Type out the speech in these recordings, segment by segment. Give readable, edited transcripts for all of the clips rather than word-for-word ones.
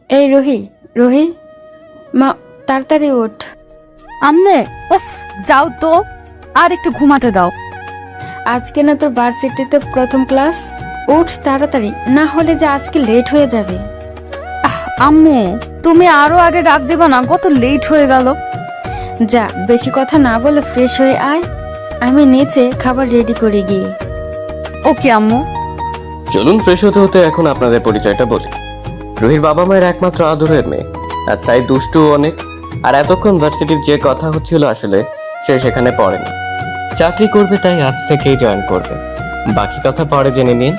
এই রোহি, রোহি, মা তাড়াতাড়ি ওঠ। আম্মু, উফ, যাও তো, আর একটু ঘুমাতে দাও। আজকে না তোর ভার্সিটিতে প্রথম ক্লাস, উঠ তাড়াতাড়ি, না হলে যে আজকে লেট হয়ে যাবে। আম্মু, তুমি আরো আগে ডাক দেবা না? কত লেট হয়ে গেল। যা, বেশি কথা না বলে ফ্রেশ হয়ে আয়, আমি নিচে খাবার রেডি করে গিয়ে। ওকে আম্মু। চলুন ফ্রেশ হতে হতে এখন আপনাদের পরিচয়টা বলি। রুহির বাবা মায়ের একমাত্র আদরের মেয়ে, আর তাই দুষ্টু অনেক। আর এতক্ষণ ভার্সিটির যে কথা হচ্ছিল আসলে সে সেখানে পড়েনি, চাকরি করবে, তাই আজ থেকেই জয়েন করবে। বাকি কথা পরে জেনে নিন।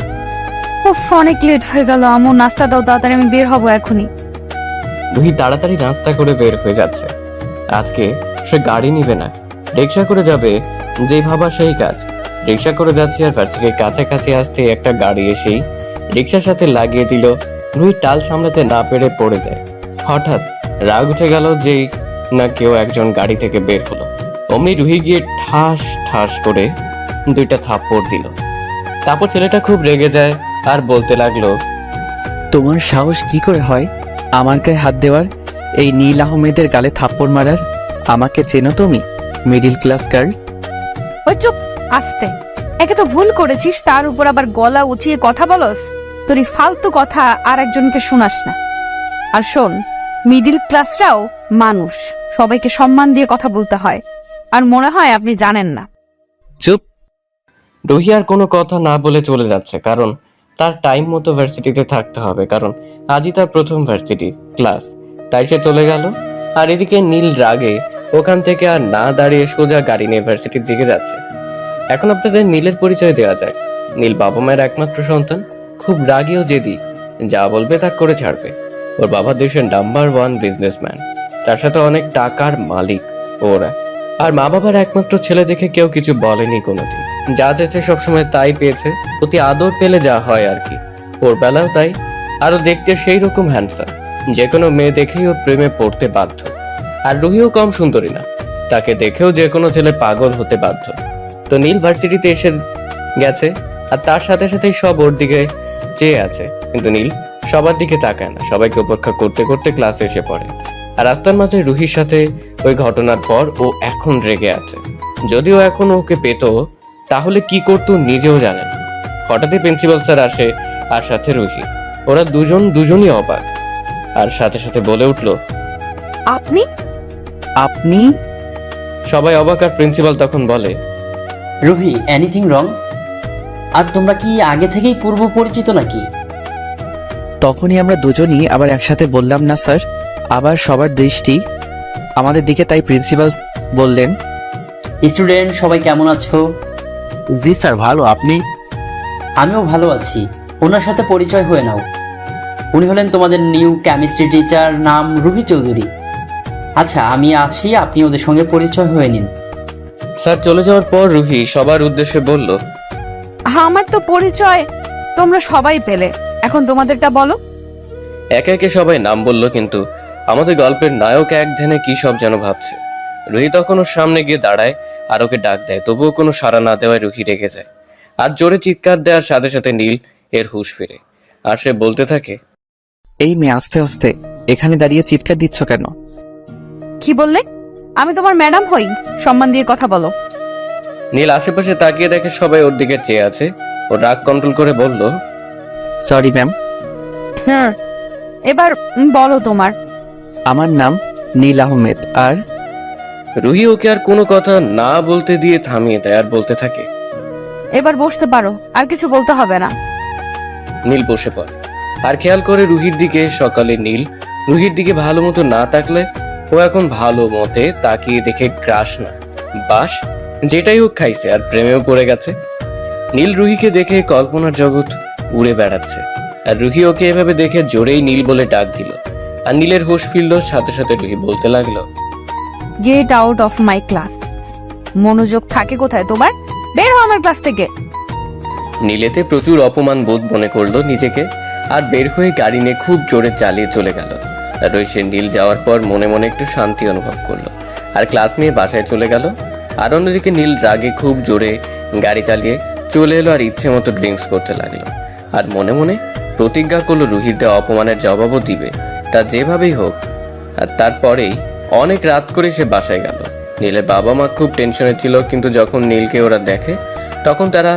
উফ, অনেক লেট হয়ে গেল আম্মু, নাস্তা দাও তাড়াতাড়ি, আমি বের হবো এখনই। রুহি তাড়াতাড়ি নাস্তা করে বের হয়ে যাচ্ছে। আজকে সে গাড়ি নিবে না, রিক্সা করে যাবে। যেই ভাবা সেই কাজ। রিক্সা করে যাচ্ছে আর ভার্সিটির কাছাকাছি আসতে একটা গাড়ি এসেই রিক্সার সাথে লাগিয়ে দিল। রুহি টাল সামলাতে না পেরে পড়ে যায়। হঠাৎ রাগ উঠে গেল যেই না কেউ একজন গাড়ি থেকে বের হলো। অমনি রুহি গিয়ে ঠাস ঠাস করে দুইটা থাপ্পড় দিল। তারপর ছেলেটা খুব রেগে যায় আর বলতে লাগলো, তোমার সাহস কি করে হয় আমার গায়ে হাত দেওয়ার, এই নীল আহমেদের গালে থাপ্পড় মারার? আমাকে চেনো তুমি, মিডিল ক্লাস গার্ল? ওই চুপ, আস্তে। একে তো ভুল করেছিস, তার উপর আবার গলা উঁচিয়ে কথা বলস। তোর এই ফালতু কথা আর একজনকে শোনাস না। আর শোন, মিডিল ক্লাসরাও মানুষ, সবাইকে সম্মান দিয়ে কথা বলতে হয়। আর মনে হয় আপনি জানেন না। চুপ। রুহি আর কোনো কথা না বলে চলে যাচ্ছে, কারণ তার টাইম মতো ভার্সিটিতে থাকতে হবে, কারণ আজই তার প্রথম ভার্সিটি ক্লাস। তাই সে চলে গেল। আর এদিকে নীল রাগে ওখান থেকে আর না দাঁড়িয়ে সোজা গাড়ি নিয়ে ভার্সিটির দিকে যাচ্ছে। এখন আপনাদের নীলের পরিচয় দেওয়া যায়। নীল বাবা মায়ের একমাত্র সন্তান, খুব রাগী ও জেদি, যা বলবে তা করে ছাড়বে। ওর বাবা দেশের নাম্বার 1 বিজনেসম্যান, তার সাথে অনেক টাকার মালিক ওরা। আর মা বাবার একমাত্র ছেলে দেখে কেউ কিছু বলেনি কোনোদিন, যা চেয়েছে সবসময় তাই পেয়েছে। অতি আদর পেলে যা হয় আর কি, ওর বেলাও তাই। আরো দেখতে সেই রকম হ্যান্ডসাম, যে কোনো মেয়ে দেখেই ওর প্রেমে পড়তে বাধ্য। আর রুহিও কম সুন্দরী না, তাকে দেখেও যে কোনো ছেলে পাগল হতে বাধ্য। তো নীল ভার্সিটিতে এসে গেছে, আর তার সাথে সাথেই সব ওর দিকে চেয়ে আছে। কিন্তু নীল সবার দিকে তাকায় না, সবাইকে উপেক্ষা করতে করতে ক্লাসে এসে পড়ে। আর রাস্তার মাঝে রুহির সাথে ওই ঘটনার পর ও এখন রেগে আছে। যদিও এখন ওকে পেত, তাহলে কি করতো নিজেও জানে না। হঠাৎই প্রিন্সিপাল স্যার আসে, আর সাথে রুহি। ওরা দুজনই অবাক, আর সাথে সাথে বলে উঠলো, আপনি? আপনি? সবাই অবাক। আর প্রিন্সিপাল তখন বলে, রুহি, এনিথিং রং? আর তোমরা কি আগে থেকেই পূর্ব পরিচিত নাকি? তখনই আমরা দুজনই আবার একসাথে বললাম না স্যার। আবার সবার দৃষ্টি আমাদের দিকে, তাই প্রিন্সিপাল বললেন, স্টুডেন্ট সবাই কেমন আছো? জি স্যার, ভালো। আপনি? আমিও ভালো আছি। ওনার সাথে পরিচয় হয়ে নাও। উনি হলেন তোমাদের নিউ কেমিস্ট্রি টিচার, নাম রুহি চৌধুরী। আচ্ছা, আমি আসি, আপনি ওদের সঙ্গে পরিচয় হয়ে নিন। স্যার চলে যাওয়ার পর রুহি সবার উদ্দেশ্যে বলল, আমার তো পরিচয় তোমরা সবাই পেলে, এখন তোমাদেরটা বলো। একে একে সবাই নাম বলল, কিন্তু আমাদের গল্পের নায়ক এক ধ্যানে কি সব যেন ভাবছে। রুহি তখন ওর সামনে গিয়ে দাঁড়ায় আর ওকে ডাক দেয়, তবুও কোনো সাড়া না দেওয়ায় রুহি রেগে যায়। আর জোরে চিৎকার দেওয়ার সাথে সাথে নীল এর হুঁশ ফিরে, আর সে বলতে থাকে, এই মেয়ে আস্তে আস্তে এখানে দাঁড়িয়ে চিৎকার দিচ্ছ কেন? কি বললে? আমি তোমার ম্যাডাম হই, সম্মান দিয়ে কথা বলো। নীল আশেপাশে তাকিয়ে দেখে সবাই ওর দিকে চেয়ে আছে। ও রাগ কন্ট্রোল করে বলল, সরি ম্যাম। এবার বলো তোমার। আমার নাম নীল আহমেদ। আর রুহি ওকে আর কোনো কথা না বলতে দিয়ে থামিয়ে দেয় আর বলতে থাকে, এবার বসতে পারো, আর কিছু বলতে হবে না। নীল বসে পড়ে আর খেয়াল করে রুহির দিকে। সকালে নীল রুহির দিকে ভালো মতো না তাকলে ও এখন ভালো মতে তাকিয়ে দেখে গ্রাস না বাস, যেটাই হোক খাইছে আর প্রেমেও পড়ে গেছে। নীল রুহিকে দেখে কল্পনার জগৎ উড়ে বেড়াচ্ছে, আর রুহি ওকে এভাবে দেখে জোরেই নীল বলে ডাক দিল। আর নীলের হোশ ফিরল, সাথে সাথে রুহি বলতে লাগলো, get out of my class. মনোযোগ থাকে কোথায় তোমার? বের হও আমার ক্লাস থেকে। নীলেতে প্রচুর অপমান বোধ মনে করলো নিজেকে, আর বের হয়ে গাড়ি নিয়ে খুব জোরে চালিয়ে চলে গেল। আর ওই সে নীল যাওয়ার পর মনে মনে একটু শান্তি অনুভব করলো, আর ক্লাস নিয়ে বাসায় চলে গেল। আর অন্যদিকে নীল রাগে খুব জোরে গাড়ি চালিয়ে চলে এলো আর ইচ্ছে মতো ড্রিঙ্কস করতে লাগলো। আর মনে মনে প্রতিজ্ঞা করলো রুহির দেওয়া অপমানের জবাবও দিবে। তা যেভাবেই হোক। আর তারপরেই অনেক রাত করে সে বাসায় গেল। নীলের বাবা মা খুব টেনশনে ছিল, কিন্তু যখন নীলকে ওরা দেখে তখন তারা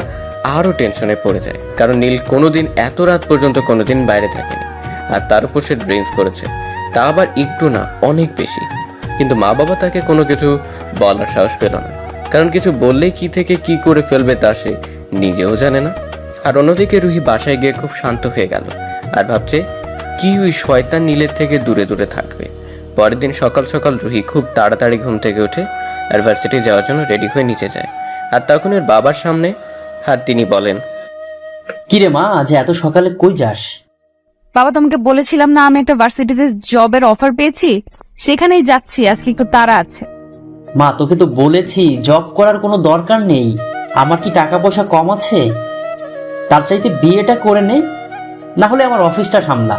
আরও টেনশনে পড়ে যায়, কারণ নীল কোনোদিন এত রাত পর্যন্ত কোনোদিন বাইরে থাকেনি। আর তার উপর সে ড্রিঙ্কস করেছে, তা আবার একটু না, অনেক বেশি। কিন্তু মা বাবা তাকে কোনো কিছু বলার সাহস পেল না, কারণ কিছু বললেই কি থেকে কি করে ফেলবে তা সে নিজেও জানে না। আর অন্যদিকে রুহি বাসায় গিয়ে খুব শান্ত হয়ে গেল আর ভাবছে কি ওই শয়তান নীলের থেকে দূরে দূরে থাকবে। পরের দিন সকাল সকাল রুহি খুব তাড়াতাড়ি ঘুম থেকে ওঠে আর ভার্সিটি যাওয়ার জন্য রেডি হয়ে নিচে যায়। আর তখন এর বাবার সামনে, আর তিনি বলেন, কিরে মা, আজ এত সকালে কই যাস? বাবা, তোমাকে বলেছিলাম না আমি একটা ভার্সিটিতে জবের অফার পেয়েছি, সেখানেই যাচ্ছি। আজকে একটু তাড়া আছে। মা, তোকে তো বলেছি জব করার কোনো দরকার নেই। আমার কি টাকা পয়সা কম আছে? তার চাইতে বিয়েটা করে নে, না হলে আমার অফিসটা সামলা।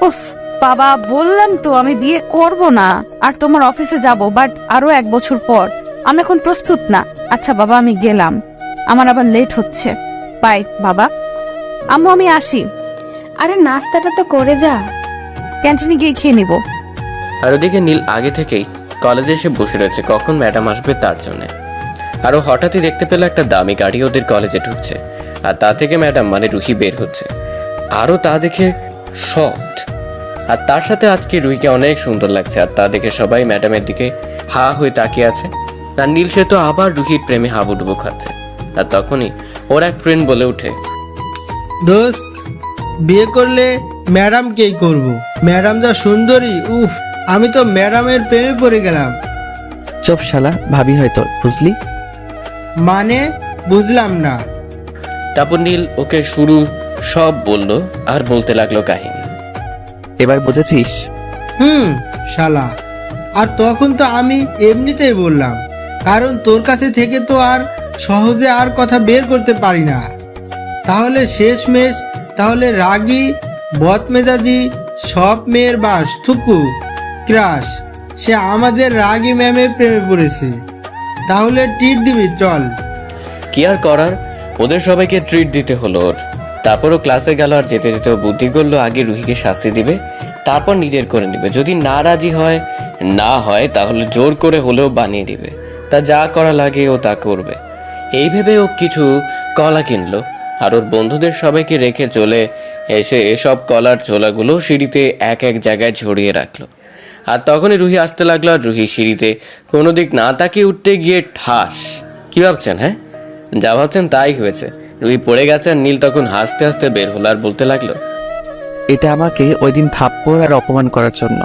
উফ বাবা, বললাম তো আমি বিয়ে করব না, আর তোমার অফিসে যাব, বাট আরো 1 বছর পর। আমি এখন প্রস্তুত না। আচ্ছা বাবা, আমি গেলাম, আমার আবার লেট হচ্ছে। বাই বাবা। আম্মু, আমি আসি। আরে নাস্তাটা তো করে যা। ক্যান্টিনে গিয়ে খেয়ে নিব। আর ওদিকে নীল আগে থেকেই কলেজে এসে বসে রয়েছে কখন ম্যাডাম আসবে তার জন্য। আরও হঠাৎই দেখতে পেল একটা দামি গাড়ি ওদের কলেজে ঢুকছে, আর তা থেকে ম্যাডাম মানে রুহি বের হচ্ছে। আরও তা দেখে শকড। আর তার সাথে আজকে রুহিকে অনেক সুন্দর লাগছে, আর তা দেখে সবাই ম্যাডামের দিকে হা হয়ে তাকিয়ে আছে। আর নীল সে তো আবার রুহির প্রেমে হাবুডুবু খাচ্ছে। আর তখনই ওর এক ফ্রেন্ড বলে ওঠে, দোস্ত, বিয়ে করলে ম্যাডামকেই করব। ম্যাডাম যা সুন্দরী, উফ, আমি তো ম্যাডামের প্রেমে পড়ে গেলাম। চুপ শালা, ভাবি হয়তো, বুঝলি? মানে বুঝলাম না। তারপর নীল ওকে শুরু সব বলল আর বলতে লাগলো কাহিনী। এবার বুঝেছিস? শালা। আর তখন তো আমি এমনিতেই বললাম, কারণ তোর কাছে থেকে তো আর সহজে আর কথা বের করতে পারি না। তাহলে শেষমেশ তাহলে রাগী বদমেজাজি সব মেয়ের বাস থুকু ক্রাশ, সে আমাদের রাগী ম্যামের প্রেমে পড়েছে। তাহলে ট্রিট দিবি, চল। কি আর করার, ওদের সবাইকে ট্রিট দিতে হলো ওর। তারপরও ক্লাসে গেল, আর যেতে যেতে বুদ্ধি করলো আগে রুহিকে শাস্তি দিবে, তারপর নিজের করে নিবে। যদি না রাজি হয়, না হয়, তাহলে জোর করে হলেও বানিয়ে দিবে। তা যা করা লাগে ও তা করবে। এই ভেবে ও কিছু কলা কিনলো, আর ওর বন্ধুদের সবাইকে রেখে চলে এসে এসব কলার ছোলাগুলো সিঁড়িতে এক এক জায়গায় ঝরিয়ে রাখলো। আর তখনই রুহি আসতে লাগলো, আর রুহি সিঁড়িতে কোনো দিক না তাকিয়ে উঠতে গিয়ে ঠাস। কি ভাবছেন? হ্যাঁ, যা ভাবছেন তাই হয়েছে। রুহি পড়ে গেছে, আর নীল তখন হাসতে হাসতে বের হলো আর বলতে লাগলো, এটা আমাকে ওই দিন থাপ্পড় আর অপমান করার জন্য।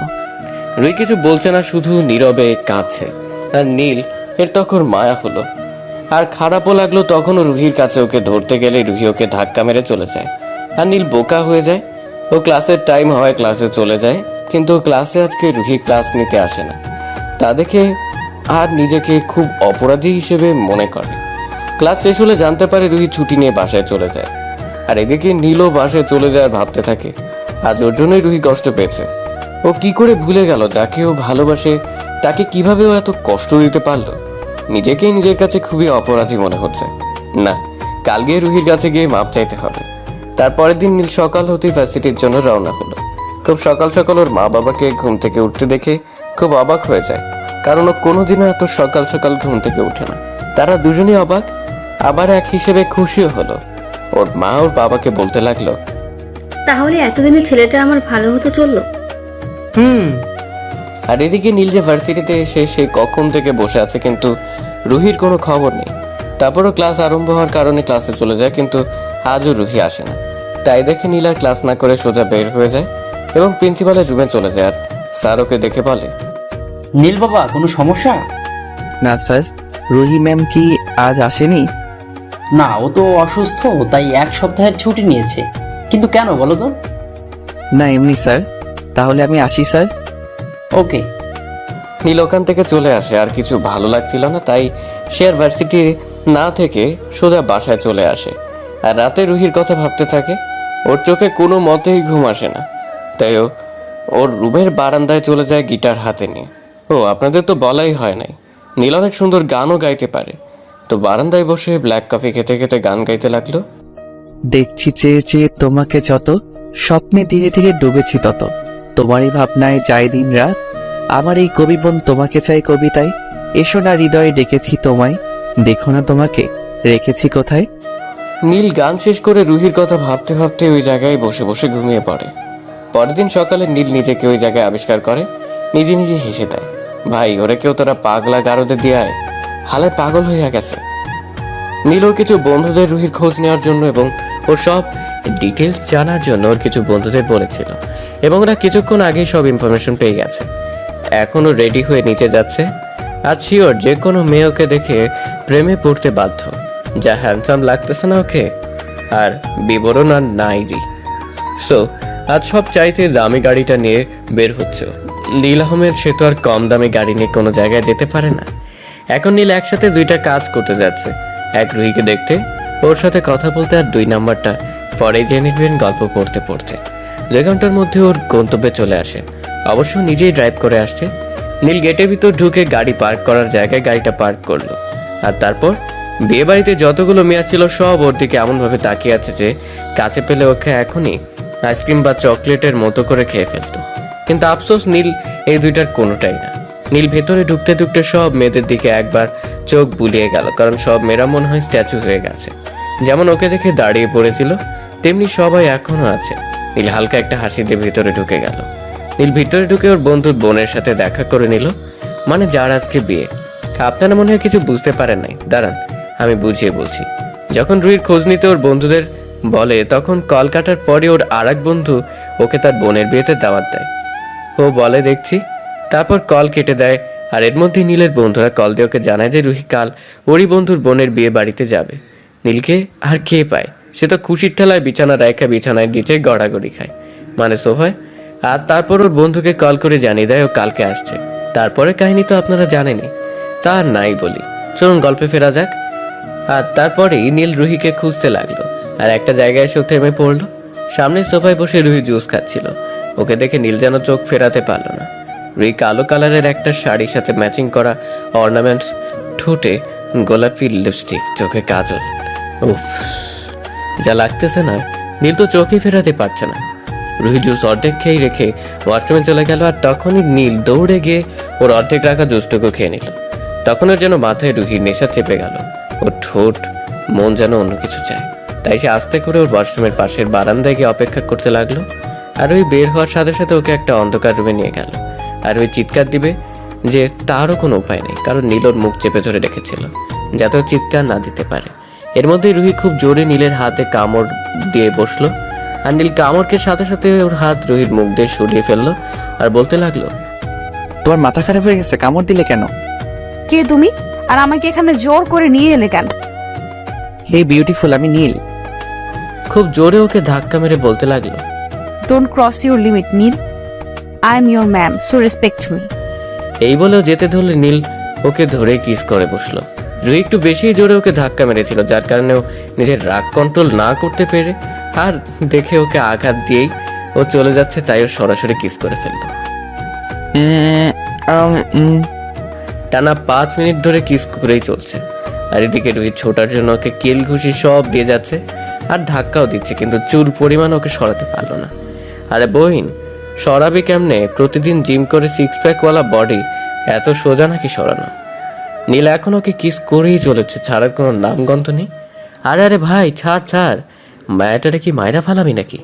রুহি কিছু বলছে না, শুধু নীরবে কাঁদছে। আর নীল এর তখন মায়া হলো, আর খারাপও লাগলো। তখনও রুহির কাছে ওকে ধরতে গেলে রুহি ওকে ধাক্কা মেরে চলে যায়, আর নীল বোকা হয়ে যায়। ও ক্লাসের টাইম হয় ক্লাসে চলে যায়, কিন্তু ক্লাসে আজকে রুহি ক্লাস নিতে আসে না। তা দেখে আর নিজেকে খুব অপরাধী হিসেবে মনে করে। ক্লাস শেষ হলে জানতে পারে রুহি ছুটি নিয়ে বাসায় চলে যায়। আর এদিকে নীলও বাসায় চলে যায় আর ভাবতে থাকে আজ ওর জন্যই রুহি কষ্ট পেয়েছে। ও কি করে ভুলে গেল যাকে ও ভালোবাসে, তাকে কিভাবে ও এত কষ্ট দিতে পারলো। নিজেকেই নিজের কাছে খুবই অপরাধী মনে হচ্ছে। না, কাল গিয়ে রুহির কাছে গিয়ে মাপ চাইতে হবে। তারপরের দিন নীল সকাল হতেই ভার্সিটির জন্য রওনা হলো। খুব সকাল সকাল ওর মা বাবাকে ঘুম থেকে উঠতে দেখে খুব অবাক হয়ে যায়, কারণ ও কোনোদিনও এত সকাল সকাল ঘুম থেকে উঠে না। তারা দুজনেই অবাক, আবার এক হিসেবে খুশিও হলো। ওর মা ওর বাবাকে বলতে লাগলো, তাহলে এতদিনে ছেলেটা আমার ভালো হতে চললো। আর এদিকে নীল যে ভার্সিটিতে এসে সে কখন থেকে বসে আছে, কিন্তু রুহির কোনো খবর নেই। তারপরও ক্লাস আরম্ভ হওয়ার কারণে ক্লাসে চলে যায়, কিন্তু আজও রুহি আসে না। তাই দেখে নীল আর ক্লাস না করে সোজা বের হয়ে যায় এবং প্রিন্সিপালের রুমে চলে যায়। আর স্যার ওকে দেখে বলে, নীল বাবা, কোনো সমস্যা? না স্যার, রুহি ম্যাম কি আজ আসেনি? না, ও তো অসুস্থ, তাই 1 সপ্তাহের ছুটি নিয়েছে। কিন্তু কেন বলো তো? না এমনি স্যার। তাহলে আমি আসি স্যার। ওকে। নীল ওখান থেকে চলে আসে। আর কিছু ভালো লাগছিল না, তাই সে আর ভার্সিটি না থেকে সোজা বাসায় চলে আসে। আর রাতে রুহির কথা ভাবতে থাকে। ওর চোখে কোনো মতেই ঘুম আসে না, তাই ওর রুমের বারান্দায় চলে যায় গিটার হাতে নিয়ে। ও আপনাদের তো বলাই হয় নাই, নীল অনেক সুন্দর গানও গাইতে পারে। তো বারান্দায় বসে ব্ল্যাক কফি খেতে খেতে গান গাইতে লাগলো। দেখছি চেয়ে চেয়ে তোমাকে যত, স্বপ্নে ধীরে ধীরে ডুবেছি তত, তোমারই ভাবনায় যায় দিন রাত। আমার এই কবি বোন তোমাকে চাই কবিতায়। এসো না হৃদয়ে ডেকেছি তোমায়, দেখো না তোমাকে রেখেছি কোথায়। নীল গান শেষ করে রুহির কথা ভাবতে ভাবতে ওই জায়গায় বসে বসে ঘুমিয়ে পড়ে। পরের দিন সকালে নীল নিজেকে ওই জায়গায় আবিষ্কার করে, নিজে নিজে হেসে দেয়। ভাই ওরা কেউ তোরা পাগলা গারদে দিয়ে হালায় পাগল হইয়া গেছে। নীল ওর কিছু বন্ধুদের রুহির খোঁজ নেওয়ার জন্য এবং ওর সব ডিটেলস জানার জন্য ওর কিছু বন্ধুদের বলেছিল, এবং ওরা কিছুক্ষণ আগেই সব ইনফরমেশন পেয়ে গেছে। এখনও রেডি হয়ে নিচে যাচ্ছে। আজ শিওর যে কোনো মেয়ে ওকে দেখে প্রেমে পড়তে বাধ্য, যা হ্যান্ডসাম লাগতেছে না ওকে, আর বিবরণ আর নাইরি। সো আজ সব চাইতে দামি গাড়িটা নিয়ে বের হচ্ছে। নীল আহমেদ সে তো আর কম দামি গাড়ি নিয়ে কোনো জায়গায় যেতে পারে না। এখন নীল একসাথে দুইটা কাজ করতে যাচ্ছে, এক রুহিকে দেখতে, ওর সাথে কথা বলতে, আর 2 নাম্বারটা পরে জেনে নেবেন গল্প পড়তে পড়তে। 2 ঘন্টার মধ্যে ওর গন্তব্যে চলে আসে। অবশ্য নিজেই ড্রাইভ করে আসছে। নীল গেটের ভিতর ঢুকে গাড়ি পার্ক করার জায়গায় গাড়িটা পার্ক করলো, আর তারপর বিয়ে বাড়িতে যতগুলো মেয়ে ছিল সব ওর দিকে এমনভাবে তাকিয়ে আছে যে কাছে পেলে ওকে এখনই আইসক্রিম বা চকলেটের মতো করে খেয়ে ফেলতো। কিন্তু আফসোস নীল এই দুইটার কোনোটাই না। নীল ভেতরে ঢুকতে ঢুকতে সব মেয়েদের দিকে একবার চোখ বুলিয়ে গেল, কারণ সব মেয়েরা মনে হয় স্ট্যাচু হয়ে গেছে। যেমন ওকে দেখে দাঁড়িয়ে পড়েছিল তেমনি সবাই এখনো আছে। নীল হালকা একটা হাসি দিয়ে ভেতরে ঢুকে গেল। নীল ভিতরে ঢুকে ওর বন্ধুর বোনের সাথে দেখা করে নিল, মানে যার আজকে বিয়ে। আপনারা মনে হয় কিছু বুঝতে পারেন নাই, দাঁড়ান আমি বুঝিয়ে বলছি। যখন রুহির খোঁজ নিতে ওর বন্ধুদের বলে, তখন কল কাটার পরে ওর আর এক বন্ধু ওকে তার বোনের বিয়েতে দাওয়াত দেয়। ও বলে দেখছি, তারপর কল কেটে দেয়। আর এর মধ্যে নীলের বন্ধুরা কল দিয়ে ওকে জানায় যে রুহি কাল ওরই বন্ধুর বোনের বিয়ে বাড়িতে যাবে। নীলকে আর কে পায়, সে তো খুশির ঠেলায় বিছানা রেখা বিছানায় নিচে গড়াগড়ি খায়, মানে সোফায়। আর তারপর ওর বন্ধুকে কল করে জানিয়ে দেয় ও কালকে আসছে। তারপরে কাহিনী তো আপনারা জানেনই, তা আর নাই বলি, চলুন গল্পে ফেরা যাক। আর তারপরেই নীল রুহিকে খুঁজতে লাগলো, আর একটা জায়গায় এসে থেমে পড়লো। সামনের সোফায় বসে রুহি জুস খাচ্ছিল। ওকে দেখে নীল যেন চোখ ফেরাতে পারলো না। রুহি কালো কালারের একটা শাড়ির সাথে ম্যাচিং করা অর্নামেন্টস, ঠোঁটে গোলাপি লিপস্টিক, চোখে কাজল। উফ, যা লাগতেছে না, নীল তো চোখই ফেরাতে পারছে না। রুহি জুস অর্ধেক খেয়ে রেখে ওয়াশরুমে চলে গেল, আর তখনই নীল দৌড়ে গিয়ে ওর অর্ধেক রাখা জুসটুকু খেয়ে নিল। তখন ওর যেন মাথায় রুহির নেশা চেপে গেল। ওর ঠোঁট মন যেন অন্য কিছু চায়। তাই সে আস্তে করে ওর ওয়াশরুমের পাশের বারান্দায় গিয়ে অপেক্ষা করতে লাগলো। আর ওই বের হওয়ার সাথে সাথে ওকে একটা অন্ধকার রুমে নিয়ে গেল। আর ওই চিৎকার দিবে যে তারও কোনো উপায় নেই, কারণ নীল ওর মুখ চেপে ধরে রেখেছিল যাতে ও চিৎকার না দিতে পারে। এর মধ্যে রুহি খুব জোরে নীলের হাতে কামড় দিয়ে বসলো, আর নীল কামড়কে সাথে সাথে ওর হাত রুহির মুখ দিয়ে সরিয়ে ফেললো আর বলতে লাগলো, তোমার মাথা খারাপ হয়ে গেছে, কামড় দিলে কেন? কে তুমি? আর আমাকে এখানে জোর করে নিয়ে এলে কেন? হে বিউটিফুল, আমি নীল। খুব জোরে ওকে ধাক্কা মেরে বলতে লাগলো, don't cross your limit Neel, I am your ma'am, so respect me. এই বলেও যেতে ধরলে নীল ওকে ধরে কিস করে বসলো। রুহি একটু বেশি জোরে ওকে ধাক্কা মেরেছিল, যার কারণে ও নিজের রাগ কন্ট্রোল না করতে পেরে আর দেখে ওকে আঘাত দিয়েই ও চলে যাচ্ছে, তাই ও সরাসরি কিস করে ফেললো। টানা 5 মিনিট ধরে কিস করেই চলছে। আর এদিকে রুহির ছোটার জন্য ওকে কিল ঘুষি সব দিয়ে যাচ্ছে আর ধাক্কাও দিচ্ছে, কিন্তু চুল পরিমাণ ওকে সরাতে পারলো না। আরে বহিন, সরাবি কেমনে? প্রতিদিন জিম করে 6 প্যাকওয়ালা বডি এত সোজা নাকি সরানো? নীলা এখন ওকে কিস করেই চলেছে, ছাড়ার কোনো নামগন্ধ নেই। আরে আরে ভাই, ছাড় ছাড়, মায়াটারে কি মায়েরা ফালাবি নাকি?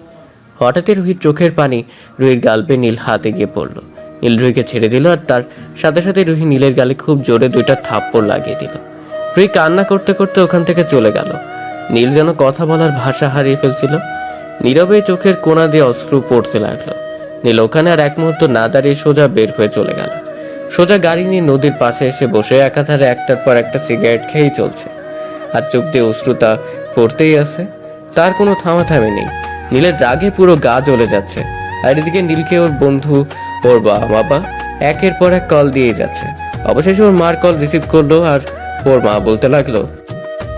হঠাৎই রুহির চোখের পানি রুহির গালপে নীল হাতে গিয়ে পড়লো। নীল রুহিকে ছেড়ে দিল, আর তার সাথে সাথে রুহি নীলের গালে খুব জোরে 2টা থাপ্পড় লাগিয়ে দিল। রুহি কান্না করতে করতে ওখান থেকে চলে গেল। নীল যেন কথা বলার ভাষা হারিয়ে ফেলছিল। নীরবে চোখের কোণা দিয়ে অশ্রু পড়তে লাগলো। নীল ওখানে আর এক মুহূর্ত না দাঁড়িয়ে সোজা বের হয়ে চলে গেল। সোজা গাড়ি নিয়ে নদীর পাশে এসে বসে একাধারে একটার পর একটা সিগারেট খেয়েই চলছে, আর চোখ দিয়ে অশ্রুতা পড়তেই আছে। তার কোনো থামাথামি নেই। নীলের রাগে পুরো গা জ্বলে যাচ্ছে। আর এদিকে নীলকে ওর বন্ধু, ওর বাবা একের পর এক কল দিয়ে যাচ্ছে। অবশেষে ওর মার কল রিসিভ করলো, আর ওর মা বলতে লাগলো,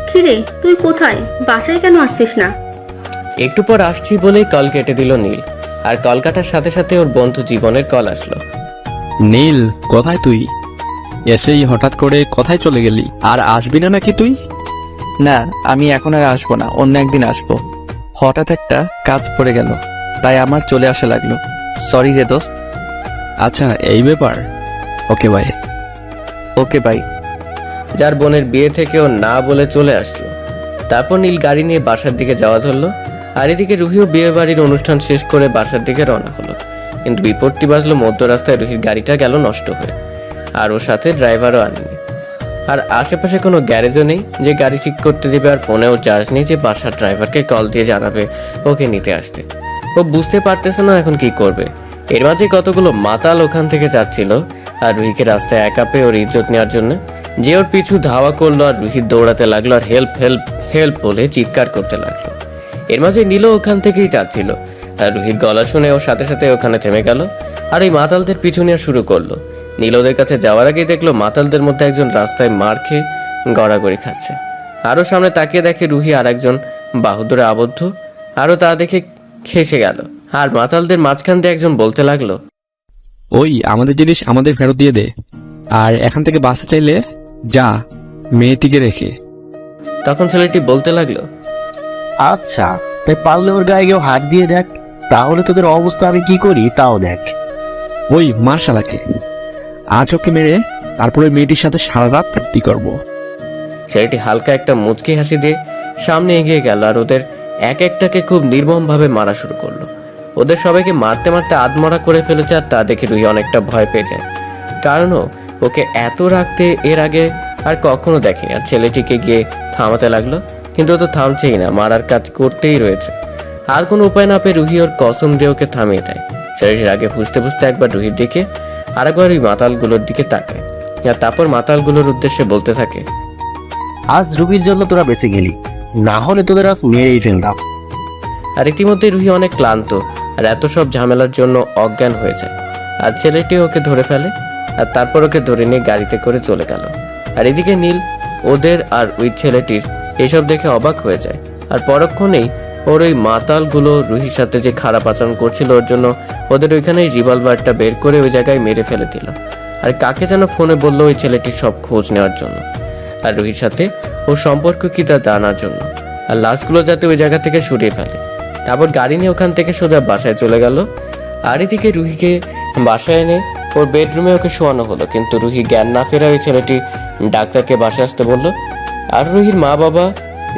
কিরে তুই কোথায়? বাসায় কেন আসছিস না? একটু পর আসছি বলেই কল কেটে দিল নীল। আর কল কাটার সাথে সাথে ওর বন্ধু জীবনের কল আসলো। নীল, কোথায় তুই? এসেই হঠাৎ করে কোথায় চলে গেলি? আর আসবি না নাকি তুই? না, আমি এখন আর আসবো না, অন্য একদিন আসবো। হঠাৎ একটা কাজ পড়ে গেল, তাই আমার চলে আসা লাগলো। সরি রে দোস্ত। আচ্ছা এই ব্যাপার, ওকে বাই। Okay bye. যার বোনের বিয়ে থেকে ও না বলে চলে আসলো। তারপর নীল গাড়ি নিয়ে বাসার দিকে যাওয়া ধরলো, আর এদিকে রুহিও বিয়ে বাড়ির অনুষ্ঠান শেষ করে বাসার দিকে রওনা হলো। কিন্তু বিপত্তি বাজলো মধ্য রাস্তায় রুহির গাড়িটা গেল নষ্ট হয়ে, আর ওর সাথে ড্রাইভারও আনেনি। আর আশেপাশে কোনো গ্যারেজও নেই যে গাড়ি ঠিক করতে দেবে, আর ফোনেও চার্জ নেই যে বাসার ড্রাইভারকে কল দিয়ে জানাবে ওকে নিতে আসতে। ও বুঝতে পারতেছে না এখন কি করবে। এর মাঝে কতগুলো মাতাল ওখান থেকে যাচ্ছিল, আর রুহিকে রাস্তায় একা পেয়ে ওর ইজ্জত নেওয়ার জন্য যে ওর পিছু ধাওয়া করলো, আর রুহি দৌড়াতে লাগলো আর হেল্প হেল্প হেল্প বলে চিৎকার করতে লাগলো। এর মাঝে নীলও ওখান থেকেই যাচ্ছিল, আর রুহির গলা শুনে ওর সাথে সাথে ওখানে থেমে গেল, আর এই মাতালদের পিছু নেওয়া শুরু করলো। নীল ওদের কাছে যাওয়ার আগেই দেখলো মাতালদের মধ্যে একজন রাস্তায় মার খেয়ে গড়াগড়ি খাচ্ছে। আরও সামনে তাকিয়ে দেখে রুহি আর একজন বাহুদুরে আবদ্ধ, আরও তা দেখে খেসে গেল। আর মাতালদের মাঝখান দিয়ে একজন বলতে লাগলো, ওই আমাদের জিনিস আমাদের ফেরত দিয়ে দে, আর এখান থেকে বাসা চাইলে যা, মেয়েটিকে রেখে। তখন ছেলেটি বলতে লাগলো, আচ্ছা, তাই পারলে ওর গায়ে কেউ হাত দিয়ে দেখ, তাহলে তোদের অবস্থা আমি কি করি তাও দেখ। ওই মার শালাকে, আজ ওকে মেরে তারপরে মেয়েটির সাথে সারা রাত প্রাপ্তি করবো। ছেলেটি হালকা একটা মুচকি হাসি দিয়ে সামনে এগিয়ে গেল, আর ওদের এক একটাকে খুব নির্মমভাবে মারা শুরু করলো। ওদের সবাইকে মারতে মারতে আধমরা করে ফেলেছে, আর তা দেখে রুহি অনেকটা ভয় পেয়ে যায়, কারণ ওকে এত রাখতে এর আগে আর কখনো দেখেনি। আর ছেলেটিকে গিয়ে থামাতে লাগলো, কিন্তু ও তো থামছেই না, মারার কাজ করতেই রয়েছে। আর কোনো উপায় না পেয়ে রুহি ওর কসম দিয়ে ওকে থামিয়ে দেয়। ছেলেটির আগে ফুসতে ফুসতে একবার রুহির দিকে আর একবার ওই মাতালগুলোর দিকে তাকায়, আর তারপর মাতালগুলোর উদ্দেশ্যে বলতে থাকে, আজ রুবির জন্য তোরা বেঁচে গেলি, না হলে তোদের আজ মেরেই ফেলতাম। আর ইতিমধ্যে রুহি অনেক ক্লান্ত আর এত সব ঝামেলার জন্য অজ্ঞান হয়ে যায়। আর ছেলেটি ওকে ধরে ফেলে, আর তারপর ওকে ধরে নিয়ে গাড়িতে করে চলে গেল। আর এদিকে নীল ওদের আর ওই ছেলেটির এসব দেখে অবাক হয়ে যায়। আর পরক্ষণেই ওর ওই মাতালগুলো রুহির সাথে যে খারাপ আচরণ করছিল ওর জন্য ওদের ওইখানেই রিভলভারটা বের করে ওই জায়গায় মেরে ফেলে দিল। আর কাকে যেন ফোনে বললো ওই ছেলেটির সব খোঁজ নেওয়ার জন্য, আর রুহির সাথে ওর সম্পর্ক কি তা জানার জন্য, আর লাশগুলো যাতে ওই জায়গা থেকে সরিয়ে ফেলে। তারপর গাড়ি নিয়ে ওখান থেকে সোজা বাসায় চলে গেল। আর এদিকে রুহিকে বাসায় এনে ওর বেডরুমে ওকে শোয়ানো হলো, কিন্তু রুহি জ্ঞান না ফেরা ওই ছেলেটি ডাক্তারকে বাসায় আসতে বলল। আর রুহির মা বাবা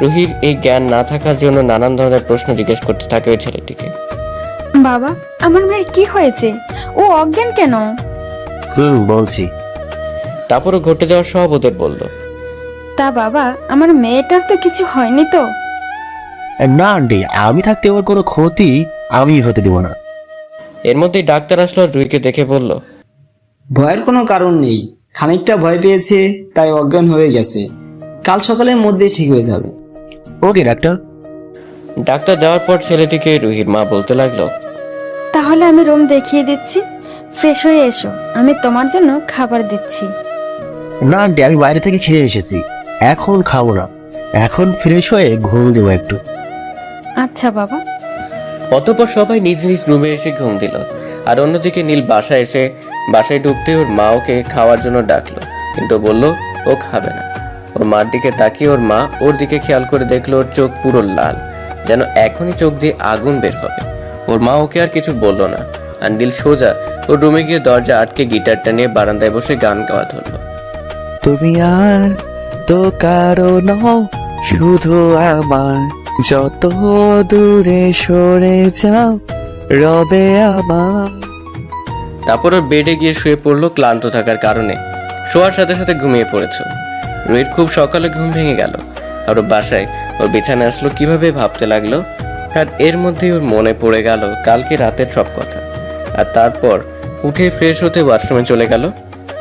রুহির এই জ্ঞান না থাকার জন্য নানান ধরনের প্রশ্ন জিজ্ঞেস করতে থাকে ওই ছেলেটিকে। বাবা, আমার মেয়ের কি হয়েছে? ও অজ্ঞান কেন? বলছি। তারপরও ঘটে যাওয়ার সব ওদের বলল। তা বাবা, আমার মেয়েটার তো কিছু হয়নি তো? না আন্টি, আমি থাকতে ওর কোনো ক্ষতি আমি হতে দেবো না। এর মধ্যেই ডাক্তার আসলো, আর রুহিকে দেখে বলল, ভয়ের কোনো কারণ নেই, খানিকটা ভয় পেয়েছে তাই অজ্ঞান হয়ে গেছে, কাল সকালের মধ্যেই ঠিক হয়ে যাবে। ওকে ডাক্তার। ডাক্তার যাওয়ার পর ছেলেটিকে রুহির মা বলতে লাগলো, তাহলে আমি রুম দেখিয়ে দিচ্ছি, ফ্রেশ হয়ে এসো, আমি তোমার জন্য খাবার দিচ্ছি। না আন্টি, আমি বাইরে থেকে খেয়ে এসেছি, এখন খাবো না, এখন ফ্রেশ হয়ে ঘুম দেবো একটু। আচ্ছা বাবা। অতঃপর সবাই নিজ নিজ রুমে এসে ঘুম দিল। আর অন্যদিকে নীল বাসায় ঢুকতে ওর মা ওকে খাওয়ার জন্য ডাকলো, কিন্তু বলল ও খাবে না। ওর মার দিকে তাকিয়ে ওর মা ওর দিকে খেয়াল করে দেখলো ওর চোখ পুরো লাল, যেন এখনই চোখ দিয়ে আগুন বের হবে। ওর মা ওকে আর কিছু বললো না, আর নীল সোজা ওর রুমে গিয়ে দরজা আটকে গিটারটা নিয়ে বারান্দায় বসে গান গাওয়া ধরলো। তুমি আর তো কারো নও, শুধু আমার, যত দূরে সরে যাও রবে আমার। তারপর ওর বেডে গিয়ে শুয়ে পড়লো ক্লান্ত থাকার কারণে। শোয়ার সাথে সাথে ঘুমিয়ে পড়েছে। রুহির খুব সকালে ঘুম ভেঙে গেল, আর ও বাসায় ওর বিছানায় আসলো কিভাবে ভাবতে লাগলো। আর এর মধ্যেই ওর মনে পড়ে গেল কালকে রাতের সব কথা। আর তারপর উঠে ফ্রেশ হতে ওয়াশরুমে চলে গেল,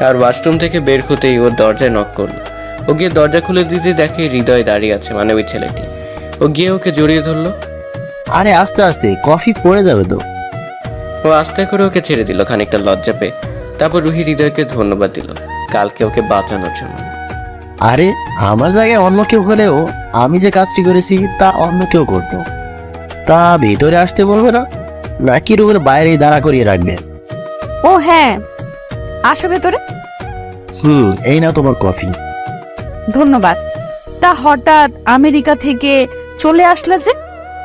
আর ওয়াশরুম থেকে বের হতেই ওর দরজায় নক করলো। ও গিয়ে দরজা খুলে দিতে দেখে হৃদয় দাঁড়িয়ে আছে, মানে ওই ছেলেটি। ও গিয়ে ওকে জড়িয়ে ধরলো। আরে আস্তে আস্তে, কফি পড়ে যাবে তো। ও আস্তে করে ওকে ছেড়ে দিল খানিকটা লজ্জা পেয়ে। তারপর রুহি হৃদয়কে ধন্যবাদ দিল কালকে ওকে বাঁচানোর জন্য। আরে আমার জায়গায় অন্য কেউ হলেও আমি যে কাজটি করেছি তা অন্য কেউ করতো। তা ভিতরে আসতে বলবে না, নাকি রুমের বাইরেই দাঁড়া করিয়ে রাখবে? ও হ্যাঁ, আসো ভেতরে। এই না তোমার কফি। ধন্যবাদ। তা হঠাৎ আমেরিকা থেকে চলে আসলে যে,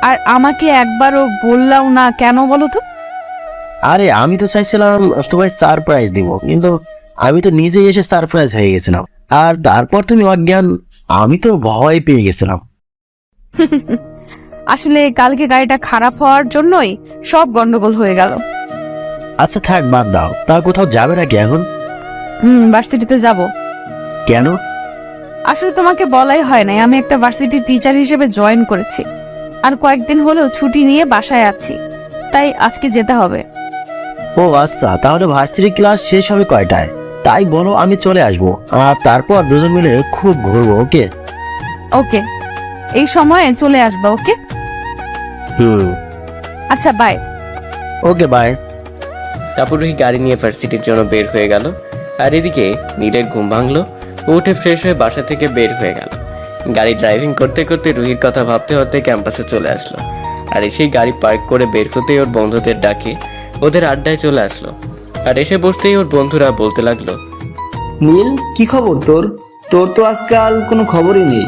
আর আমাকে একবারও বললাও না কেন বলো তো? আরে আমি তো চাইছিলাম তোমায় সারপ্রাইজ দিব, কিন্তু আমি তো নিজেই এসে সারপ্রাইজ হয়ে গেছিলাম। আর তারপর তুমি অজ্ঞান, আমি তো ভয় পেয়ে গেছিলাম। আসলে কালকে গাড়িটা খারাপ হওয়ার জন্যই সব গন্ডগোল হয়ে গেল। আচ্ছা থাক, বাদ দাও। তা কোথাও যাবে নাকি এখন? ভার্সিটিতে যাব। কেন? আসলে তোমাকে বলাই হয় নাই, আমি একটা ভার্সিটি টিচার হিসেবে জয়েন করেছি, আর কয়েকদিন হলেও ছুটি নিয়ে বাসায় আছি, তাই আজকে যেতে হবে। ও আচ্ছা, তাহলে ভার্সিটি ক্লাস শেষ হবে কয়টায়? তাই বলো, আমি চলে আসবো, আর তারপর দুজন মিলে খুব ঘুরবো। ওকে? ওকে, এই সময়ে চলে আসবা। ওকে, আচ্ছা বাই। Okay bye. তারপর রুহি গাড়ি নিয়ে ভার্সিটির জন্য বের হয়ে গেল। আর এদিকে নীলের ঘুম ভাঙলো, ও উঠে ফ্রেশ হয়ে বাসা থেকে বের হয়ে গেল। গাড়ি ড্রাইভিং করতে করতে রুহির কথা ভাবতে ভাবতে ক্যাম্পাসে চলে আসলো। আর এসেই গাড়ি পার্ক করে বের হতেই ওর বন্ধুদের ডাকে ওদের আড্ডায় চলে আসলো। আর এসে বসতেই ওর বন্ধুরা বলতে লাগলো, নীল, কি খবর তোর? তোর তো আজকাল কোনো খবরই নেই।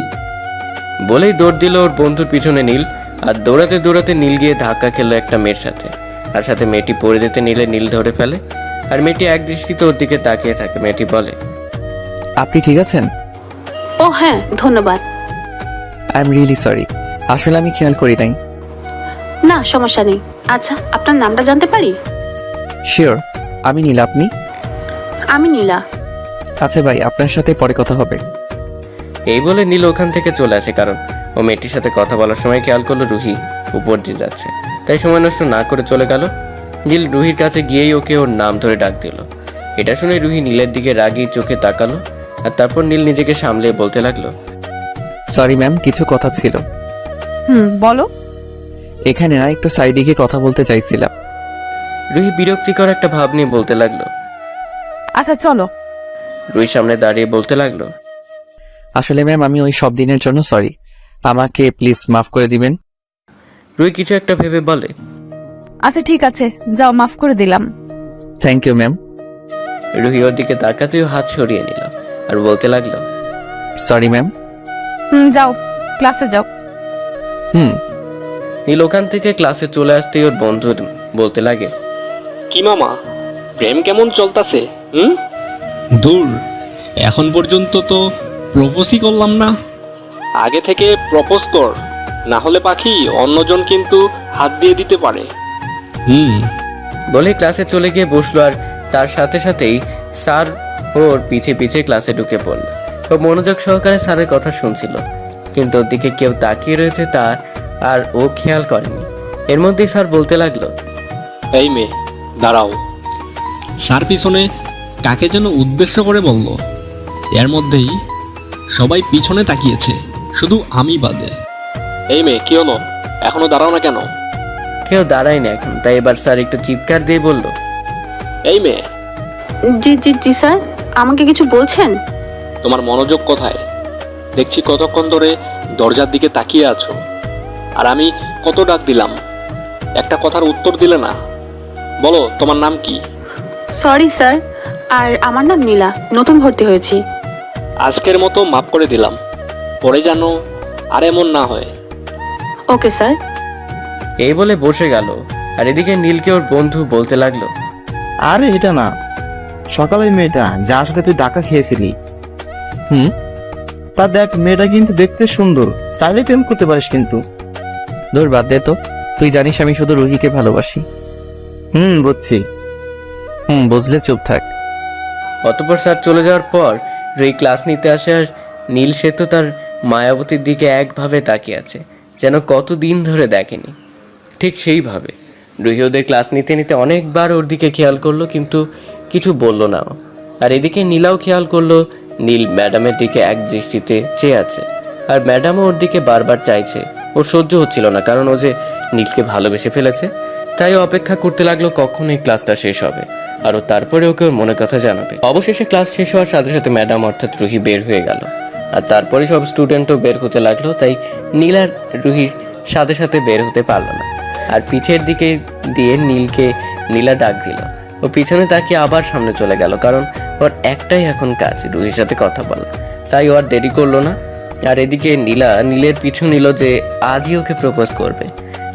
বলেই দৌড় দিল ওর বন্ধুর পিছনে নীল। আর দৌড়াতে দৌড়াতে নীল গিয়ে ধাক্কা খেলো একটা মেয়ের সাথে। আর সাথে মেয়েটি পড়ে যেতে নিলে নীল ধরে ফেলে। আর মেয়েটি এক দৃষ্টিতে ওর দিকে তাকিয়ে থাকে। মেয়েটি বলে, আপনি ঠিক আছেন? ও হ্যাঁ, ধন্যবাদ। আই এম রিয়েলি সরি, আসলে আমি খেয়াল করি নাই। না সমস্যা নেই। আচ্ছা, আপনার নামটা জানতে পারি? শিওর, আমি নীল। আপনি? আমি নীলা। আচ্ছা ভাই, আপনার সাথে পরে কথা হবে। এই বলে নীল ওখান থেকে চলে আসে, কারণ ও মেয়েটির সাথে কথা বলার সময় খেয়াল করলো রুহি উপর দিয়ে যাচ্ছে, তাই সময় নষ্ট না করে চলে গেল। নীল রুহির কাছে গিয়েই ওকে ওর নাম ধরে ডাক দিল। এটা শুনে রুহি নীলের দিকে রাগী চোখে তাকালো। আর তারপর নীল নিজেকে সামলে বলতে লাগলো, সরি ম্যাম, কিছু কথা ছিল। বলো। এখানে না, একটু সাইডে গিয়ে কথা বলতে চাইছিলাম। রুহি বিরক্তিকর একটা ভাব নিয়ে বলতে লাগলো। আচ্ছা চলো। রুহির সামনে দাঁড়িয়ে বলতে লাগলো, আসলে ম্যাম, আমি ওই সব দিনের জন্য সরি, আমাকে প্লিজ মাফ করে দিবেন। রুহি কিছু একটা ভেবে বলে, আচ্ছা ঠিক আছে, যাও, মাফ করে দিলাম। Thank you ma'am. রুহি ওর দিকে তাকাতেও হাত সরিয়ে নিল আর বলতে লাগলো, সরি ম্যাম। যাও, ক্লাসে যাও। নীল ওখান থেকে ক্লাসে চলে আসতেই ওর বন্ধু বলতে লাগে, কি মামা, প্রেম কেমন চলতেছে? দূর, এখন পর্যন্ত তো প্রপোজই করলাম না। আগে থেকে প্রপোজ কর, না হলে পাখি অন্যজন কিন্তু হাত দিয়ে দিতে পারে। বলে ক্লাসে চলে গিয়ে বসলো। আর তার সাথে সাথেই স্যার ওর পিছে পিছে ক্লাসে ঢুকে পড়ল। ও মনোযোগ সহকারে স্যারের কথা শুনছিল, কিন্তু ওর দিকে কেউ তাকিয়ে রয়েছে তা আর ও খেয়াল করেনি। এর মধ্যেই স্যার বলতে লাগলো, এই মেয়ে দাঁড়াও। স্যার পিছনে কাকে যেন উদ্দেশ্য করে বলল। এর মধ্যেই সবাই পিছনে তাকিয়েছে, শুধু আমি বাদে। এই মেয়ে, কি হলো? এখনো দাঁড়াও না কেন? কেউ দাঁড়ায়নি এখন, তাই এবার স্যার একটু চিৎকার দিয়ে বলল, এই মেয়ে, জি জি জি স্যার, আমাকে কিছু বলছেন? তোমার মনোযোগ কোথায়? দেখছি কতক্ষণ ধরে দরজার দিকে তাকিয়ে আছো, আর আমি কত ডাক দিলাম, একটা কথার উত্তর দিলে না। বলো, তোমার নাম কি? সরি স্যার, আর আমার নাম নীলা, নতুন ভর্তি হয়েছি। আজকের মতো মাফ করে দিলাম, পরে জানো আর এমন না হয়। Okay sir. এই বলে বসে গেল। আর এদিকে নীলকে ওর বন্ধু বলতে লাগলো, আরে এটা না, সকালের মেয়েটা যার সাথে তুই ডাকা খেয়েছিলি। তা দেখ, মেয়েটা কিন্তু দেখতে সুন্দর, চাইলে প্রেম করতে পারিস কিন্তু। দূর, বাদ দে তো। তুই জানিস আমি শুধু রুহিকে ভালোবাসি। বুঝছি। বুঝলে চুপ থাক। অতঃপর স্যার চলে যাওয়ার পর রুহি ক্লাস নিতে আসে। আর নীল সে তো তার মায়াবতীর দিকে একভাবে তাকিয়ে আছে, যেন কতদিন ধরে দেখেনি। ঠিক সেইভাবে রুহি ওদের ক্লাস নিতে নিতে অনেকবার ওর দিকে খেয়াল করলো, কিন্তু কিছু বলল না ও। আর এদিকে নীলাও খেয়াল করলো নীল ম্যাডামের দিকে এক দৃষ্টিতে চেয়ে আছে, আর ম্যাডামও ওর দিকে বারবার চাইছে। ওর সহ্য হচ্ছিল না, কারণ ও যে নীলকে ভালোবেসে ফেলেছে। তাই অপেক্ষা করতে লাগলো কখন এই ক্লাসটা শেষ হবে, আর ও তারপরে ওকে ওর মনের কথা জানাবে। অবশেষে ক্লাস শেষ হওয়ার সাথে সাথে ম্যাডাম অর্থাৎ রুহি বের হয়ে গেল, আর তারপরে সব স্টুডেন্টও বের হতে লাগলো। তাই নীল আর রুহির সাথে সাথে বের হতে পারলো না। আর পিঠের দিকে দিয়ে নীলা ডাক দিল। ও পিছনে তাকিয়ে আবার সামনে চলে গেল, কারণ ওর একটাই এখন কাজ, রুহির সাথে কথা বলা। তাই ও আর দেরি করলো না। আর এদিকে নীলের পিছু নিল যে আজই ওকে প্রপোজ করবে।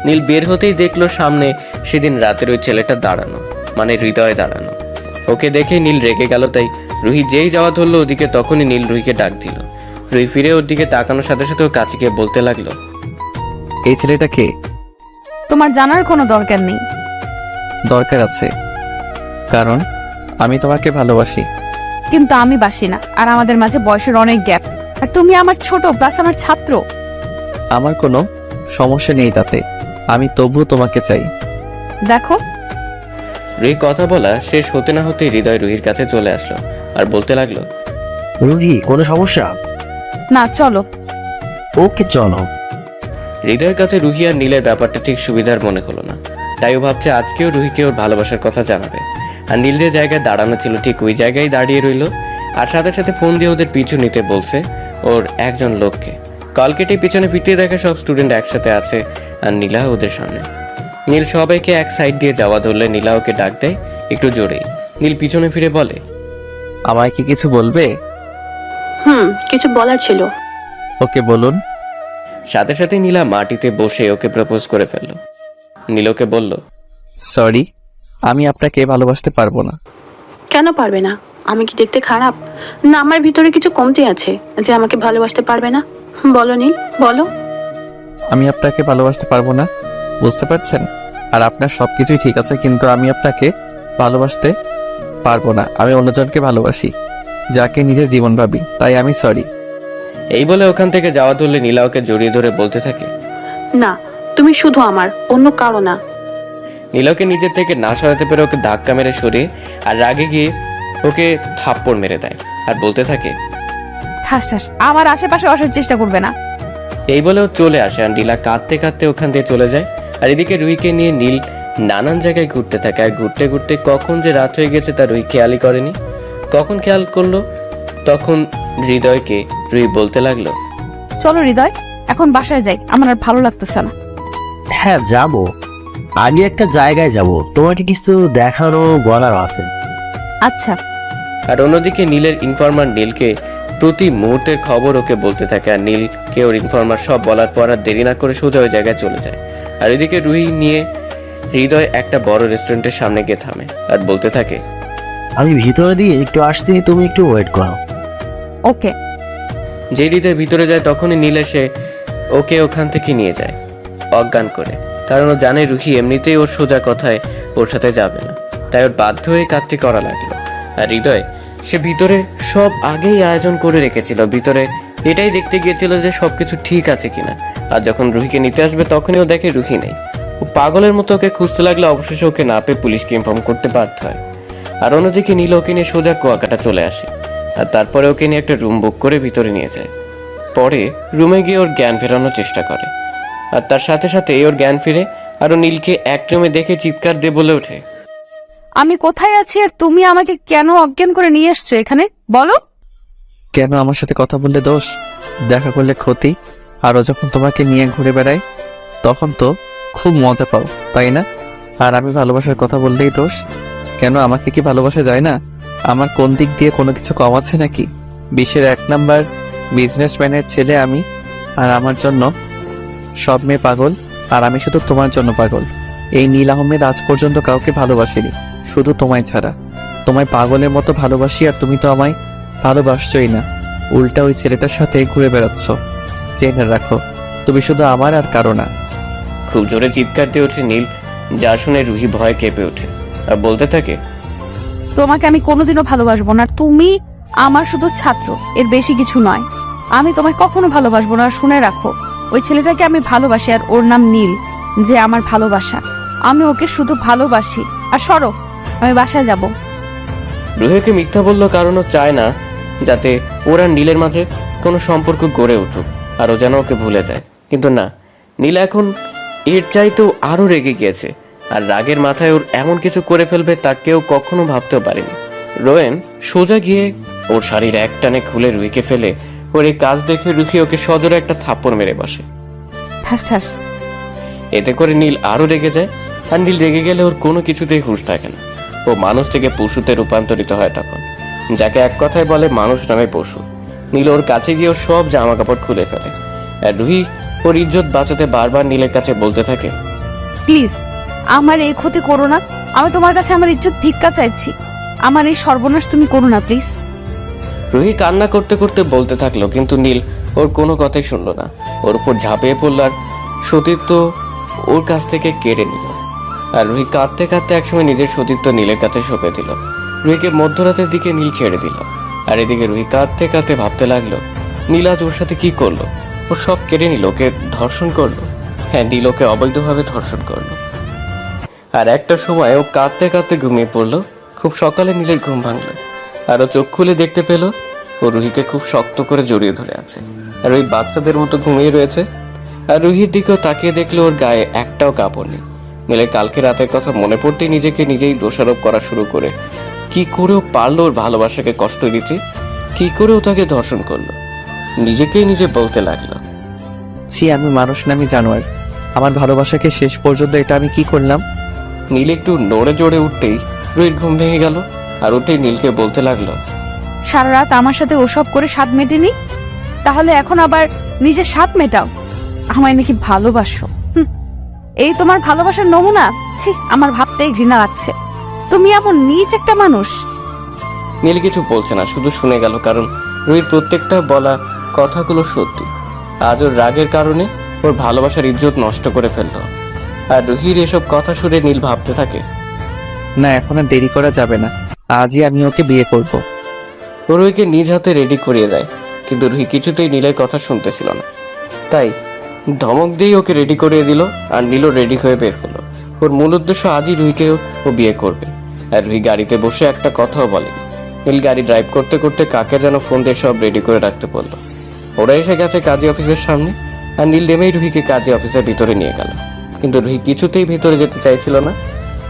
নীল বের হতেই দেখলো সামনে সেদিন রাতের ওই ছেলেটা দাঁড়ানো, মানে হৃদয় দাঁড়ানো। ওকে দেখে নীল রেগে গেল, তাই রুহি যেই যাওয়া ধরলো ওদিকে তখনই নীল রুহিকে ডাক দিল। রুহি ফিরে ওর দিকে তাকানোর সাথে সাথে ও কাছে গিয়ে বলতে লাগলো, এই ছেলেটা কে? তোমার জানার কোনো দরকার নেই। দরকার আছে, কারণ আমি তোমাকে ভালোবাসি। কিন্তু আমি বাসি না, আর আমাদের মাঝে বয়সের অনেক গ্যাপ। আর তুমি আমার ছোট, প্লাস আমার ছাত্র। আমার কোনো সমস্যা নেই তাতে, আমি তবুও তোমাকে চাই। দেখো, রুহি কথা বলা শেষ হতে না হতেই হৃদয় রুহির কাছে চলে আসলো আর বলতে লাগলো, রুহি কোনো সমস্যা? না চলো। ওকে চলো। হৃদয়ের কাছে রুহি আর নীলের ব্যাপারটা ঠিক সুবিধার মনে হলো না, তাই ও ভাবছে আজকেও রুহিকে ওর ভালোবাসার কথা জানাবে। আর নীল যে জায়গায় দাঁড়ানো ছিল ঠিক ওই জায়গায় দাঁড়িয়ে রইলো, আর সাথে সাথে ফোন দিয়ে ওদের পিছু নিতে বলছে ওর একজন লোককে। কল কেটে পিছনে ফিরতে দেখে সব স্টুডেন্ট একসাথে আছে আর নীলা ওদের সামনে। নীল সবাইকে এক সাইড দিয়ে যাওয়া ধরলে নীলা ওকে ডাক দেয় একটু জোরেই। নীল পিছনে ফিরে বলে, আমায় কি কিছু বলবে? কিছু বলার ছিল। ওকে বলুন। সাথে সাথে নীলা মাটিতে বসে ওকে প্রপোজ করে ফেলল। নীল ওকে বলল, সরি, আমি আপনাকে ভালোবাসতে পারবো না। কেন পারবে না? আমি কি দেখতে খারাপ? না আমার ভিতরে কিছু কমতি আছে যে আমাকে ভালোবাসতে পারবে না? বলো নীল, বলো। আমি আপনাকে ভালোবাসতে পারবো না, বুঝতে পারছেন? আর আপনার সবকিছুই ঠিক আছে, কিন্তু আমি আপনাকে ভালোবাসতে পারবো না। আমি অন্যজনকে ভালোবাসি, যাকে নিজের জীবন ভাবি, তাই আমি সরি। এই বলে ওখান থেকে যাওয়া ধরলে নীলা ওকে জড়িয়ে ধরে বলতে থাকে, না, তুমি শুধু আমার, অন্য কারো না। নীলাকে নিজের থেকে না সরাতে পেরে ওকে ধাক্কা মেরে সরিয়ে আর রাগে গিয়ে ওকে থাপ্পড় মেরে দেয় আর বলতে থাকে, ঠাস ঠাস, আমার আশেপাশে আসার চেষ্টা করবে না। এই বলে ও চলে আসে আর নীলা কাঁদতে কাঁদতে ওখান থেকে চলে যায়। আর এদিকে রুহিকে নিয়ে নীল নানান জায়গায় ঘুরতে থাকে, আর ঘুরতে ঘুরতে কখন যে রাত হয়ে গেছে তা রুহি খেয়ালই করেনি। কখন খেয়াল করলো তখন হৃদয়কে রুহি বলতে লাগলো, চলো হৃদয়, এখন বাসায় যাই, আমার আর ভালো লাগতেছে না। হ্যাঁ যাব, আগে একটা জায়গায় যাব, তোমাকে কিছু দেখানো বলার আছে। আচ্ছা। আর অন্যদিকে নীলের ইনফরমার নীলকে প্রতি মুহূর্তের খবর ওকে বলতে থাকে, আর নীলকে ওর ইনফরমার সব বলার পর আর দেরি না করে সোজা ওই জায়গায় চলে যায়। আর এদিকে রুহি নিয়ে হৃদয় একটা বড় রেস্টুরেন্টের সামনে গিয়ে থামে আর বলতে থাকে, আমি ভিতরে দিয়ে একটু আসছি, তুমি একটু ওয়েট করো। ওকে। যে হৃদয় ভিতরে যায় তখনই নীল এসে ওকে ওখান থেকে নিয়ে যায় অজ্ঞান করে, কারণ ও জানে রুহি এমনিতেই ওর সোজা কথায় ওর সাথে যাবে না, তাই ওর বাধ্য হয়ে কাজটি করা লাগলো। আর হৃদয় সে ভিতরে সব আগেই আয়োজন করে রেখেছিল, ভিতরে এটাই দেখতে গিয়েছিল যে সবকিছু ঠিক আছে কিনা। আর যখন রুহিকে নিতে আসবে তখনই ও দেখে রুহি নেই। ও পাগলের মতো ওকে খুঁজতে লাগলে অবশেষে ওকে না পেয়ে পুলিশকে ইনফর্ম করতে বাধ্য হয়। আর অন্যদিকে নীল ওকে নিয়ে সোজা কুয়াকাটা চলে আসে, আর তারপরে ওকে নিয়ে একটা রুম বুক করে ভিতরে নিয়ে যায়। পরে রুমে গিয়ে ওর জ্ঞান ফেরানোর চেষ্টা করে, আর তার সাথে সাথে ওর জ্ঞান ফিরে আর ও নীলকে এক রুমে দেখে চিৎকার দিয়ে বলে ওঠে, আমি কোথায় আছি আর তুমি আমাকে কেন অজ্ঞান করে নিয়ে এসছো এখানে, বলো। কেন আমার সাথে কথা বললে দোষ, দেখা করলে ক্ষতি, আরও যখন তোমাকে নিয়ে ঘুরে বেড়াই তখন তো খুব মজা পাও, তাই না? আর আমি ভালোবাসার কথা বললেই দোষ? কেন, আমাকে কি ভালোবাসা যায় না? আমার কোন দিক দিয়ে কোনো কিছু কম আছে নাকি? বিশ্বের 1 নাম্বার বিজনেসম্যানের ছেলে আমি, আর আমার জন্য সব মেয়ে পাগল, আর আমি শুধু তোমার জন্য পাগল। এই নীল আহমেদ আজ পর্যন্ত কাউকে ভালোবাসিনি, শুধু তোমায় ছাড়া। তোমায় পাগলের মতো ভালোবাসি, আর তুমি তো আমায় ভালোবাসছই না, উল্টা ওই ছেলেটার সাথে ঘুরে বেড়াচ্ছ। জেনে রাখো, তুমি শুধু আমার আর কারো না। খুব জোরে চিৎকার দিয়ে ওঠে নীল, যা শুনে রুহি ভয় কেঁপে ওঠে আর বলতে থাকে, তোমাকে আমি কোনোদিনও ভালোবাসবো না, তুমি আমার শুধু ছাত্র, এর বেশি কিছু নয়। আমি তোমায় কখনো ভালোবাসবো না, আর শুনে রাখো, ওই ছেলেটাকে আমি ভালোবাসি, আর ওর নাম নীল, যে আমার ভালোবাসা। আমি ওকে শুধু ভালোবাসি। আর সরো, আমি বাসায় যাব। রুহিকে মিথ্যা বললো কারণ ও চায় না যাতে ওর আর নীলের মাঝে কোনো সম্পর্ক গড়ে উঠুক, আর ও যেন ওকে ভুলে যায়। কিন্তু না, নীল এখন এর চাইতেও আরও রেগে গিয়েছে, আর রাগের মাথায় ওর এমন কিছু করে ফেলবে তা কেউ কখনো ভাবতেও পারেনি। রোয়েন সোজা গিয়ে ওর শাড়ির এক টানে খুলে রুহিকে ফেলে ওর এই কাজ দেখে রুহি ওকে সজোরে একটা থাপ্পড় মেরে বসে। ঠাস ঠাস। এতে করে নীল আরও রেগে যায়, আর নীল রেগে গেলে ওর কোনো কিছুতেই হুঁশ থাকে না। ও মানুষ থেকে পশুতে রূপান্তরিত হয় তখন, যাকে এক কথায় বলে মানুষ নামে পশু। নীল ওর কাছে গিয়ে ওর সব জামা কাপড় খুলে ফেলে, আর রুহি ওর ইজ্জত বাঁচাতে বারবার নীলের কাছে বলতে থাকে, প্লিজ আমার এই ক্ষতি করো না। আমি তোমার কাছে আমার ইজ্জত ভিক্ষা চাইছি। আমার এই সর্বনাশ তুমি করো না প্লিজ। রুহি কান্না করতে করতে বলতে থাকলো, কিন্তু নীল ওর কোনো কথাই শুনলো না। ওর উপর ঝাঁপিয়ে পড়ল আর সতীত্ব ওর কাছ থেকে কেড়ে নিল। আর রুহি কাঁদতে কাঁদতে একসময় নিজের সতীত্ব নীলের কাছে সঁপে দিল। রুহিকে মধ্যরাতের দিকে নীল ছেড়ে দিল। আর এদিকে রুহি কাঁদতে কাঁদতে ভাবতে লাগলো, নীল আজ ওর সাথে কি করলো? ও সব কেড়ে নিল, ওকে ধর্ষণ করলো। হ্যাঁ, নীল ওকে অবৈধভাবে ধর্ষণ করলো। আর একটা সময় ও কাঁদতে কাঁদতে ঘুমিয়ে পড়লো। খুব সকালে নীলের ঘুম ভাঙলো আর ও চোখ খুলে দেখতে পেল ও রুহিকে খুব শক্ত করে জড়িয়ে ধরে আছে। আর ওই বাচ্চাদের মতো ঘুমিয়ে রয়েছে। আর রুহির দিকেও তাকিয়ে দেখলো ওর গায়ে একটাও কাপড় নেই। নীলের কালকে রাতের কথা মনে পড়তেই নিজেকে নিজেই দোষারোপ করা শুরু করে। কি করেও পারলো ওর ভালোবাসাকে কষ্ট দিতে? কি করেও তাকে ধর্ষণ করলো? নিজেকেই নিজে বলতে লাগলো, ছি, আমি মানুষ না, আমি জানোয়ার। আমার ভালোবাসাকে শেষ পর্যন্ত এটা আমি কি করলাম? নীল একটু নড়ে জড়ে উঠতেই রুহির ঘুম ভেঙে গেল। আর উঠেই নীলকে বলতে লাগলো, সারা রাত আমার সাথে ওসব করে স্বাদ মেটেনি, তাহলে এখন আবার নিজের স্বাদ মেটাও। আমায় নাকি ভালোবাসো? এই তোমার ভালোবাসার নমুনা? ছি, আমার ভাবতেই ঘৃণা লাগছে। তুমি এমন নীচ একটা মানুষ। নীল কিছু বলছে না, শুধু শুনে গেল, কারণ রুহির প্রত্যেকটা বলা কথাগুলো সত্যি। আজ ওর রাগের কারণে ওর ভালোবাসার ইজ্জত নষ্ট করে ফেললো। আর রুহির এসব কথা শুনে নীল ভাবতে থাকে, না, এখন আর দেরি করা যাবে না, আজই আমি ওকে বিয়ে করব। ও রুহিকে নিজ হাতে রেডি করিয়ে দেয়। কিন্তু রুহি কিছুতেই নীলের কথা শুনতেছিল না, তাই ধমক দিয়েই ওকে রেডি করিয়ে দিল। আর নীলও রেডি হয়ে বের হলো। ওর মূল উদ্দেশ্য আজই রুহিকেও ও বিয়ে করবে। আর রুহি গাড়িতে বসে একটা কথাও বলেনি। নীল গাড়ি ড্রাইভ করতে করতে কাকে যেন ফোন দিয়ে সব রেডি করে রাখতে বললো। ওরা এসে গেছে কাজী অফিসের সামনে। আর নীল নেমেই রুহিকে কাজী অফিসের ভিতরে নিয়ে গেল। কিন্তু রুহি কিছুতেই ভিতরে যেতে চাইছিল না।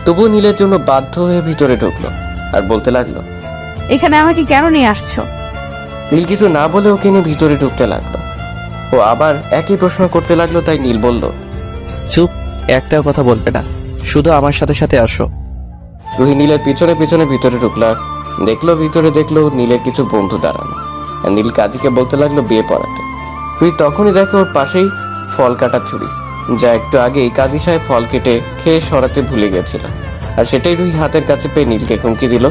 তবুও নীলের জন্য বাধ্য হয়ে ভিতরে ঢুকলো আর বলতে লাগলো, এখানে আমাকে কেন নিয়ে আসছো? নীল কিছু না বলে ওকে নিয়ে ভিতরে ঢুকতে লাগলো। ও আবার একই প্রশ্ন করতে লাগলো, তাই নীল বলল, চুপ, একটাও কথা বলবে না, শুধু আমার সাথে সাথে আসো। রুহি নীলের পিছনে পিছনে ভিতরে ঢুকলো। আর ভিতরে দেখলো নীলের কিছু বন্ধু দাঁড়ানো। আর নীল কাজীকে বলতে লাগলো বিয়ে পড়াতে। রুহি তখনই দেখে ওর পাশেই ফল কাটার ছুরি, যা একটু আগেই কাজী সাহেব ফল কেটে খেয়ে সরাতে ভুলে গেছিল। আর সেটাই রুহি হাতের কাছে পেয়ে নীলকে হুমকি দিল,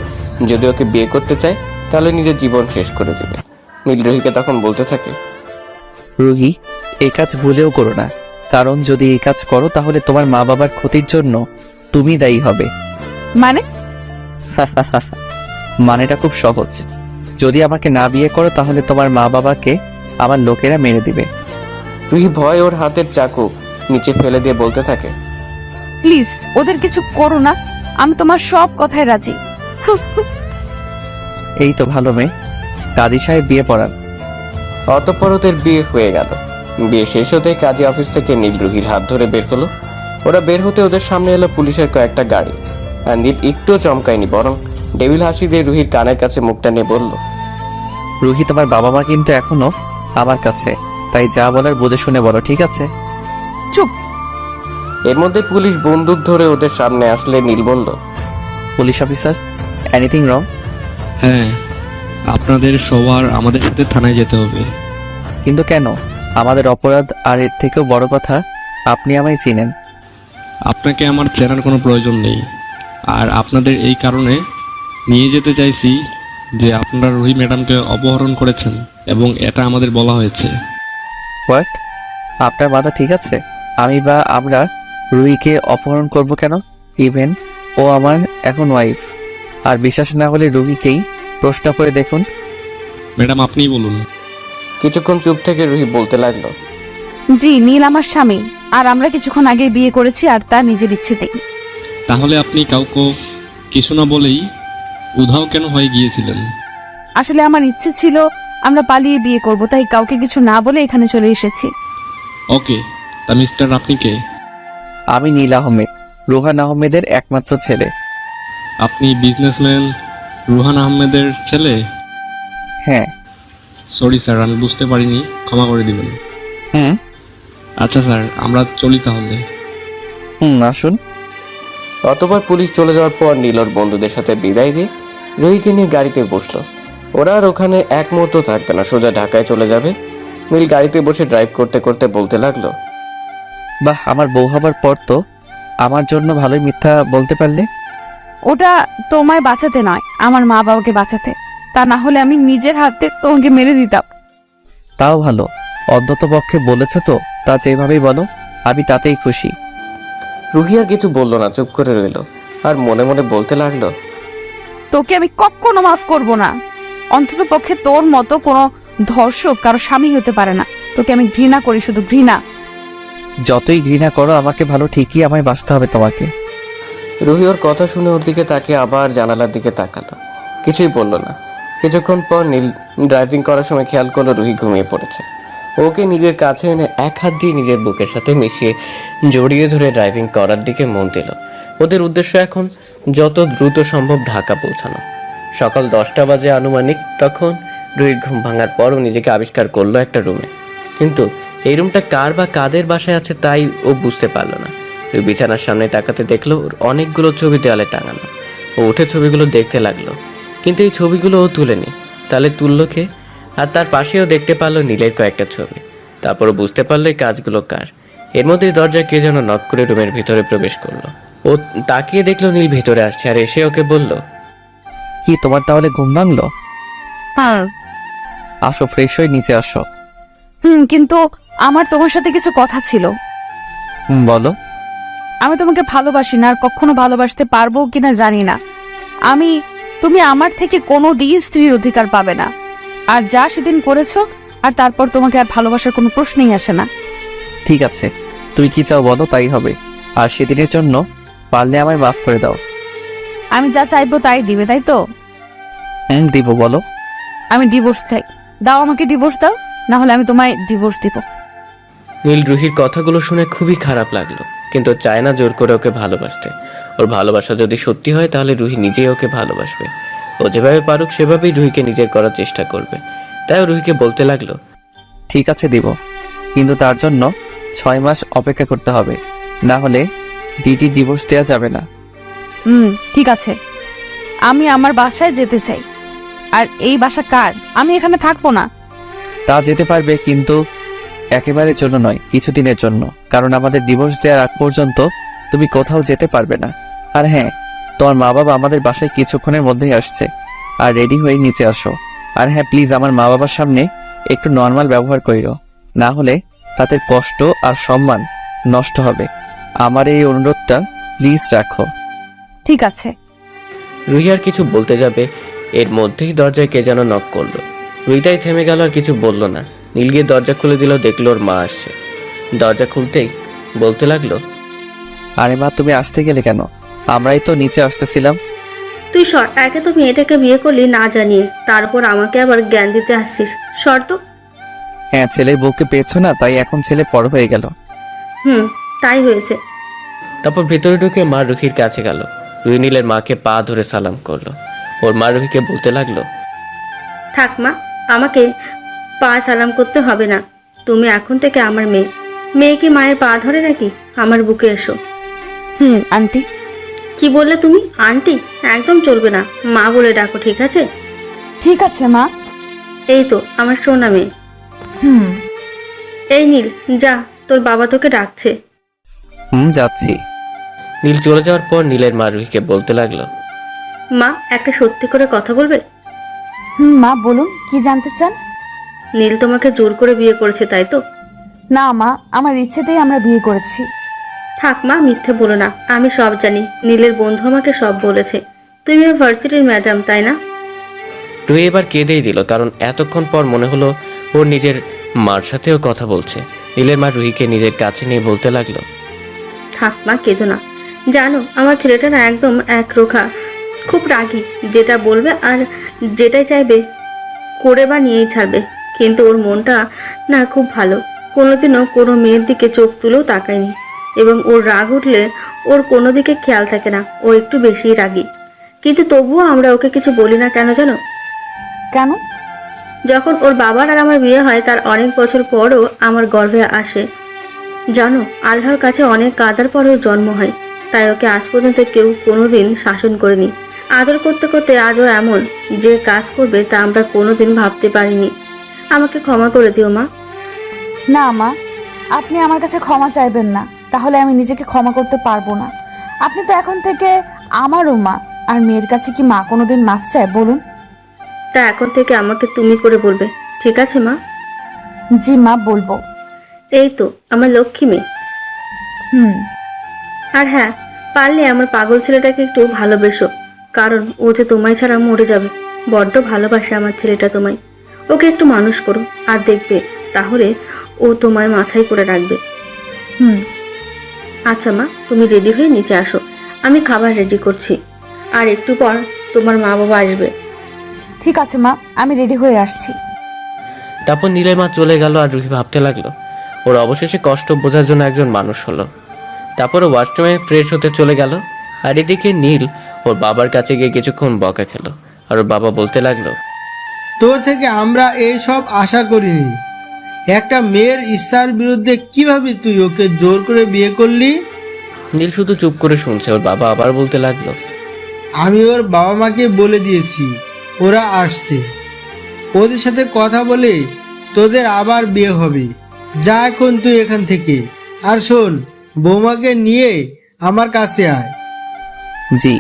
যদি ওকে বিয়ে করতে চায় তাহলে নিজের জীবন শেষ করে দেবে। নীল রুহিকে তখন বলতে থাকে, রুহি, এই কাজ ভুলেও করো না, কারণ যদি এই কাজ করো তাহলে তোমার মা বাবার ক্ষতির জন্য তুমি দায়ী হবে। মানে? মানেটা খুব সহজ, যদি আমাকে না বিয়ে করো তাহলে তোমার মা বাবাকে আমার লোকেরা মেরে দিবে। রুহি ভয় ওর হাতের চাকু নিচে ফেলে দিয়ে বলতে থাকে, প্লিজ ওদের কিছু করো না, আমি তোমার সব কথায় রাজি। এই তো ভালো মেয়ে, কাজী সাহেব বিয়ে পড়ান। অতঃপর ওদের বিয়ে হয়ে গেল। বিয়ে শেষ হতে কাজী অফিস থেকে নীল রুহির হাত ধরে বের হলো। ওরা বের হতে ওদের সামনে এলো পুলিশের কয়েকটা গাড়ি। আর নীল একটুও চমকায়নি, বরং ডেভিল হাসি দিয়ে রুহির কানের কাছে মুখটা নিয়ে বলল, রুহি, তোমার বাবা মা কিন্তু এখনো আমার কাছে, তাই যা বলার বুঝে শুনে বলো, ঠিক আছে? চুপ। এর মধ্যে পুলিশ বন্দুক ধরে ওদের সামনে আসলে নীল বলল, পুলিশ অফিসার, এনিথিং রং? হ্যাঁ, আপনাদের সবার আমাদের সাথে থানায় যেতে হবে। কিন্তু কেন? আমাদের অপরাধ, আর এর থেকেও বড় কথা, আপনি আমায় চিনেন। আপনাকে আমার চেনার কোনো প্রয়োজন নেই। আর আপনাদের এই কারণে নিয়ে যেতে চাইছি যে আপনারা রুহি ম্যাডামকে অপহরণ করেছেন, এবং এটা আমাদের বলা হয়েছে। হোয়াট? আপনার মাথা ঠিক আছে? আমি বা আমরা রুহিকে অপহরণ করব কেন? ইভেন ও আমার এখন ওয়াইফ। আর বিশ্বাস না হলে রুহিকেই প্রশ্ন করে দেখুন। ম্যাডাম, আপনিই বলুন। কিছুক্ষণ চুপ থেকে রুহি বলতে লাগলো, জি, নীল আমার স্বামী, আর আমরা কিছুক্ষণ আগে বিয়ে করেছি, আর তা নিজের ইচ্ছেতেই। তাহলে আপনি কাউকে কিছু না বলেই উধাও কেন হয়ে গিয়েছিলেন? আসলে আমার ইচ্ছে ছিল আমরা পালিয়ে বিয়ে করব, তাই কাউকে কিছু না বলে এখানে চলে এসেছি। ওকে, তা মিস্টার আপনি কে? আমি নীল আহমেদ, রোহান আহমেদের একমাত্র ছেলে। আপনি বিজনেসম্যান রুহান আহমেদের ছেলে? হ্যাঁ। সরি স্যার, আমি বুঝতে পারিনি, ক্ষমা করে দিবেন। আচ্ছা স্যার, আমরা চলি তাহলে। আসুন। অতঃপর পুলিশ চলে যাওয়ার পর নীল ওর বন্ধুদের সাথে বিদায় দিয়ে রুহিকে নিয়ে গাড়িতে বসলো। ওরা আর ওখানে এক মুহূর্ত থাকবে না, সোজা ঢাকায় চলে যাবে। নীল গাড়িতে বসে ড্রাইভ করতে করতে বলতে লাগলো, বাহ, আমার বউ হবার পর তো আমার জন্য ভালোই মিথ্যা বলতে পারলে। ওটা তোমায় বাঁচাতে নয়, আমার মা বাবাকে বাঁচাতে। তা না হলে আমি নিজের হাতে তোমাকে মেরে দিতাম। তাও ভালো, অন্তত পক্ষে বলেছো তো, তা যেভাবেই বলো আমি তাতেই খুশি। রুহি আর কিছু বলল না, চুপ করে রইল আর মনে মনে বলতে লাগলো, তোকে আমি কখনো মাফ করব না। অন্তত পক্ষে তোর মতো কোনো ধর্ষক কারো স্বামী হতে পারে না। তোকে আমি ঘৃণা করি, শুধু ঘৃণা। যতই ঘৃণা করো আমাকে ভালো, ঠিকই আমায় বাঁচতে হবে তোমাকে। রুহি ওর কথা শুনে ওর দিকে তাকিয়ে আবার জানালার দিকে তাকালো, কিছুই বলল না। কিছুক্ষণ পর নীল ড্রাইভিং করার সময় খেয়াল করলো রুহি ঘুমিয়ে পড়েছে। ওকে নিজের কাছে এনে এক হাত দিয়ে নিজের বুকের সাথে মিশিয়ে জড়িয়ে ধরে ড্রাইভিং করার দিকে মন দিল। ওদের উদ্দেশ্য এখন যত দ্রুত সম্ভব ঢাকা পৌঁছানো। সকাল 10টা বাজে আনুমানিক। তখন রুহির ঘুম ভাঙার পরও নিজেকে আবিষ্কার করলো একটা রুমে, কিন্তু এই রুমটা কার বা কাদের বাসায় আছে তাই ও বুঝতে পারলো না। রুহি বিছানার সামনে তাকাতে দেখলো ওর অনেকগুলো ছবি দেওয়ালে টাঙানো। ও উঠে ছবিগুলো দেখতে লাগলো, কিন্তু এই ছবিগুলো ও তুলেনি। তাহলে তুললো কে? আর তার পাশেও দেখতে পারলো নীলের কয়েকটা ছবি। তারপরও বুঝতে পারলো এই কাজগুলো কার। এর মধ্যেই দরজায় কে যেন নক করে রুমের ভিতরে প্রবেশ করলো। ও তাকিয়ে দেখলো নীল ভিতরে আসছে আর এসে ওকে বলল, কি তোমার তাহলে ঘুম ভাঙলো? হ্যাঁ। আসো, ফ্রেশ হয়ে নিচে আসো। কিন্তু আমার তোমার সাথে কিছু কথা ছিল। বলো। আমি তোমাকে ভালোবাসি না, আর কখনো ভালোবাসতে পারবো কিনা জানি না। তুমি আমার থেকে কোনো দিন স্ত্রীর অধিকার পাবে না। আর যা সেদিন করেছো, আর তারপর তোমাকে আর ভালোবাসার কোনো প্রশ্নই আসে না। ঠিক আছে, তুই কি চাও বলো, তাই হবে। আর সেদিনের জন্য পারলে আমায় মাফ করে দাও। আমি যা চাইবো তাই দিবে, তাই তো? দিব, বলো। আমি ডিভোর্স চাই। দাও, আমাকে ডিভোর্স দাও, না হলে আমি তোমায় ডিভোর্স দিব। নীল রুহির কথাগুলো শুনে খুবই খারাপ লাগলো, কিন্তু চায় না জোর করে ওকে ভালোবাসতে। ওর ভালোবাসা যদি সত্যি হয় তাহলে রুহি নিজেই ওকে ভালোবাসবে। ও যেভাবে পারুক সেভাবেই রুহিকে নিজের করার চেষ্টা করবে। তাই ও রুহিকে বলতে লাগলো, ঠিক আছে, দিব, কিন্তু তার জন্য 6 মাস অপেক্ষা করতে হবে, না হলে ডিডি ডিভোর্স দেওয়া যাবে না। ঠিক আছে। আমি আমার বাসায় যেতে চাই। আর এই বাসা কার? আমি এখানে থাকবো না। তা যেতে পারবে, কিন্তু একেবারের জন্য নয়, কিছুদিনের জন্য। কারণ আমাদের ডিভোর্স দেওয়ার আগ পর্যন্ত তুমি কোথাও যেতে পারবে না। আর হ্যাঁ, তোমার মা বাবা আমাদের বাসায় কিছুক্ষণের মধ্যেই আসছে, আর রেডি হয়ে নিচে আসো। আর হ্যাঁ, প্লিজ আমার মা বাবার সামনে একটু নর্মাল ব্যবহার করিও, না হলে তাদের কষ্ট আর সম্মান নষ্ট হবে। আমার এই অনুরোধটা প্লিজ রাখো। ঠিক আছে। রুহি আর কিছু বলতে যাবে, এর মধ্যেই দরজায় কে যেন নক করলো। রুহিটাই থেমে গেল আর কিছু বলল না। নীল গিয়ে দরজা খুলে দিল, দেখলো ওর মা আসছে। দরজা খুলতেই বলতে লাগলো, আরে মা, তুমি আসতে গেলে কেন? আমরাই তো নিচে আসতেছিলাম। তুই সর, একে তো মেয়েটাকে বিয়ে করলি না জানিয়ে, তারপর আমাকে আবার জ্ঞান দিতে আসছিস। সর তো। হ্যাঁ, ছেলের বউকে পেয়েছো না, তাই এখন ছেলে বড় হয়ে গেল। তাই হয়েছে। তারপর ভেতরে ঢুকে মা রুহির কাছে গেল। রুহি নীলের মাকে পা ধরে সালাম করলো। ওর মা রুহিকে বলতে লাগলো, থাক মা, আমাকে পা সালাম করতে হবে না। তুমি এখন থেকে আমার মেয়ে। মেয়ে কি মায়ের পা ধরে নাকি? আমার বুকে এসো। আন্টি। কি বললে তুমি? আন্টি? একদম চলবে না, মা বলে ডাকো, ঠিক আছে? ঠিক আছে মা। এই তো আমার সোনা মেয়ে। এই নীল, যা, তোর বাবা তোকে ডাকছে। যাচ্ছি। নীল চলে যাওয়ার পর নীলের মা রুহিকে বলতে লাগলো, মা, একটা সত্যি করে কথা বলবে? মা বলুন, কি জানতে চান? নীল তোমাকে জোর করে বিয়ে করেছে, তাই তো? না মা, আমার ইচ্ছেতেই আমরা বিয়ে করেছি। থাক মা, মিথ্যে বলো না। আমি সব জানি। নীলের বন্ধু আমাকে সব বলেছে। তুমি ভার্সিটির ম্যাডাম, তাই না? রুহি এবার কেঁদেই দিল, কারণ এতক্ষণ পর মনে হলো ওর নিজের মার সাথেও কথা বলছে। নীলের মা রুহিকে নিজের কাছে নিয়ে বলতে লাগলো, থাক মা, কেঁদো না। জানো, আমার ছেলেটা না একদম একরোখা, খুব রাগী। যেটা বলবে আর যেটাই চাইবে করে বা নিয়েই ছাড়বে। কিন্তু ওর মনটা না খুব ভালো। কোনোদিনও কোনো মেয়ের দিকে চোখ তুলেও তাকায়নি। এবং ওর রাগ উঠলে ওর কোনো দিকে খেয়াল থাকে না। ও একটু বেশি রাগী। কিন্তু তবুও আমরা ওকে কিছু বলি না। কেন জানো? কেন? যখন ওর বাবার আর আমার বিয়ে হয়, তার অনেক বছর পরও আমার গর্ভে আসে। জানো, আল্লাহর কাছে অনেক কাদার পরেও জন্ম হয়। তাই ওকে আজ পর্যন্ত কেউ কোনোদিন শাসন করেনি। আদর করতে করতে আজও এমন যে কাজ করবে তা আমরা কোনোদিন ভাবতে পারিনি। আমাকে ক্ষমা করে দিও মা। না মা, আপনি আমার কাছে ক্ষমা চাইবেন না। তাহলে আমি নিজেকে ক্ষমা করতে পারবো না। আপনি তো এখন থেকে আমারও মা, আর মেয়ের কাছে কি মা কোনোদিন মাফ চায় বলুন? তা এখন থেকে আমাকে তুমি করে বলবে, ঠিক আছে মা? জি মা, বলবো। এই তো আমার লক্ষ্মী মেয়ে। হুম। আর হ্যাঁ, পারলে আমার পাগল ছেলেটাকে একটু ভালোবেসো, কারণ ও যে তোমায় ছাড়া মরে যাবে। বড্ড ভালোবাসে আমার ছেলেটা তোমায়। ওকে একটু মানুষ করো, আর দেখবে তাহলে ও তোমায় মাথায় করে রাখবে। হুম। আচ্ছা মা, তুমি রেডি হয়ে নিচে আসো, আমি খাবার রেডি করছি। আর একটু পর তোমার মা বাবা আসবে। ঠিক আছে মা, আমি রেডি হয়ে আসছি। তারপর নীলের মা চলে গেল আর রুহি ভাবতে লাগলো ওর অবশেষে কষ্ট বোঝার জন্য একজন মানুষ হলো। তারপর ও ওয়াশরুমে ফ্রেশ হতে চলে গেল, আর এদিকে নীল ওর বাবার কাছে গিয়ে কিছুক্ষণ বকা খেলো। আর ওর বাবা বলতে লাগলো, তোর থেকে আমরা এই সব আশা করিনি। একটা মেয়ের ইচ্ছার বিরুদ্ধে কিভাবে তুই ওকে জোর করে বিয়ে করলি? নীল শুধু চুপ করে শুনছে। ওর বাবা আবার বলতে লাগলো, আমি ওর বাবা মাকে বলে দিয়েছি, ওরা আসছে। ওদের সাথে কথা বলে তোদের আবার বিয়ে হবে। যা এখন তুই এখান থেকে। আর শোন, বৌমাকে নিয়ে আমার কাছে আয়। জি।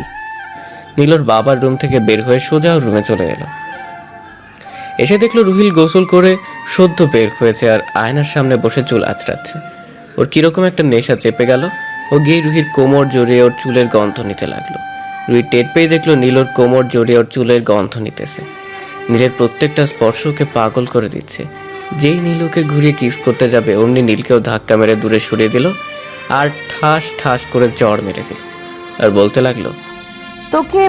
নীল ওর বাবার রুম থেকে বের হয়ে সোজা ওর রুমে চলে এলো। এসে দেখলো রুহিল গোসল করে সদ্য বের হয়েছে আর আয়নার সামনে বসে চুল আঁচড়াচ্ছে। ওর কিরকম একটা নেশা চেপে গেল। ও গিয়ে রুহির কোমর জড়িয়ে ওর চুলের গন্ধ নিতে লাগলো। রুহি টের পেয়ে দেখলো নীল ওর কোমর জড়িয়ে ওর চুলের গন্ধ নিতেছে। নীলের প্রত্যেকটা স্পর্শকে পাগল করে দিচ্ছে। যেই নীল ওকে ঘুরিয়ে কিস করতে যাবে অমনি নীলকেও ধাক্কা মেরে দূরে সরিয়ে দিল আর ঠাস ঠাস করে চড় মেরে দিল। আর বলতে লাগলো, তোকে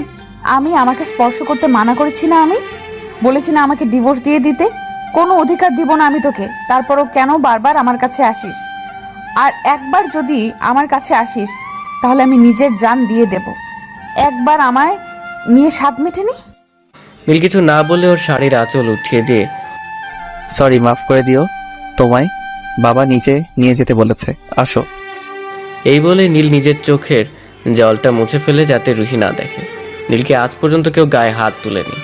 আমি আমাকে স্পর্শ করতে মানা করেছি না? আমি বলেছি না আমাকে ডিভোর্স দিয়ে দিতে? কোনো অধিকার দিব না আমি তোকে। তারপরও কেন বারবার আমার কাছে আসিস? আর একবার যদি আমার কাছে আসিস তাহলে আমি নিজের জান দিয়ে দেব। একবার আমায় নিয়ে স্বাদ মেটেনি? নীল কিছু না বলে ওর শাড়ির আঁচল উঠিয়ে দিয়ে, সরি, মাফ করে দিও, তোমায় বাবা নিচে নিয়ে যেতে বলেছে, আসো। এই বলে নীল নিজের চোখের জলটা মুছে ফেলে যাতে রুহি না দেখে। নীলকে আজ পর্যন্ত কেউ গায়ে হাত তুলেনি।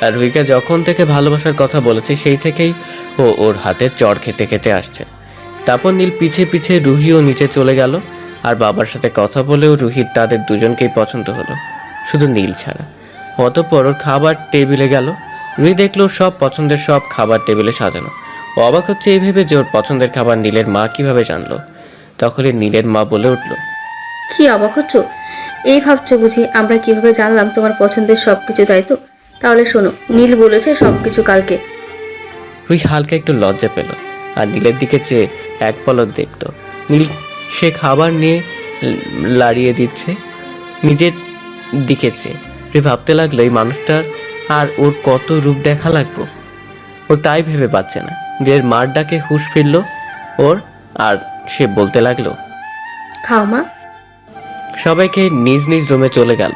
আর রুহিকে যখন থেকে ভালোবাসার কথা বলেছে সেই থেকেই ও ওর হাতে চড় খেতে খেতে আসছে। তারপর নীল পিছে পিছে রুহিও নিচে চলে গেল। আর বাবার সাথে কথা বলেও রুহির তাদের দুজনকেই পছন্দ হলো, শুধু নীল ছাড়া। অতঃপর ওর খাবার টেবিলে গেল। রুহি দেখলো সব পছন্দের সব খাবার টেবিলে সাজানো। ও অবাক হচ্ছে এই ভেবে যে ওর পছন্দের খাবার নীলের মা কিভাবে জানলো। তখনই নীলের মা বলে উঠল, কি অবাক হচ্ছ? এই ভাবছো বুঝি আমরা কিভাবে জানলাম তোমার পছন্দের সবকিছু, তাই তো? তাহলে শোনো, নীল বলেছে সবকিছু কালকে। রুহি হালকা একটু লজ্জা পেল আর নীলের দিকে চেয়ে এক পলক দেখল। নীল সে খাবার নিয়ে লাড়িয়ে দিচ্ছে নিজের দিকে চেয়ে। রুহি ভাবতে লাগলো এই মানুষটার আর ওর কত রূপ দেখা লাগবো। ও তাই ভেবে পাচ্ছে না যে এর মার ডাকে হুঁশ ফিরল ওর। আর সে বলতে লাগলো, খাও মা। সবাইকে নিজ নিজ রুমে চলে গেল।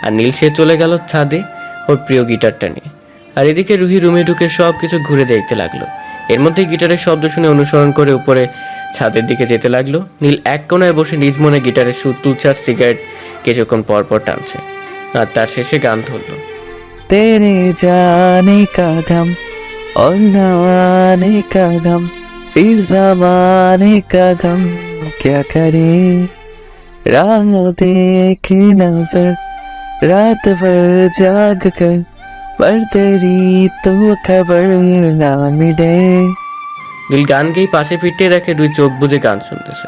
আর নীল সে চলে গেল ছাদে ওর প্রিয় গিটারটা নিয়ে। আর এদিকে রুহি রুমে ঢুকে সব কিছু ঘুরে দেখতে লাগলো। এর মধ্যে গিটারের শব্দ শুনে অনুসরণ করে উপরে ছাদের দিকে যেতে লাগলো। নীল এক কোনায় বসে নিজ মনে গিটারের সুর তুলছে আর সিগারেট কিছুক্ষণ পর পর টানছে। আর তার শেষে গান ধরলো, तेरे जाने का गम और न आने का गम, फिर जमाने का गम क्या करे, राह देखे नजर रात भर जाग कर, पर तेरी तो खबर ना मिले। নীল গান গেয়ে পাশে ফিরতে দেখে রুই চোখ বুজে গান শুনতেছে।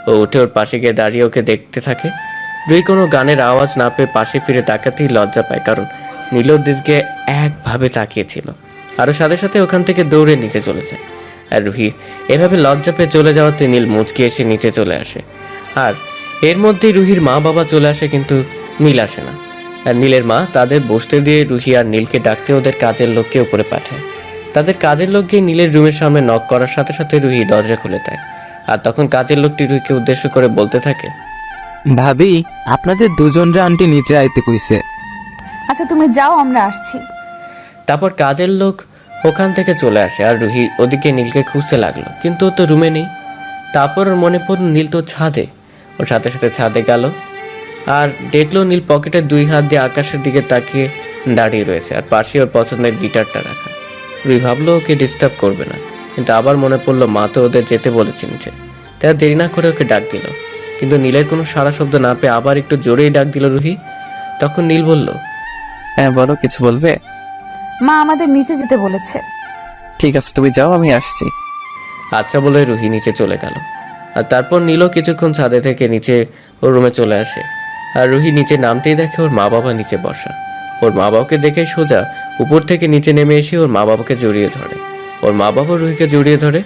ও উঠে ওর পাশে গিয়ে দাঁড়িয়ে ওকে দেখতে থাকে। রুই কোনো গানের আওয়াজ না পেয়ে পাশে ফিরে তাকাতেই লজ্জা পায়, কারণ নীলর দিকে একভাবে তাকিয়েছিল। আরও সাথে সাথে ওখান থেকে দৌড়ে নিচে চলে যায়। আর রুহি এভাবে লজ্জা পেয়ে চলে যাওয়াতে নীল মুচকি এসে নিচে চলে আসে। আর এর মধ্যেই রুহির মা বাবা চলে আসে, কিন্তু নীল আসে না। আর নীলের মা তাদের বসতে দিয়ে রুহি আর নীলকে ডাকতে ওদের কাজের লোককে উপরে পাঠায়। তাদের কাজের লোক গিয়ে নীলের রুমের সামনে নক করার সাথে সাথে রুহি দরজা খুলে দেয়। আর তখন কাজের লোকটি রুহিকে উদ্দেশ্য করে বলতে থাকে, ভাবি, আপনাদের দুজনরা আন্টি নিচে আইতে কইছে। আচ্ছা তুমি যাও, আমরা আসছি। তারপর কাজের লোক ওখান থেকে চলে আসে আর রুহি ওদিকে নীলকে খুঁজতে লাগলো, কিন্তু ও তো রুমে নেই। তারপর ওর মনে পড়ল নীল তো ছাদে। ওর সাথে সাথে ছাদে গেল আর দেখলো নীল পকেটে 2 হাত দিয়ে আকাশের দিকে তাকিয়ে দাঁড়িয়ে রয়েছে আর পাশে ওর পছন্দের গিটারটা রাখা। রুহি ভাবলো ওকে ডিস্টার্ব করবে না, কিন্তু আবার মনে পড়লো মা তো ওদের যেতে বলেছে নিচে। তারা দেরি না করে ওকে ডাক দিল। কিন্তু নীলের কোনো সারা শব্দ না পেয়ে আবার একটু জোরেই ডাক দিল রুহি। তখন নীল বলল, হ্যাঁ বলো, কিছু বলবে? মা আমাদের নিচে যেতে বলেছে। ঠিক আছে, তুমি যাও, আমি আসছি। আচ্ছা বলে রুহি নিচে চলে গেল। আর তারপর নীলও কিছুক্ষণ ছাদে থেকে নিচে ওর রুমে চলে আসে। আর রুহি নিচে নামতেই দেখে ওর মা বাবা নিচে বসা। ওর মা বাবাকে দেখে সোজা উপর থেকে নিচে নেমে এসে ওর মা বাবাকে জড়িয়ে ধরে। ওর মা বাবা রুহিকে জড়িয়ে ধরে।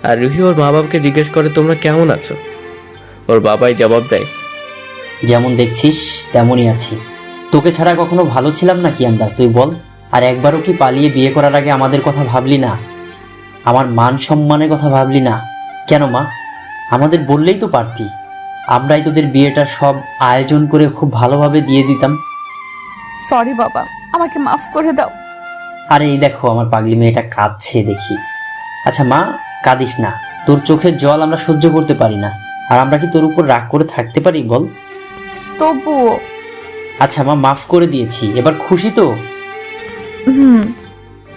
আর রুহি ওর মা বাবাকে জিজ্ঞেস করে, তোমরা কেমন আছো? ওর বাবাই জবাব দেয়, যেমন দেখছিস তেমনই আছি। তোকে ছাড়া কখনো ভালো ছিলাম নাকি আমরা, তুই বল? আর একবারও কি পালিয়ে বিয়ে করার আগে আমাদের কথা ভাবলি না? আমার মান সম্মানের কথা ভাবলি না কেন মা? আমাদের বললেই তো পারতি, আমরাই তোদের বিয়েটা সব আয়োজন করে খুব ভালোভাবে দিয়ে দিতাম। সরি বাবা, আমাকে মাফ করে দাও। আরে এই দেখো আমার পাগলি মেয়েটা কাঁদছে দেখি। আচ্ছা মা, কাঁদিস না, তোর চোখের জল আমরা সহ্য করতে পারি না। আর আমরা কি তোর উপর রাগ করে থাকতে পারি বল? তবুও। আচ্ছা মা, মাফ করে দিয়েছি, এবার খুশি তো?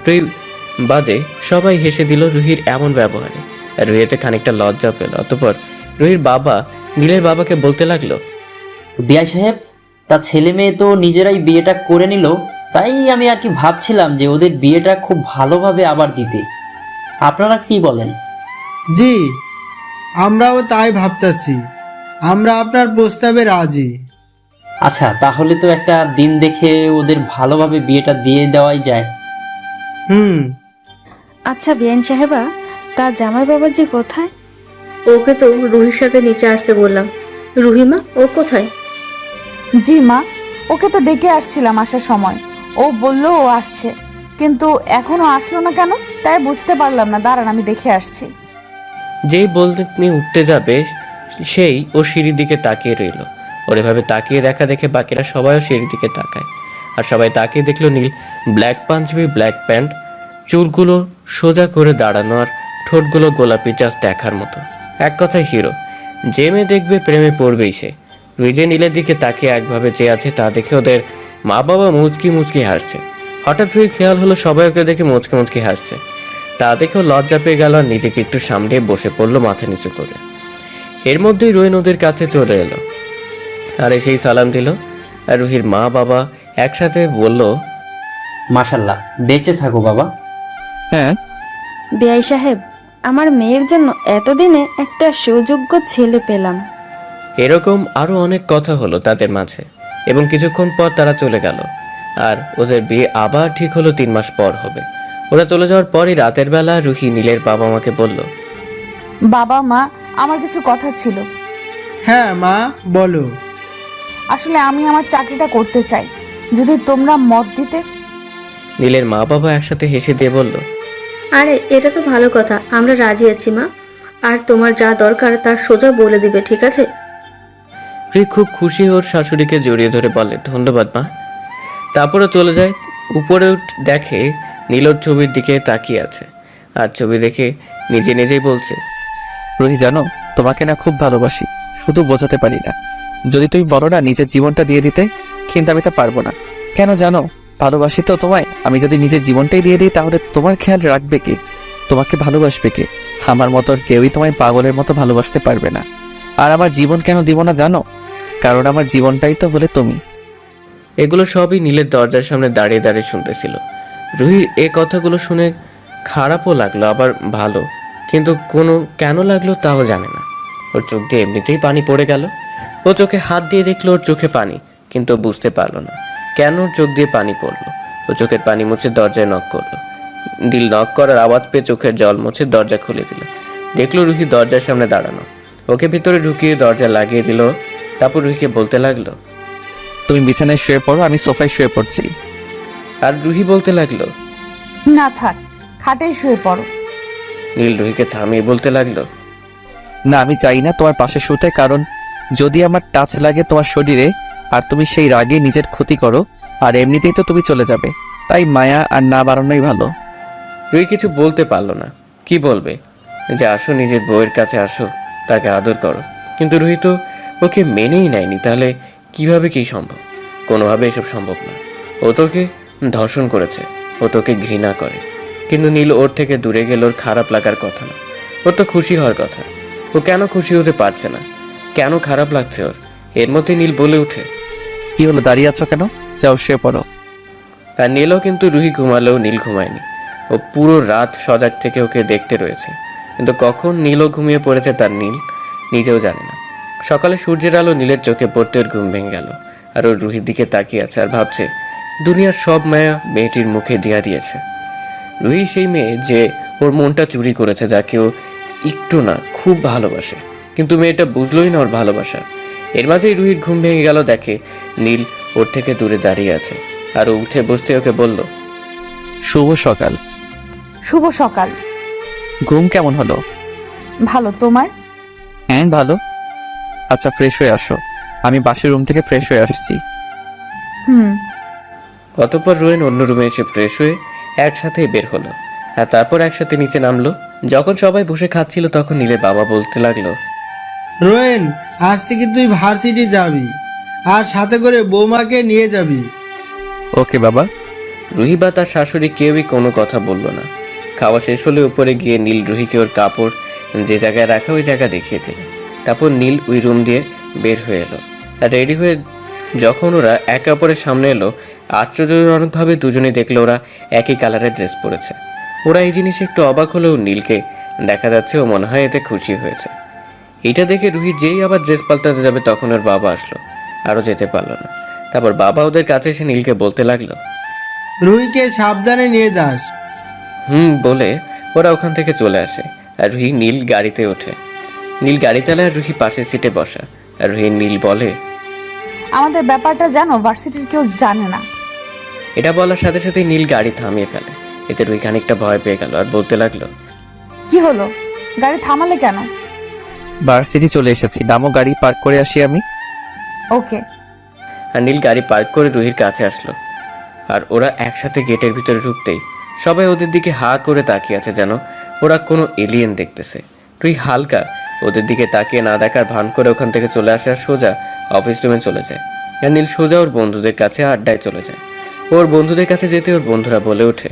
রুহি বাদে সবাই হেসে দিল রুহির এমন ব্যবহারে। রুহি এতে খানিকটা লজ্জা পেল। অতঃপর রুহির বাবা নীলের বাবাকে বলতে লাগলো, বিআই সাহেব, তার ছেলে মেয়ে তো নিজেরাই বিয়েটা করে নিল, তাই আমি আর কি ভাবছিলাম যে ওদের বিয়েটা খুব ভালোভাবে আবার দিতে। আপনারা কি বলেন? জি, আমরাও তাই ভাবতেছি। আমরা আপনার প্রস্তাবে রাজি। আচ্ছা, তাহলে তো একটা দিন দেখে ওদের ভালোভাবে বিয়েটা দিয়ে দেওয়াই যায়। আচ্ছা বিয়ান সাহেবা, তার জামাই বাবাজি কোথায়? ওকে তো রুহির সাথে নিচে আসতে বললাম। রুহিমা, ও কোথায়? জি মা, ওকে তো ডেকে আসছিলাম আসার সময়। ও বলল ও আসছে, কিন্তু এখনো আসলো না কেন তাই বুঝতে পারলাম না। দাঁড়ান, আমি দেখে আসছি। যেই বলতে উঠতে যাবে সেই ও সিঁড়ির দিকে তাকিয়ে রইল। ওর এভাবে তাকিয়ে দেখা দেখে বাকিরা সবাইও সিঁড়ির দিকে তাকায়। আর সবাই তাকিয়ে দেখলো নীল ব্ল্যাক পাঞ্জাবি, ব্ল্যাক প্যান্ট, চুলগুলো সোজা করে দাঁড়ানো, আর ঠোঁটগুলো গোলাপি, জাস্ট দেখার মতো। এক কথায় হিরো। যে মেয়ে দেখবে প্রেমে পড়বেই সে। রুহি যে নীলের দিকে তাকিয়ে একভাবে যে আছে তা দেখে ওদের মা বাবা মুচকি মুচকি হাসছে। হঠাৎ রুহির খেয়াল হলো সবাই ওকে দেখে মুচকি মুচকি হাসছে। তা দেখেও লজ্জা পেয়ে গেল আর নিজেকে একটু সামনে বসে পড়লো মাথা নিচু করে। এর মধ্যেই রুহি ওদের কাছে চলে এলো আর এসেই সালাম দিল। আর রুহির মা বাবা একসাথে বলল, মাশাল্লাহ, বেঁচে থাকো বাবা। হ্যাঁ বিয়াই সাহেব, আমার মেয়ের জন্য এতদিনে একটা সুযোগ্য ছেলে পেলাম। এরকম আরো অনেক কথা হলো তাদের মাঝে এবং কিছুক্ষণ পর তারা চলে গেল। আর ওদের বিয়ে আবার ঠিক হলো 3 মাস পর হবে। ওরা চলে যাওয়ার পরই রাতের বেলা রুহি নীলের বাবা মাকে বলল, বাবা মা, আমার কিছু কথা ছিল। হ্যাঁ মা, বলো। আসলে আমি আমার চাকরিটা করতে চাই, যদি তোমরা মত দিতে। নীলের মা বাবা একসাথে হেসে দিয়ে বলল, আরে এটা তো ভালো কথা, আমরা রাজি আছি মা। আর তোমার যা দরকার তা সোজা বলে দিবে, ঠিক আছে? রুহি খুব খুশি ওর শাশুড়িকে জড়িয়ে ধরে বলে, ধন্যবাদ মা। তারপরে চলে যায়। উপরে দেখে নীলর ছবির দিকে তাকিয়ে আছে আর ছবি দেখে নিজে নিজেই বলছে, রুহি জানো, তোমাকে না খুব ভালোবাসি, শুধু বোঝাতে পারি না। যদি তুমি বলো না নিজের জীবনটা দিয়ে দিতে, কিন্তু আমি তা পারবো না। কেন জানো? ভালোবাসি তো তোমায়। আমি যদি নিজের জীবনটাই দিয়ে দিই তাহলে তোমার খেয়াল রাখবে কে? তোমাকে ভালোবাসবে কে? আমার মতো কেউই তোমায় পাগলের মতো ভালোবাসতে পারবে না। আর আমার জীবন কেন দিব না জানো? কারণ আমার জীবনটাই তো হলে তুমি। এগুলো সবই নীলের দরজার সামনে দাঁড়িয়ে দাঁড়িয়ে শুনতেছিল। রুহির এই কথাগুলো শুনে খারাপও লাগলো আবার ভালো, কিন্তু কেন লাগলো তাও জানে না। ওর চোখ দিয়ে এমনিতেই পানি পড়ে গেল। ও চোখে হাত দিয়ে দেখলো ওর চোখে পানি, কিন্তু বুঝতে পারলো না কেন ওর চোখ দিয়ে পানি পড়লো। ও চোখের পানি মুছে দরজায় নক করলো। নীল নক করার আওয়াজ পেয়ে চোখের জল মুছে দরজা খুলে দিল। দেখলো রুহি দরজার সামনে দাঁড়ানো। ওকে ভিতরে ঢুকিয়ে দরজা লাগিয়ে দিল। তারপর রুহিকে বলতে লাগলো, তুমি বিছানায় শুয়ে পড়ো, আমি সোফায় শুয়ে পড়ছি। আর রুহি বলতে লাগলো, না থাক, খাটেই শুয়ে পড়ো। নীল রুহিকে থামিয়ে বলতে লাগলো, না, আমি চাই না তোমার পাশে শুতে, কারণ যদি আমার টাচ লাগে তোমার শরীরে আর তুমি সেই রাগে নিজের ক্ষতি করো, আর এমনিতেই তো তুমি চলে যাবে, তাই মায়া আর না বাড়ানোই ভালো। রুহি কিছু বলতে পারলো না। কি বলবে? যে আসো, নিজের বউয়ের কাছে আসো, তাকে আদর করো। কিন্তু রুহি তো ওকে মেনেই নেয়নি। তাহলে কিভাবে কি সম্ভব? কোনোভাবে এসব সম্ভব না। ও তোকে ধর্ষণ করেছে, ও তোকে ঘৃণা করে। কিন্তু নীল ওর থেকে দূরে গেলে ওর খারাপ লাগার কথা না, ওর তো খুশি হওয়ার কথা। ও কেন খুশি হতে পারছে না? কেন খারাপ লাগছে ওর। এর মধ্যে নীল বলে ওঠে, কি হলো, দাঁড়িয়ে আছো কেন? যাও শুয়ে পড়ো। আর নীলও কিন্তু রুহি ঘুমালেও নীল ঘুমায়নি। ও পুরো রাত সজাগ থেকে ওকে দেখতে রয়েছে, কিন্তু কখন নীলও ঘুমিয়ে পড়েছে তার নীল নিজেও জানে না। সকালে সূর্যের আলো নীলের চোখে পড়তে ওর ঘুম ভেঙে গেল, আর ওর রুহির দিকে তাকিয়ে আছে আর ভাবছে দুনিয়ার সব মায়া মেয়েটির মুখে দিয়া দিয়েছে। রুহি সেই মেয়ে যে ওর মনটা চুরি করেছে, যাকে ও একটু না খুব ভালোবাসে, কিন্তু মেয়েটা বুঝলোই না ওর ভালোবাসা। এর মাঝেই রুহির ঘুম ভেঙে গেল, দেখে নীল ওর থেকে দূরে দাঁড়িয়ে আছে, আর ও উঠে বসতে ওকে বলল, শুভ সকাল। শুভ সকাল। ঘুম কেমন হলো? ভালো, তোমার? হ্যাঁ ভালো। আচ্ছা ফ্রেশ হয়ে আসো, আমি বাসের রুম থেকে ফ্রেশ হয়ে আসছি। হুম। অতঃপর রোয়েন অন্য রুমে এসে ফ্রেশ হয়ে একসাথেই বের হলো, আর তারপর একসাথে নিচে নামলো। যখন সবাই বসে খাচ্ছিল তখন নীলের বাবা বলতে লাগলো, রোয়েন, আজ থেকে তুই ভার্সিটি যাবি, আর সাথে করে বৌমাকে নিয়ে যাবি। ওকে বাবা। রুহি বা তার শাশুড়ি কেউই কোনো কথা বলল না। খাওয়া শেষ হলে উপরে গিয়ে নীল রুহিকে ওর কাপড় যে জায়গায় রাখা ওই জায়গা দেখিয়ে দিল। তারপর নীল ওই রুম দিয়ে বের হয়ে এলো, আর রেডি হয়ে যখন ওরা একে অপরের সামনে এলো, আশ্চর্যজনকভাবে দুজনেই দেখলো ওরা একই কালারের ড্রেস পরেছে। ওরা এই জিনিসে একটু অবাক হলেও নীলকে দেখা যাচ্ছে ও মনে হয় এতে খুশি হয়েছে। এটা দেখে রুহি যেই আবার ড্রেস পাল্টাতে যাবে তখন ওর বাবা আসলো, আরও যেতে পারলো না। তারপর বাবা ওদের কাছে এসে নীলকে বলতে লাগলো, রুহিকে সাবধানে নিয়ে যাস। বলে ওরা ওখান থেকে চলে আসে, আর রুহি নীল গাড়িতে ওঠে। নীল গাড়ি চালায় আর রুহি পাশের সিটে বসা, আর রুহি নীল বলে, আমাদের ব্যাপারটা জানো, ভার্সিটির কেউ জানে না। এটা বলার সাথে সাথে নীল গাড়ি থামিয়ে ফেলে। এতে রুহি খানিকটা ভয় পেয়ে গেল আর বলতে লাগলো, কি হলো, গাড়ি থামালে কেন? ভার্সিটি চলে এসেছি, নামো, গাড়ি পার্ক করে আসি আমি। ওকে। আর নীল গাড়ি পার্ক করে রুহির কাছে আসলো, আর ওরা একসাথে গেটের ভিতরে ঢুকতেই সবাই ওদের দিকে হা করে তাকিয়ে আছে, যেন ওরা কোনো এলিয়েন দেখতেছে। রুহি হালকা ওদের দিকে তাকিয়ে না দেখার ভান করে ওখান থেকে চলে আসে আর সোজা অফিস রুমে চলে যায়। আর নীল সোজা ওর বন্ধুদের কাছে আড্ডায় চলে যায়। ওর বন্ধুদের কাছে যেতে ওর বন্ধুরা বলে ওঠে,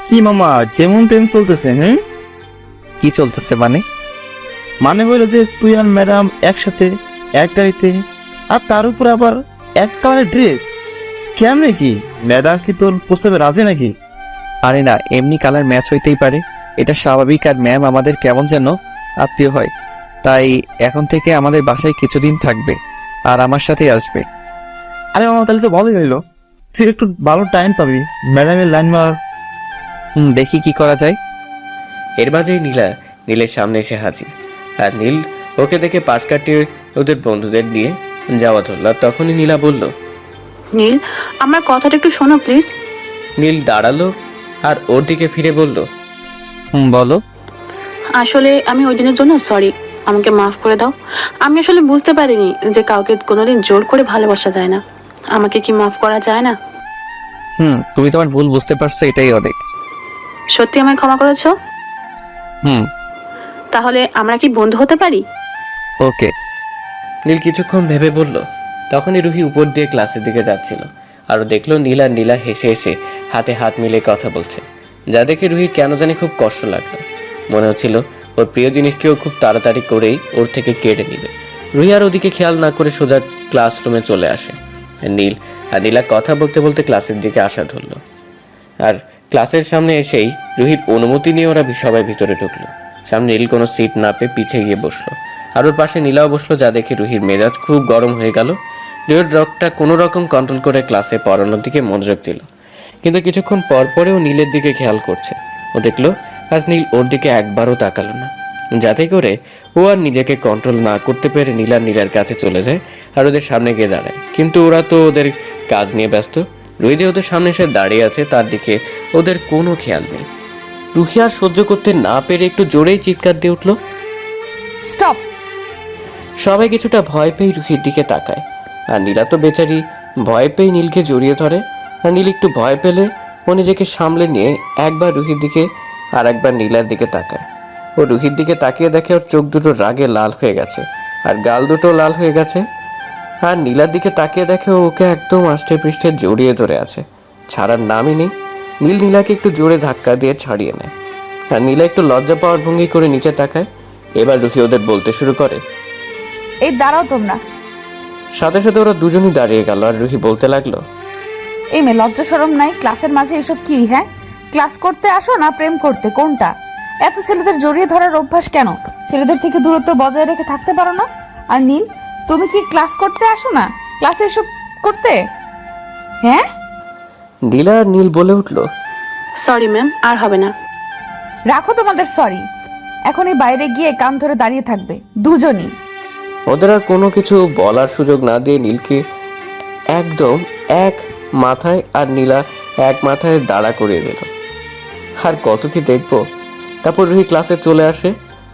কি মামা, কেমন প্রেম চলতেছে? কি চলতেছে মানে? মানে হইলো যে তুই আর ম্যাডাম একসাথে এক গাড়িতে, আর তার উপর আবার এক কালারের ড্রেস। কেমনে কি, ম্যাডাম কি তোর প্রস্তাবে রাজি নাকি? আরে না, এমনি কালার ম্যাচ হইতেই পারে, এটা স্বাভাবিক। আর ম্যাম আমাদের কেমন যেন আত্মীয় হয়, তাই এখন থেকে আমাদের বাসায় কিছুদিন থাকবে আর আমার সাথেই আসবে। আরে মামা, তাহলে তো ভালোই হইলো, তুই একটু ভালো টাইম পাবি ম্যাডামের লাইন মার। দেখি কি করা যায়। এর মাঝেই নীলা নীলের সামনে এসে হাজির, আর নীল ওকে দেখে পাশ কাটিয়ে ওদের বন্ধুদের নিয়ে যাওয়া ধরল। তখনই নীলা বলল, নীল, আমার কথাটা একটু শোনো প্লিজ। নীল দাঁড়ালো আর ওর দিকে ফিরে বলল, বলো। আসলে আমি ওই দিনের জন্য সরি, আমাকে মাফ করে দাও। আমি আসলে বুঝতে পারিনি যে কাউকে কোনোদিন জোর করে ভালোবাসা যায় না। আমাকে কি মাফ করা যায় না? তুমি তোমার ভুল বুঝতে পারছো, এটাই অনেক। সত্যি আমায় ক্ষমা করেছো? হুম। তাহলে আমরা কি বন্ধু হতে পারি? ওকে। নীল কিছুক্ষণ ভেবে বলল। তখনই রুহি উপর দিয়ে ক্লাসের দিকে যাচ্ছিল, আর দেখলো নীল আর নীলা হেসে হেসে হাতে হাত মিলে কথা বলছে, যা দেখে রুহির কেন জানি খুব কষ্ট লাগলো। মনে হচ্ছিল ওর প্রিয় জিনিসকেও খুব তাড়াতাড়ি করেই ওর থেকে কেড়ে নিবে। রুহি আর ওদিকে খেয়াল না করে সোজা ক্লাসরুমে চলে আসে। নীল আর নীলা কথা বলতে বলতে ক্লাসের দিকে আসা ধরলো, আর ক্লাসের সামনে এসেই রুহির অনুমতি নিয়ে ওরা সবাই ভিতরে ঢুকলো। সামনে নীল কোনো সিট না পেয়ে পিছিয়ে গিয়ে বসলো, আর ওর পাশে নীলাও বসলো, যা দেখে রুহির মেজাজ খুব গরম হয়ে গেল। রুহির রকটা কোনো রকম কন্ট্রোল করে ক্লাসে পড়ানোর দিকে মনোযোগ দিল, কিন্তু কিছুক্ষণ পর পরেও নীলের দিকে খেয়াল করছে। ও দেখলো আজ নীল ওর দিকে একবারও তাকালো না, যাতে করে ও আর নিজেকে কন্ট্রোল না করতে পেরে নীলার কাছে চলে যায় আর ওদের সামনে গিয়ে দাঁড়ায়। কিন্তু ওরা তো ওদের কাজ নিয়ে ব্যস্ত। রুহি যে ওদের সামনে এসে দাঁড়িয়ে আছে তার দিকে ওদের কোনো খেয়াল নেই। রুহি আর সহ্য করতে না পেরে একটু জোরেই চিৎকার দিয়ে উঠল, স্টপ! সবাই কিছুটা ভয় পেয়ে রুহির দিকে তাকায়, আর নীলা তো বেচারি ভয় পেয়ে নীলকে জড়িয়ে ধরে। আর নীল একটু ভয় পেলে ও নিজেকে সামলে নিয়ে একবার রুহির দিকে আর একবার নীলার দিকে তাকায়। ও রুহির দিকে তাকিয়ে দেখে ওর চোখ দুটো রাগে লাল হয়ে গেছে আর গাল দুটো লাল হয়ে গেছে। আর নীলার দিকে তাকিয়ে দেখে ওকে একদম আষ্টে পৃষ্ঠে জড়িয়ে ধরে আছে, ছাড়ার নামই নেই। নীল নীলাকে একটু জোরে ধাক্কা দিয়ে ছাড়িয়ে নেয়, আর নীলা একটু লজ্জা পাওয়ার ভঙ্গি করে নিচে তাকায়। এবার রুহি ওদের বলতে শুরু করে, এই দাঁড়াও তোমরা। সাথে সাথে ওরা দুজনই দাঁড়িয়ে গেল আর রুহি বলতে লাগলো, এই মেয়ে লজ্জা শরম নাই? ক্লাসের মাঝে এসব কি? হ্যাঁ, ক্লাস করতে আসো না প্রেম করতে, কোনটা? এত ছেলেদের জড়িয়ে ধরার অভ্যাস কেন? ছেলেদের থেকে দূরত্ব বজায় রেখে থাকতে পারো না? আর নীল, তুমি কি ক্লাস করতে আসো না, ক্লাসে এসব করতে? হ্যাঁ? নীলা আর নীল বলে উঠলো, সরি ম্যাম, আর হবে না। রাখো তোমাদের সরি, এখনই বাইরে গিয়ে কান ধরে দাঁড়িয়ে থাকবে দুজনই। ওদের আর কোনো কিছু বলার সুযোগ না দিয়ে নীলকে একদম এক মাথায় আর নীলা এক মাথায় দাঁড়া করিয়ে দিল। আর কত কি দেখবো। তারপর রুহি ক্লাসে চলে আসে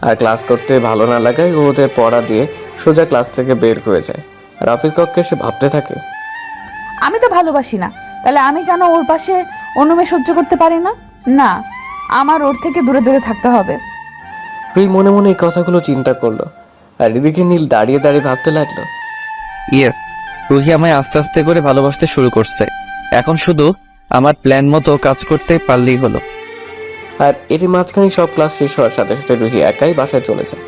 আর ক্লাস করতে ভালো না লাগায় ও ওদের পড়া দিয়ে সোজা ক্লাস থেকে বের হয়ে যায়। আর অফিস কক্ষে এসে ভাবতে থাকে, আমি তো ভালোবাসি না, তাহলে আমি কেন ওর পাশে অন্য মেয়ে সহ্য করতে পারি না? না, আমার ওর থেকে দূরে দূরে থাকতে হবে। রুহি মনে মনে এই কথাগুলো চিন্তা করলো। আর এদিকে নীল দাঁড়িয়ে দাঁড়িয়ে ভাবতে লাগলো, ইয়েস, রুহি আমায় আস্তে আস্তে করে ভালোবাসতে শুরু করছে। এখন শুধু আমার প্ল্যান মতো কাজ করতে পারলেই হলো। আর এর মাঝখানে সব ক্লাস শেষ হওয়ার সাথে সাথে রুহি একাই বাসায় চলে যায়।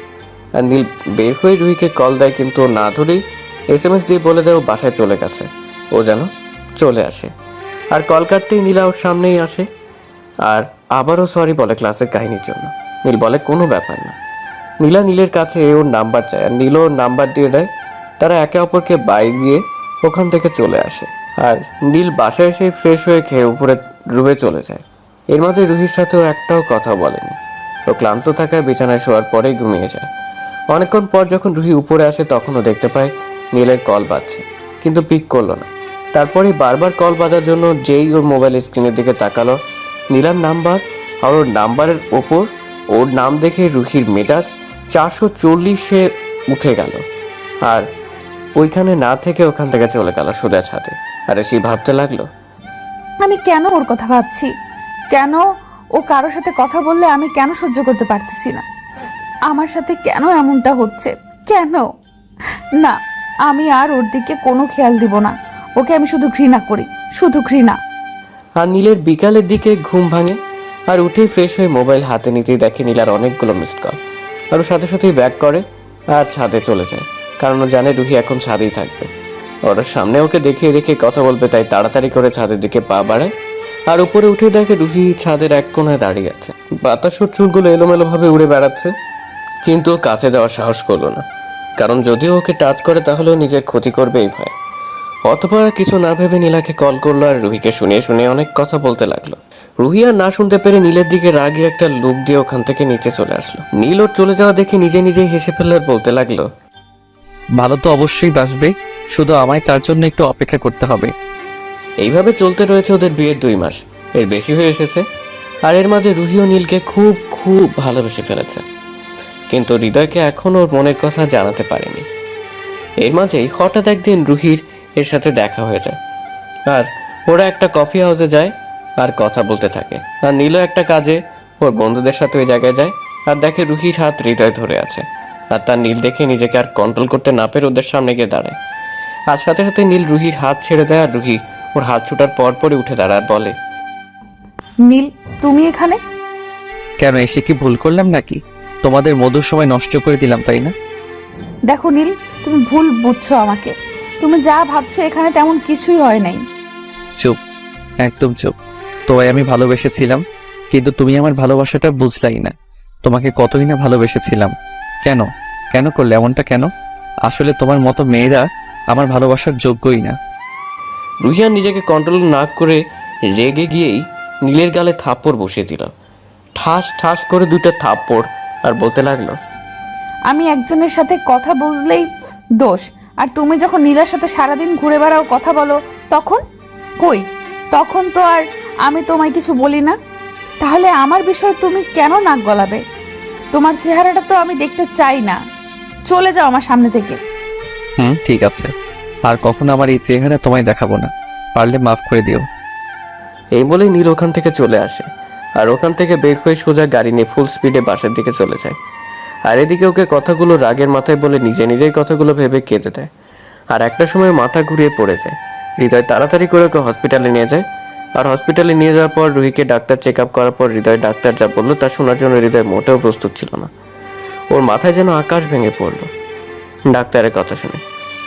আর নীল বের হয়ে রুহিকে কল দেয়, কিন্তু ও না ধরেই SMS দিয়ে বলে দেয় ও বাসায় চলে গেছে, ও যেন চলে আসে। আর কল কাটতেই নীলা ওর সামনেই আসে আর আবারও সরি বলে ক্লাসের কাহিনীর জন্য। নীল বলে কোনো ব্যাপার না। নীলা নীলের কাছে ওর নাম্বার চায় আর নীল ওর নাম্বার দিয়ে দেয়। তারা একে অপরকে বাইক দিয়ে ওখান থেকে চলে আসে। আর নীল বাসায় এসে ফ্রেশ হয়ে খেয়ে উপরে রুমে চলে যায়। এর মাঝে রুহির সাথেও একটাও কথা বলেনি। ও ক্লান্ত থাকায় বিছানায় শোয়ার পরেই ঘুমিয়ে যায়। অনেকক্ষণ পর যখন রুহি উপরে আসে তখনও দেখতে পায় নীলের কল বাজছে, কিন্তু পিক করলো না। তারপরে বারবার কল বাজার জন্য যেই ওর মোবাইল স্ক্রিনের দিকে তাকালো, নীলার নাম্বার আর ওর নাম্বারের ওপর ওর নাম দেখে রুহির মেজাজ 440-এ উঠে গেল। আর ওইখানে না থেকে ওখান থেকে চলে গেল সোজা ছাদে। আর সে ভাবতে লাগলো, আমি কেন ওর কথা ভাবছি? কেন ও কারোর সাথে কথা বললে আমি কেন সহ্য করতে পারতেছি না? আমার সাথে কেন এমনটা হচ্ছে? কেন? না, আমি আর ওর দিকে কোনো খেয়াল দিব না। ওকে আমি শুধু ঘৃণা করি, শুধু ঘৃণা। আর নীলের বিকালের দিকে ঘুম ভাঙে আর উঠে ফ্রেশ হয়ে মোবাইল হাতে নিতেই দেখে নীলার অনেকগুলো মিসড কল। আর ওর সাথে সাথেই ব্যাক করে আর ছাদে চলে যায়, কারণ ও জানে রুহি এখন ছাদেই থাকবে। ওর সামনে ওকে দেখিয়ে দেখে কথা বলবে, তাই তাড়াতাড়ি করে ছাদের দিকে পা বাড়ায়। আর উপরে উঠে দেখে রুহি ছাদের এক কোণায় দাঁড়িয়ে আছে। বাতাসের চুলগুলো এলোমেলোভাবে উড়ে বেড়াচ্ছে, কিন্তু ও কাছে যাওয়ার সাহস করলো না, কারণ যদিও ওকে টাচ করে তাহলেও নিজের ক্ষতি করবে এই ভয়। অতঃপর আর কিছু না ভেবে নীলাকে কল করলো আর রুহিকে শুনিয়ে শুনিয়ে অনেক কথা বলতে লাগলো। রুহি আর না শুনতে পেরে নীলের দিকে রাগে একটা লুক দিয়ে ওখান থেকে নিচে চলে আসলো। নীল ওর চলে যাওয়া দেখে নিজে নিজেই হেসে ফেললে আর বলতে লাগলো, ভালো তো অবশ্যই বাসবে, শুধু আমায় তার জন্য একটু অপেক্ষা করতে হবে। এইভাবে চলতে রয়েছে ওদের বিয়ের 2 মাস, এর বেশি হয়ে এসেছে। আর এর মাঝে রুহি ও নীলকে খুব খুব ভালোবেসে ফেলেছে, কিন্তু হৃদয়কে এখন ওর মনের কথা জানাতে পারেনি। এর মাঝেই হঠাৎ একদিন রুহির এর সাথে দেখা হয়ে যায় আর ওরা একটা কফি হাউসে যায় আর কথা বলতে থাকে। আর নীলও একটা কাজে ওর বন্ধুদের সাথে ওই জায়গায় যায় আর দেখে রুহির হাত হৃদয় ধরে আছে। আর তার নীল দেখে নিজেকে আর কন্ট্রোল করতে না পেরে ওদের সামনে গিয়ে দাঁড়ায়। আর সাথে সাথে নীল রুহির হাত ছেড়ে দেয় আর রুহি ওর হাত ছুটার পরপরই উঠে দাঁড়ায় আর বলে, নীল, তুমি এখানে? কেন, এসে কি ভুল করলাম নাকি? তোমাদের মধুর সময় নষ্ট করে দিলাম, তাই না? দেখো নীল, তুমি ভুল বুঝছো আমাকে। তুমি যা ভাবছো এখানে তেমন কিছুই হয় নাই। চুপ, একদম চুপ। তোমায় আমি ভালোবেসেছিলাম, কিন্তু তুমি আমার ভালোবাসাটা বুঝলাই না। তোমাকে কতই না ভালোবেসেছিলাম। কেন কেন করলে এমনটা কেন? আসলে তোমার মতো মেয়েরা আমার ভালোবাসার যোগ্যই না। রুহি আর নিজেকে কন্ট্রোল না করে রেগে গিয়েই নীলের গালে থাপ্পড় বসিয়ে দিল, ঠাস ঠাস করে 2টা থাপ্পড়। আর বলতে লাগলো, আমি একজনের সাথে কথা বললেই দোষ, আর তুমি যখন নীলার সাথে সারাদিন ঘুরে বেড়াও, কথা বলো, তখন কই? তখন তো আর আমি তোমায় কিছু বলি না। তাহলে আমার বিষয় তুমি কেন নাক গলাবে? তোমার চেহারাটা তো আমি দেখতে চাই না। চলে যাও আমার সামনে থেকে। ঠিক আছে, আর কখনো আমার এই চেহারা তোমায় দেখাবো না। পারলে মাফ করে দিও। এই বলেই নীল ওখান থেকে চলে আসে আর ওখান থেকে বের হয়ে সোজা গাড়ি নিয়ে ফুল স্পিডে বাসার দিকে চলে যায়। আর এদিকে ওকে কথাগুলো রাগের মাথায় বলে নিজে নিজেই কথাগুলো ভেবে কেঁদে দেয়। আর একটা সময় মাথা ঘুরিয়ে পড়ে যায়। হৃদয় তাড়াতাড়ি করে ওকে হসপিটালে নিয়ে যায়। আর হসপিটালে নিয়ে যাওয়ার পর রুহিকে ডাক্তার চেক আপ করার পর হৃদয় ডাক্তার যা বললো তা শোনার জন্য হৃদয় মোটেও প্রস্তুত ছিল না। ওর মাথায় যেন আকাশ ভেঙে পড়লো। ডাক্তারের কথা শুনে।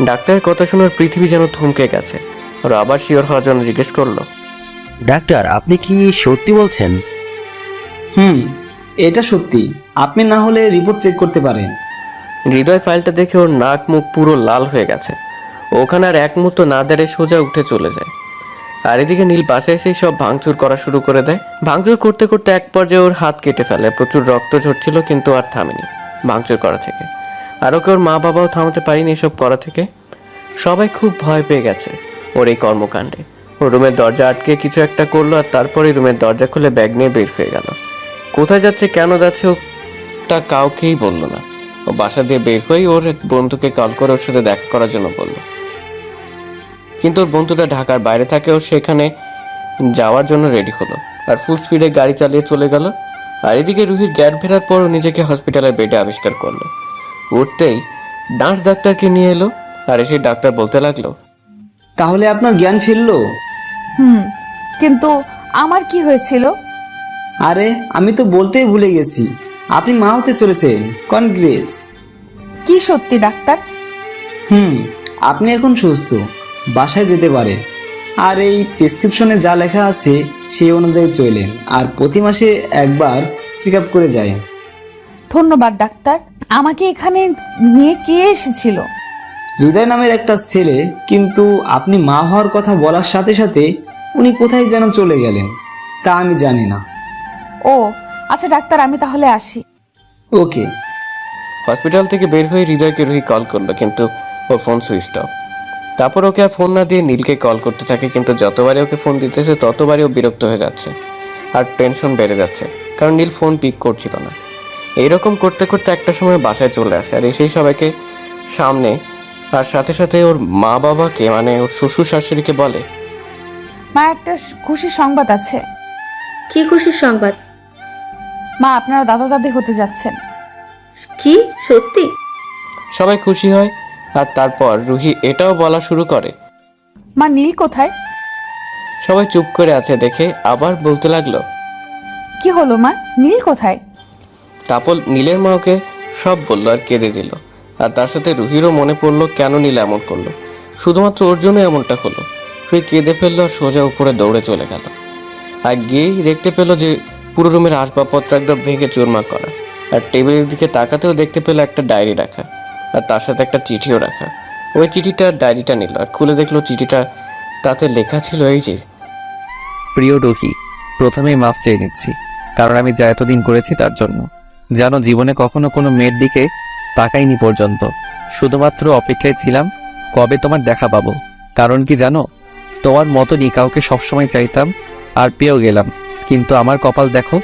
ডাক্তারের কথা শোনার পৃথিবী যেন থমকে গেছে। ওরা আবার শিওর হওয়ার জন্য জিজ্ঞেস করলো, ডাক্তার আপনি কি সত্যি বলছেন? এটা সত্যি। আপনি না হলে রিপোর্ট চেক করতে পারেন। হৃদয় ফাইলটা দেখে ওর নাক মুখ পুরো লাল হয়ে গেছে। ওখানে আর এক মুহূর্ত না দাঁড়িয়ে সোজা উঠে চলে যায়। আর এদিকে নীল পাশে এসে সব ভাঙচুর করা শুরু করে দেয়। ভাঙচুর করতে করতে এক পর্যায়ে ওর হাত কেটে ফেলে। প্রচুর রক্ত ঝরছিল কিন্তু আর থামেনি ভাঙচুর করা থেকে। আর ওকে ওর মা বাবাও থামাতে পারেনি এসব করা থেকে। সবাই খুব ভয় পেয়ে গেছে ওর এই কর্মকাণ্ডে। ও রুমের দরজা আটকে কিছু একটা করলো আর তারপরে রুমের দরজা খুলে ব্যাগ নিয়ে বের হয়ে গেল। কোথায় যাচ্ছে কেন যাচ্ছে ও তা কাউকেই বলল না। ও বাসা দিয়ে বের হয়ে ওর এক বন্ধুকে কল করে ওর সাথে দেখা করার জন্য বলল, কিন্তু ওর বন্ধুটা ঢাকার বাইরে থাকে। ও সেখানে যাওয়ার জন্য রেডি হলো আর ফুল স্পিডে গাড়ি চালিয়ে চলে গেল। আর এদিকে রুহির জ্ঞান ফেরার পর ও নিজেকে হসপিটালের বেডে আবিষ্কার করলো। উঠতেই ডান্স ডাক্তারকে নিয়ে এলো আর এসে ডাক্তার বলতে লাগলো, তাহলে আপনার জ্ঞান ফিরলো? কিন্তু আমার কি হয়েছিল? আরে আমি তো বলতেই ভুলে গেছি, আপনি মা হতে চলেছেন। কনগ্রেস। কি সত্যি ডাক্তার? আপনি এখন সুস্থ, বাসায় যেতে পারেন। আর এই প্রেসক্রিপশনে যা লেখা আছে সেই অনুযায়ী চলেন। আর প্রতি মাসে একবার চেক আপ করে যায়। ধন্যবাদ ডাক্তার। আমাকে এখানে নিয়ে কে এসেছিল? হৃদয় নামের একটা ছেলে, কিন্তু আপনি মা হওয়ার কথা বলার সাথে সাথে উনি কোথায় যেন চলে গেলেন, তা আমি জানি না। ও আচ্ছা ডাক্তার, আমি তাহলে আসি। ওকে। হসপিটাল থেকে বের হয়ে হৃদয়কে রুহি কল করলো কিন্তু ওর ফোন সুইচ অফ। তারপর ওকে আর ফোন না দিয়ে নীলকে কল করতে থাকে, কিন্তু যতবারই ওকে ফোন দিতেছে ততবারই ও বিরক্ত হয়ে যাচ্ছে আর টেনশন বেড়ে যাচ্ছে, কারণ নীল ফোন পিক করছিল না। এইরকম করতে করতে একটা সময় বাসায় চলে আসে আর এসেই সবাইকে সামনে আর সাথে সাথে ওর মা বাবাকে মানে ওর শ্বশুর শাশুড়িকে বলে, মা একটা খুশি সংবাদ আছে। কি খুশির সংবাদ? মা আপনারা দাদা দাদি হতে যাচ্ছেন। কি সত্যি? সবাই খুশি হয়। আর তারপর রুহি এটাও বলা শুরু করে, মা নীল কোথায়? সবাই চুপ করে আছে দেখে আবার বলতে লাগলো, কি হলো মা, নীল কোথায়? তারপর নীলের মা ওকে সব বললো আর কেঁদে দিল। আর তার সাথে রুহিরও মনে পড়লো কেন নীল এমন করলো, শুধুমাত্র ওর জন্য এমনটা হলো। রুহি কেঁদে ফেললো আর সোজা উপরে দৌড়ে চলে গেল। আর গিয়েই দেখতে পেলো যে পুরো রুমের আসবাবপত্র একদম ভেঙে চুরমার করা। আর টেবিলের দিকে তাকাতেও দেখতে পেলো একটা ডায়েরি রাখা আর তার সাথে একটা চিঠিও রাখা। ওই চিঠিটা ডায়েরিটা নিল আর খুলে দেখলো চিঠিটা তাতে লেখা ছিল এই যে, প্রিয় রুহি, প্রথমেই মাফ চেয়ে নিচ্ছি, কারণ আমি যা এতদিন করেছি তার জন্য। জানো, জীবনে কখনো কোনো মেয়ের দিকে তাকাইনি পর্যন্ত, শুধুমাত্র অপেক্ষায় ছিলাম কবে তোমার দেখা পাবো। কারণ কি জানো, তোমার মতনই কাউকে সবসময় চাইতাম আর পেয়েও গেলাম, কিন্তু আমার কপাল দেখো,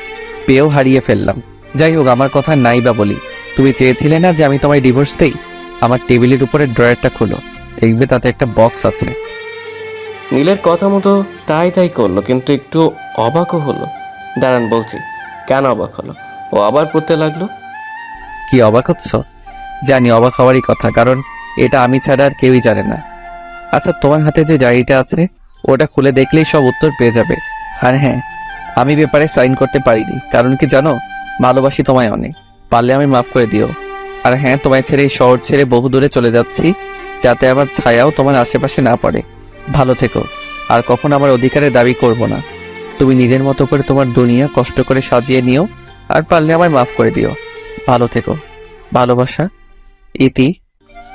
পেয়েও হারিয়ে ফেললাম। যাই হোক, আমার কথা নাই বা বলি, তুমি চেয়েছিলে না যে আমি তোমায় ডিভোর্স দেই? আমার টেবিলের উপরে ড্রয়ারটা খুলো, দেখবে তাতে একটা বক্স আছে। নীলের কথা মতো তাই করলো, কিন্তু একটু অবাকও হলো। দাঁড়ান বলছি, কেন অবাক হলো? ও আবার পড়তে লাগলো, কি অবাক হচ্ছ? জানি অবাক হওয়ারই কথা, কারণ এটা আমি ছাড়া আর কেউই জানে না। আচ্ছা, তোমার হাতে যে ডায়েরিটা আছে ওটা খুলে দেখলেই সব উত্তর পেয়ে যাবে। আর হ্যাঁ, আমি ব্যাপারে সাইন করতে পারিনি, কারণ কি জানো, ভালোবাসি তোমায় অনেক, পারলে আমি মাফ করে দিও। আর হ্যাঁ, তোমায় ছেড়ে এই শহর ছেড়ে বহু দূরে চলে যাচ্ছি, যাতে আমার ছায়াও তোমার আশেপাশে না পড়ে। ভালো থেকো, আর কখনো আমার অধিকারের দাবি করব না। তুমি নিজের মতো করে তোমার দুনিয়া কষ্ট করে সাজিয়ে নিও, আর পারলে আমায় মাফ করে দিও। ভালো থেকো, ভালোবাসা, ইতি,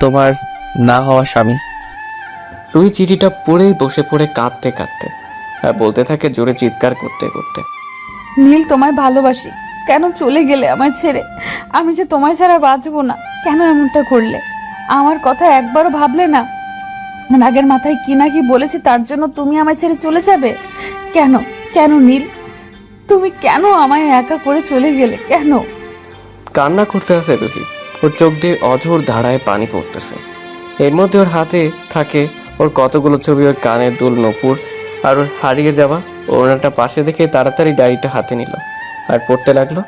তোমার না হওয়া স্বামী। রুহি চিঠিটা পড়েই বসে পড়ে কাঁদতে কাঁদতে আর বলতে থাকে জোরে চিৎকার করতে করতে, নীল, তোমায় ভালোবাসি, কেন চলে গেলে আমায় ছেড়ে? আমি যে তোমায় ছাড়া বাঁচবো না, কেন এমনটা করলে? আমার কথা একবারও ভাবলে না? রাগের মাথায় কি না কি বলেছি তার জন্য তুমি আমায় ছেড়ে চলে যাবে? কেন কেন নীল, তুমি কেন আমায় একা করে চলে গেলে? কেন? কান্না করতে আসে রুহি। ওর চোখ দিয়ে অঝোর ধারায় পানি পড়তেছে। এর মধ্যে ওর হাতে থাকে ওর কতগুলো ছবি, ওর কানের দুল, নূপুর আর ওর হারিয়ে যাওয়া ওনাটা পাশে দেখে তাড়াতাড়ি ডায়েরিটা হাতে নিল আর পড়তে লাগলো,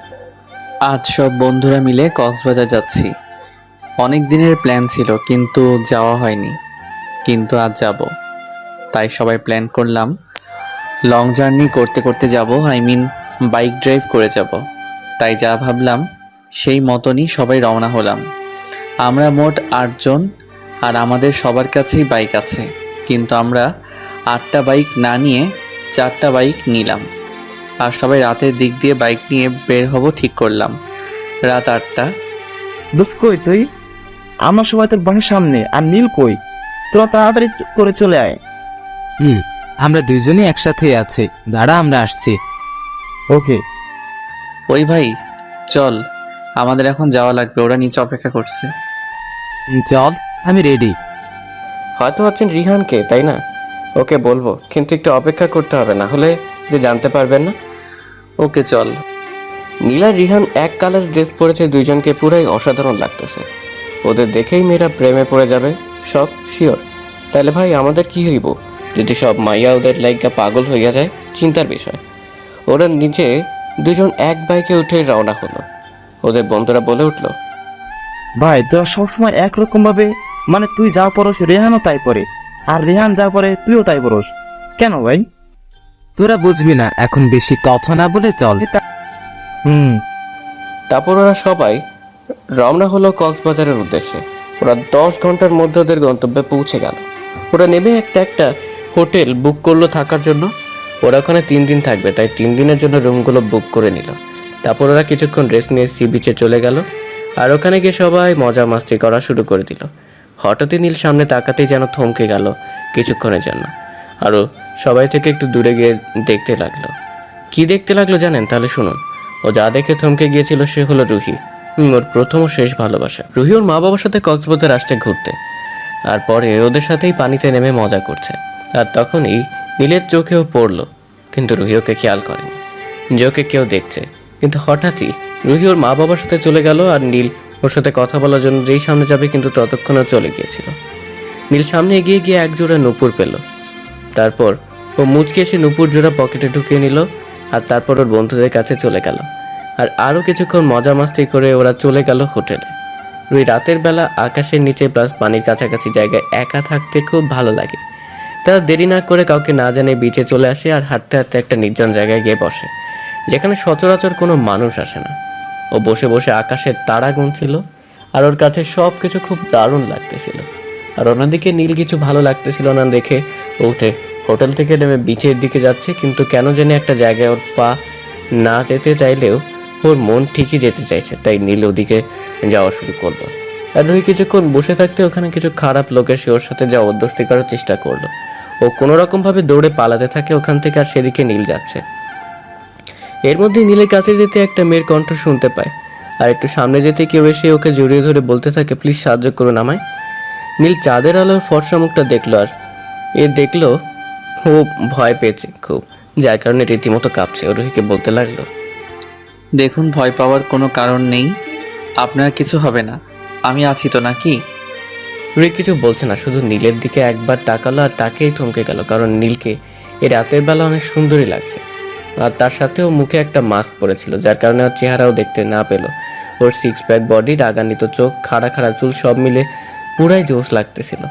আজ সব বন্ধুরা মিলে কক্সবাজার যাচ্ছি। অনেক দিনের প্ল্যান ছিল, কিন্তু যাওয়া হয়নি, কিন্তু আজ যাব। তাই সবাই প্ল্যান করলাম লং জার্নি করতে করতে যাব, বাইক ড্রাইভ করে যাব। তাই যা ভাবলাম সেই মতনই সবাই রওনা হলাম। আমরা মোট 8 জন, আর আমাদের সবার কাছেই বাইক আছে, কিন্তু আমরা 8টা বাইক না নিয়ে 4টা বাইক নিলাম। আর সবাই রাতের দিক দিয়ে বাইক নিয়ে বের হব ঠিক করলাম। রাত 8টা। দোস্ত কই তুই? আমার সবাই তোর বাসার সামনে, আর নীল কই? তোরা তাড়াতাড়ি করে চলে আয়। আমরা দুইজনই একসাথেই আছি, দাঁড়া আমরা আসছি। ওকে। ওই ভাই চল, আমাদের এখন যাওয়া লাগবে, ওরা নিচে অপেক্ষা করছে। চল, আমি রেডি। হয়তো ভাবছেন রিহানকে, তাই না? ওকে বলবো, কিন্তু একটু অপেক্ষা করতে হবে, না হলে যে জানতে পারবেন না। ওকে চল। নীলা রিহান এক কালার ড্রেস পরেছে, দুইজনকে পুরাই অসাধারণ লাগতেছে। ওদের দেখেই মেয়েরা প্রেমে পড়ে যাবে, সব শিওর। তাহলে ভাই আমাদের কি হইব যদি সব মাইয়া ওদের লাইকা পাগল হইয়া যায়? চিন্তার বিষয়। ওরা নিচে দুজন এক বাইকে উঠে রওনা হলো। ওদের বন্ধুরা বলে উঠল, ভাই তোরা সবসময় একরকম ভাবে, মানে তুই যা পড়স রেহানও তাই পড়ে, আর রেহান যা পড়ে তুইও তাই পড়স, কেন ভাই? তোরা বুঝবি না, এখন বেশি কথা না বলে চল। তারপর ওরা সবাই রওনা হলো কক্সবাজারের উদ্দেশ্যে। ওরা 10 ঘন্টার মধ্যে ওদের গন্তব্যে পৌঁছে গেল। ওরা নেমে একটা হোটেল বুক করলো থাকার জন্য। ওরা ওখানে 3 দিন থাকবে, তাই 3 দিনের জন্য রুমগুলো বুক করে নিল। তারপর ওরা কিছুক্ষণ রেস্ট নিয়ে সি বিচে চলে গেল, আর ওখানে গিয়ে সবাই মজা মাস্তি করা শুরু করে দিল। হঠাৎই নীল সামনে তাকাতেই যেন থমকে গেল কিছুক্ষণের জন্য, আরও সবাই থেকে একটু দূরে গিয়ে দেখতে লাগলো। কি দেখতে লাগলো জানেন? তাহলে শুনুন। ও যা দেখে থমকে গিয়েছিল সে হলো রুহি, ওর প্রথম ও শেষ ভালোবাসা। রুহি ওর মা বাবার সাথে কক্সবাজার আসছে ঘুরতে, আর পরে ওদের সাথেই পানিতে নেমে মজা করছে। আর তখনই নীলের চোখেও পড়লো, কিন্তু রুহি ওকে খেয়াল করেনি যে ওকে কেউ দেখছে। কিন্তু হঠাৎই রুহি ওর মা বাবার সাথে চলে গেল, আর নীল ওর সাথে কথা বলার জন্য যেই সামনে যাবে, কিন্তু ততক্ষণও চলে গিয়েছিল। নীল সামনে এগিয়ে গিয়ে এক জোড়া নুপুর পেল। তারপর ও মুচকে এসে নুপুর জোড়া পকেটে ঢুকিয়ে নিল, আর তারপর ওর বন্ধুদের কাছে চলে গেল। আর আরও কিছুক্ষণ মজা মাস্তি করে ওরা চলে গেল হোটেলে। রুহি রাতের বেলা আকাশের নিচে প্লাস পানির কাছাকাছি জায়গায় একা থাকতে খুব ভালো লাগে। তারা দেরি না করে কাউকে না জানে বিচে চলে আসে, আর হাঁটতে হাঁটতে একটা নির্জন জায়গায় গিয়ে বসে, যেখানে সচরাচর কোনো মানুষ আসে না। ও বসে বসে আকাশের তারা গুনছিল, আর ওর কাছে সব কিছু খুব দারুণ লাগতেছিল। আর অন্যদিকে নীল কিছু ভালো লাগতেছিল না দেখে ও উঠে হোটেল থেকে নেমে বিচের দিকে যাচ্ছে, কিন্তু কেন জানি একটা জায়গায় ওর পা না যেতে চাইলেও ওর মন ঠিকই যেতে চাইছে, তাই নীল ওদিকে যাওয়া শুরু করলো। আর রুহি কিছুক্ষণ বসে থাকতে ওখানে কিছু খারাপ লোক এসে ওর সাথে যা অধ্যস্তি করার চেষ্টা করলো। ও কোনো রকমভাবে দৌড়ে পালাতে থাকে ওখান থেকে, আর সেদিকে নীল যাচ্ছে। এর মধ্যে নীলের কাছে যেতে একটা মেয়ের কণ্ঠ শুনতে পায়, আর একটু সামনে যেতে কেউ এসে ওকে জড়িয়ে ধরে বলতে থাকে, প্লিজ সাহায্য করুন আমায়। নীল চাঁদের আলোর ফর্সা মুখটা দেখলো, আর দেখলো ও ভয় পেয়েছে খুব, যার কারণে রীতিমতো কাঁপছে। ও রুহিকে বলতে লাগলো, দেখুন ভয় পাওয়ার কোনো কারণ নেই, আপনার কিছু হবে না, আমি আছি তো নাকি? রুহি কিছু বলছে না, শুধু নীলের দিকে একবার তাকালো, আর তাকেই থমকে গেল, কারণ নীলকে এই রাতের বেলা অনেক সুন্দরী লাগছে। আর তার সাথেও মুখে একটা মাস্ক পরেছিল, যার কারণে ওর চেহারাও দেখতে না পেল। ওর 6 প্যাক বডি, রাগান্বিত চোখ, খাড়া খাড়া চুল সব মিলে পুরাই জোশ লাগতেছিল,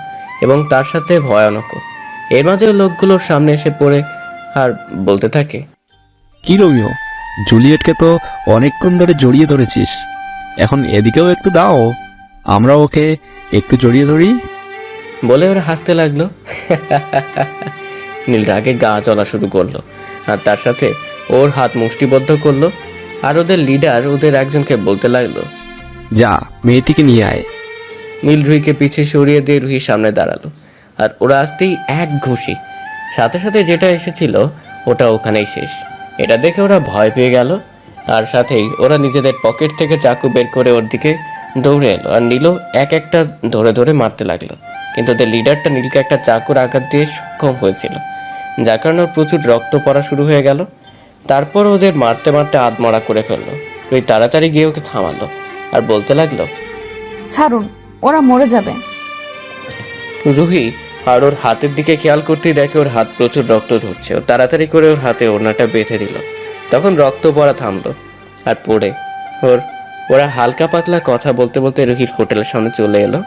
এবং তার সাথে ভয়ানকও। এর মাঝে লোকগুলোর সামনে এসে পড়ে আর বলতে থাকে, কি রোমিও, জুলিয়েটকে তো অনেকক্ষণ ধরে জড়িয়ে ধরেছিস, এখন এদিকেও একটু দাও, আমরা ওকে একটু জড়িয়ে ধরি। বলে ওরা হাসতে লাগলো। নীল রাগে গা চলা শুরু করলো, আর তার সাথে ওর হাত মুষ্টিবদ্ধ করলো। আর ওদের লিডার ওদের একজনকে বলতে লাগলো, যা মেয়েটিকে নিয়ে আয়। নীল রুহিকে পিছিয়ে সরিয়ে দিয়ে রুহির সামনে দাঁড়ালো, আর ওরা আসতেই এক ঘুষি, সাথে সাথে যেটা এসেছিল ওটা ওখানেই শেষ। এটা দেখে ওরা ভয় পেয়ে গেল, আর সাথেই ওরা নিজেদের পকেট থেকে চাকু বের করে ওর দিকে দৌড়ে এলো, আর নীলও এক একটা ধরে ধরে মারতে লাগলো। কিন্তু ওদের লিডারটা নীলকে একটা চাকুর আঘাত দিয়ে সক্ষম হয়েছিল, যার কারণে ওর প্রচুর রক্ত পড়া শুরু হয়ে গেল। তারপর ওদের মারতে মারতে আধমরা করে ফেললো। রুহি তাড়াতাড়ি গিয়ে ওকে থামালো, আর বলতে লাগলো, ছাড়ুন, ওরা মরে যাবে। রুহি আর ওর হাতের দিকে খেয়াল করতেই দেখে ওর হাত প্রচুর রক্ত ঝরছে। ও তাড়াতাড়ি করে ওর হাতে ওড়নাটা বেঁধে দিল। তখন রক্ত পড়া থামলো, আর পড়ে ওরা হালকা পাতলা কথা বলতে বলতে রুহির হোটেলের সামনে চলে এলো।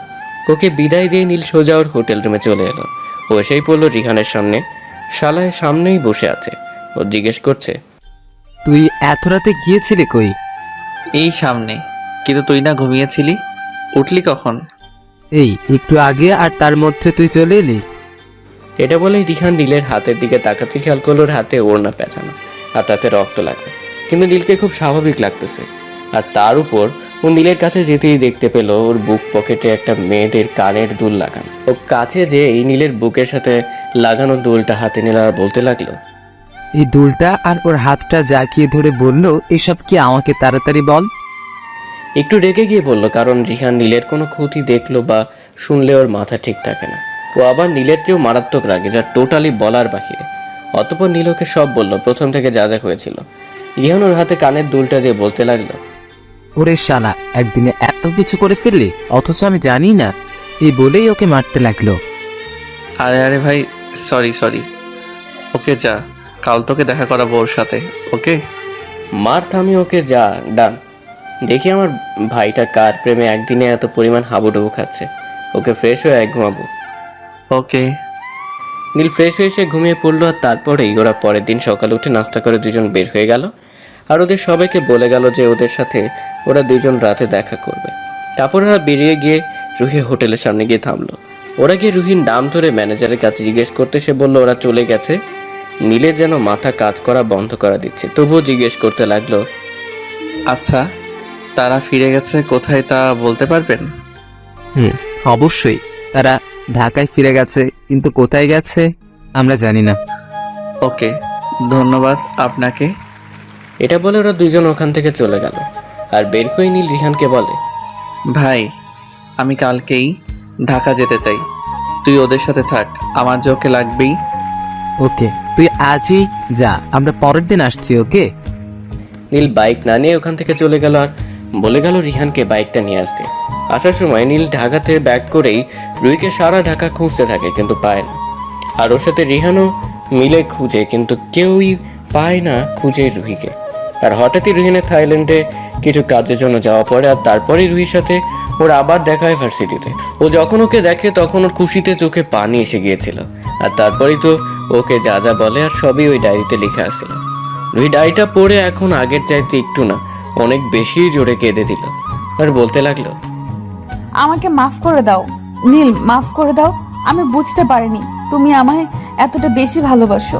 ওকে বিদায় দিয়ে নীল সোজা ওর হোটেল রুমে চলে এলো। ও এসেই পড়লো রিহানের সামনে, শালায় সামনেই বসে আছে। ও জিজ্ঞেস করছে, তুই এত রাতে গিয়েছিলি কই? এই সামনে। কিন্তু তুই না ঘুমিয়েছিলি? উঠলি কখন? এই একটু আগে, আর তার মধ্যে তুই চলে এলি। এটা বলেই রিহান নীলের হাতের দিকে তাকাতে খেয়াল করলো ওর হাতে ওড়না পেঁচানো আর তাতে রক্ত লাগলো, কিন্তু নীলকে খুব স্বাভাবিক লাগতেছে। আর তার উপর ও নীলের কাছে যেতেই দেখতে পেল ওর বুক পকেটে একটা মেয়েদের কানের দুল লাগানো। ও কাছে যে এই নীলের বুকের সাথে লাগানো দুলটা হাতে নিল আর বলতে লাগলো, এই দুলটা আর ওর হাতটা জাকিয়ে ধরে বলল, এসব কি আমাকে তাড়াতাড়ি বল। একটু রেগে গিয়ে বলল, কারণ রিহান নীলের কোনো ক্ষতি দেখলো বা শুনলে ওর মাথা ঠিক থাকে না। ও আবার নীলের চেয়েও মারাত্মক রাগে, যা টোটালি বলার বাহিরে। অতঃপর নীল ওকে সব বলল, প্রথম থেকে যা যা হয়েছিল। রিহান ওর হাতে কানের দুলটা দিয়ে বলতে লাগলো, ওরে শালা, একদিনে এত কিছু করে ফেললি, অথচ আমি জানি না। এই বলেই ওকে মারতে লাগলো। আরে আরে ভাই, সরি। ওকে যা, কাল তোকে দেখা করাবো ওর সাথে, ওকে? মার থামি ওকে যা, ডান। দেখি আমার ভাইটা কার প্রেমে একদিনে এত পরিমাণ হাবুডুবু খাচ্ছে। ওকে ফ্রেশ হয়ে ঘুমাবো। ওকে। নীল ফ্রেশ হয়ে এসে ঘুমিয়ে পড়লো। আর তারপরেই ওরা পরের দিন সকালে উঠে নাস্তা করে দুজন বের হয়ে গেল। আর ওদের সবাইকে বলে গেল যে ওদের সাথে ওরা দুজন রাতে দেখা করবে। তারপর ওরা বেরিয়ে গিয়ে রুহির হোটেলের সামনে গিয়ে থামলো। ওরা গিয়ে রুহির নাম ধরে ম্যানেজারের কাছে জিজ্ঞেস করতে, সে বললো ওরা চলে গেছে। নীলের যেন মাথা কাজ করা বন্ধ করা দিচ্ছে, তবুও জিজ্ঞেস করতে লাগলো, আচ্ছা, তারা ফিরে গেছে কোথায় তা বলতে পারবেন? অবশ্যই, তারা ঢাকায় ফিরে গেছে, কিন্তু কোথায় গেছে আমরা জানি না। ওকে, ধন্যবাদ আপনাকে। এটা বলে ওরা দুজন ওখান থেকে চলে গেল। আর বের হয়ে নীল রিহানকে বলে, ভাই, আমি কালকেই ঢাকা যেতে চাই। তুই ওদের সাথে থাক, আমার যে ওকে লাগবেই। ওকে, তুই আজই যা, আমরা পরের দিন আসছি। ওকে। নীল বাইক না নিয়ে ওখান থেকে চলে গেল আর বলে গেল রিহানকে বাইকটা নিয়ে আসতে। আসার সময় নীল ঢাকাতে ব্যাক করেই রুহিকে সারা ঢাকা খুঁজতে থাকে, কিন্তু পায় না। আর ওর সাথে রিহানও মিলে খুঁজে, কিন্তু কেউই পায় না খুঁজে রুহিকে। আর হঠাৎই রুহিনের থাইল্যান্ডে কিছু কাজের জন্য যাওয়া পড়ে। আর তারপরেই রুহির সাথে ওর আবার দেখা হয় ভার্সিটিতে। ও যখন ওকে দেখে তখন ওর খুশিতে চোখে পানি এসে গিয়েছিল। আর তারপরেই তো ওকে যা যা বলে আর সবই ওই ডায়েরিতে লেখা আসছিল। রুহি ডায়েরিটা পড়ে এখন আগের চাইতে একটু না, অনেক বেশি জোরে কেঁদে দিল আর বলতে লাগলো, আমাকে মাফ করে দাও নীল, মাফ করে দাও। আমি বুঝতে পারিনি তুমি আমায় এতটা বেশি ভালোবাসো।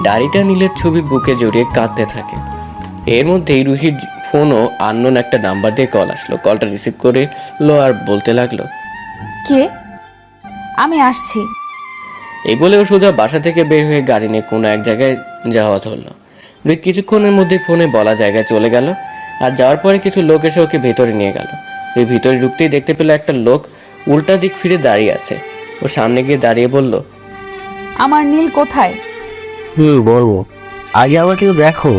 ডায়েরিটা নীলের ছবি বুকে জড়িয়ে কাঁদতে থাকে। এর মধ্যেই রুহির ফোনও আননোন একটা নাম্বার দিয়ে কল আসলো। কলটা রিসিভ করে লো আর বলতে লাগলো, কে? আমি আসছি। এই বলে ও সোজা বাসা থেকে বের হয়ে গাড়ি নিয়ে কোনো এক জায়গায় যাওয়া ধরলো। রুহি কিছুক্ষণের মধ্যে ফোনে বলা জায়গায় চলে গেল। আর যাওয়ার পরে কিছু লোক এসে ওকে ভেতরে নিয়ে গেল। রুহি ভিতরে ঢুকতেই দেখতে পেল একটা লোক উল্টা দিক ফিরে দাঁড়িয়ে আছে। ও সামনে গিয়ে দাঁড়িয়ে বলল, আমার নীল কোথায়? বলবো, আগে আমাকে দেখো।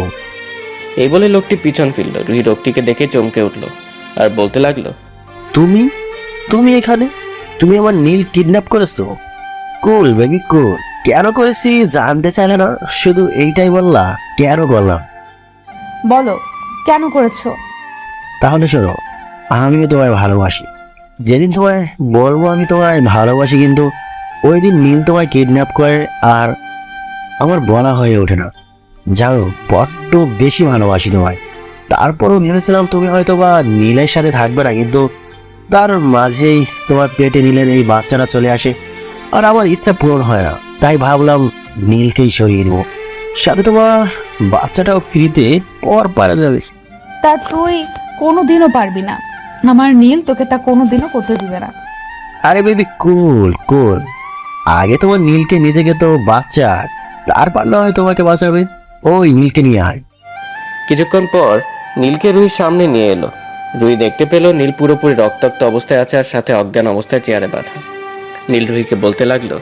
এই বলে লোকটি পিছন ফিরল। রুহি লোকটিকে দেখে চমকে উঠল আর বলতে লাগলো, তুমি তুমি এখানে? তুমি আমার নীল কিডন্যাপ করেছো? কুল বেবি কুল। কেন করেছি জানতে চাইলে না, শুধু এইটাই বললা কেন করলাম? বলো কেন করেছো? তাহলে শোনো, আমিও তোমায় ভালোবাসি। যেদিন তোমায় বলবো আমি তোমায় ভালোবাসি, কিন্তু ওই দিন নীল তোমায় কিডন্যাপ করে আর আমার বলা হয়ে ওঠে না। জানো, বড্ড বেশি ভালোবাসি তোমায়। তারপরও ভেবেছিলাম তুমি হয়তো বা নীলের সাথে থাকবে না, কিন্তু তার মাঝেই তোমার পেটে নীলের এই বাচ্চাটা চলে আসে আর আমার ইচ্ছা পূরণ হয় না। তাই ভাবলাম নীলকেই সরিয়ে দেবো, সাথে তোমার বাচ্চাটাও ফ্রিতে পর পারা যাবে। তা তুই কোনোদিনও পারবি না। আমার নীল তোকে তা কোনোদিনও করতে দিবে না। আরে বেবি কুল কুল, আগে তোমার নীলকে নিজেকে তো বাচ্চা, তারপর না হয় তোমাকে বাঁচাবে। ওই নীলকে নিয়ে আয়। কিছুক্ষণ পর নীলকে রুহির সামনে নিয়ে এলো। রুহি দেখতে পেল নীল পুরোপুরি রক্তাক্ত অবস্থায় আছে আর সাথে অজ্ঞান অবস্থায় চেয়ারে বাঁধা। নীল রুহিকে বলতে লাগলো,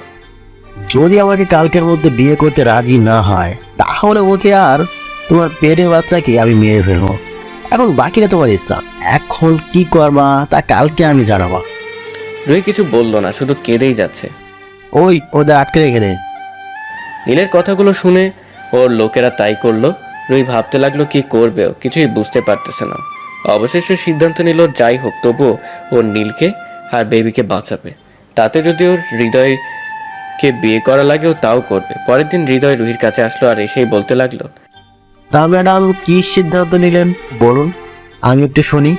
যদি আমাকে কালকের মধ্যে বিয়ে করতে রাজি না হয়, তাহলে ওকে আর তোমার পেটের বাচ্চাকে আমি মেরে ফেলবো। এখন বাকিটা তোমার ইচ্ছা, এখন কি করবা তা কালকে আমি জানাবো। রুহি কিছু বলল না, শুধু কেঁদেই যাচ্ছে। ওই ওদের আটকে রেখে দে। নীলের কথাগুলো শুনে ওর লোকেরা তাই করলো। রুহি ভাবতে লাগলো কি করবে, ও কিছুই বুঝতে পারতেছে না। অবশেষে সিদ্ধান্ত নিল যাই হোক তবুও ওর নীলকে আর বেবিকে বাঁচাবে। তাতে যদি ওর হৃদয়কে বিয়ে করা লাগে ও তাও করবে। পরের দিন হৃদয় রুহির কাছে আসলো আর এসেই বলতে লাগলো, তা ম্যাডাম কি সিদ্ধান্ত নিলেন বলুন, আমি একটু শুনি।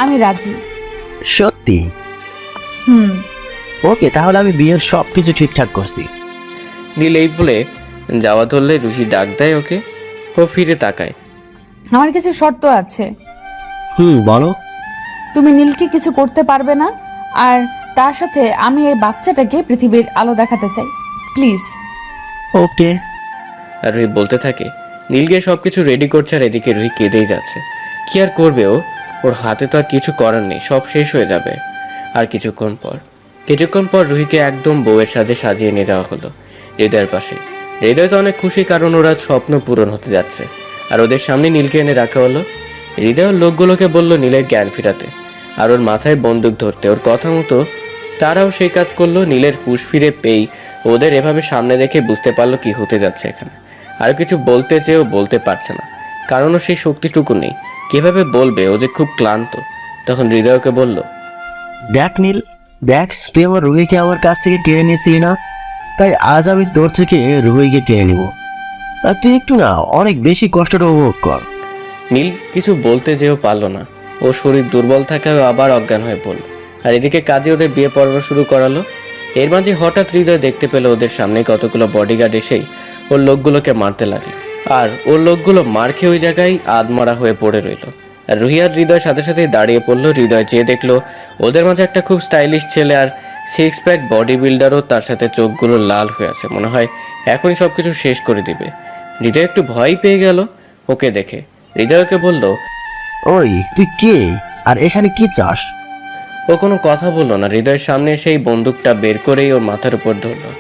আমি রাজি, সত্যি? হুম। ওকে, তাহলে আমি বিয়ের সব কিছু ঠিকঠাক করছি। নীল এই বলে যাওয়া ধরলে রুহি ডাক দেয় ওকে। ও ফিরে তাকায়। আমার কিছু শর্ত আছে। বলো। তুমি নীলকে কিছু করতে পারবে না, আর তার সাথে আমি এই বাচ্চাটাকে পৃথিবীর আলো দেখাতে চাই, প্লিজ। ওকে। আর রুহি বলতে থাকে। নীল গিয়ে সবকিছু রেডি করছে আর এদিকে রুহি কেঁদেই যাচ্ছে। কি আর করবে ও? ওর হাতে তো আর কিছু করার নেই, সব শেষ হয়ে যাবে। আর কিছুক্ষণ পর রুহিকে একদম বউয়ের সাজে সাজিয়ে নিয়ে যাওয়া হলো হৃদয়ের পাশে। হৃদয় তো অনেক খুশি, কারণ ওরা স্বপ্ন পূরণ হতে যাচ্ছে। আর ওদের সামনে নীলকে এনে রাখা হলো। হৃদয়ের লোকগুলোকে বলল নীলের জ্ঞান ফিরাতে আর ওর মাথায় বন্দুক ধরতে। ওর কথা মতো তারাও সেই কাজ করলো। নীলের হুঁশ ফিরে পেয়েই ওদের এভাবে সামনে দেখে বুঝতে পারলো কি হতে যাচ্ছে এখানে। আর কিছু বলতে চেয়েও বলতে পারছে না, কারণ ও সেই শক্তিটুকু নেই। কিভাবে বলবে? ও যে খুব ক্লান্ত। তখন হৃদয়কে বলল, দেখ নীল, দেখ, তুই আমার রুহিকে আমার কাছ থেকে কেড়ে নিয়েছিলি না, তাই আজ আমি তোর থেকে রুহিকে কেড়ে নিব। আর তুই একটু না অনেক বেশি কষ্টটা উপভোগ কর। নীল কিছু বলতে যেও পারল না। ও শরীর দুর্বল থাকায় আবার অজ্ঞান হয়ে পড়ল। আর এদিকে কাজে ওদের বিয়ে পর্ব শুরু করালো। এর মাঝে হঠাৎ হৃদয় দেখতে পেল ওদের সামনে কতগুলো বডিগার্ড এসেই ওর লোকগুলোকে মারতে লাগলো। আর ওর লোকগুলো মার খেয়ে ওই জায়গায় আধমরা হয়ে পড়ে রইল। আর রুহি আর হৃদয় সাথে সাথেই দাঁড়িয়ে পড়লো। হৃদয় যেয়ে দেখলো ওদের মাঝে একটা খুব স্টাইলিশ ছেলে আর 6 প্যাক বডি বিল্ডারও, তার সাথে চোখগুলো লাল হয়ে আছে, মনে হয় এখনই সব কিছু শেষ করে দিবে। হৃদয় একটু ভয় পেয়ে গেল ওকে দেখে। হৃদয়কে বলল, ওই তুই কে আর এখানে কি চাস? ও কোনো কথা বললো না। হৃদয়ের সামনে সেই বন্দুকটা বের করেই ওর মাথার উপর ধরলো।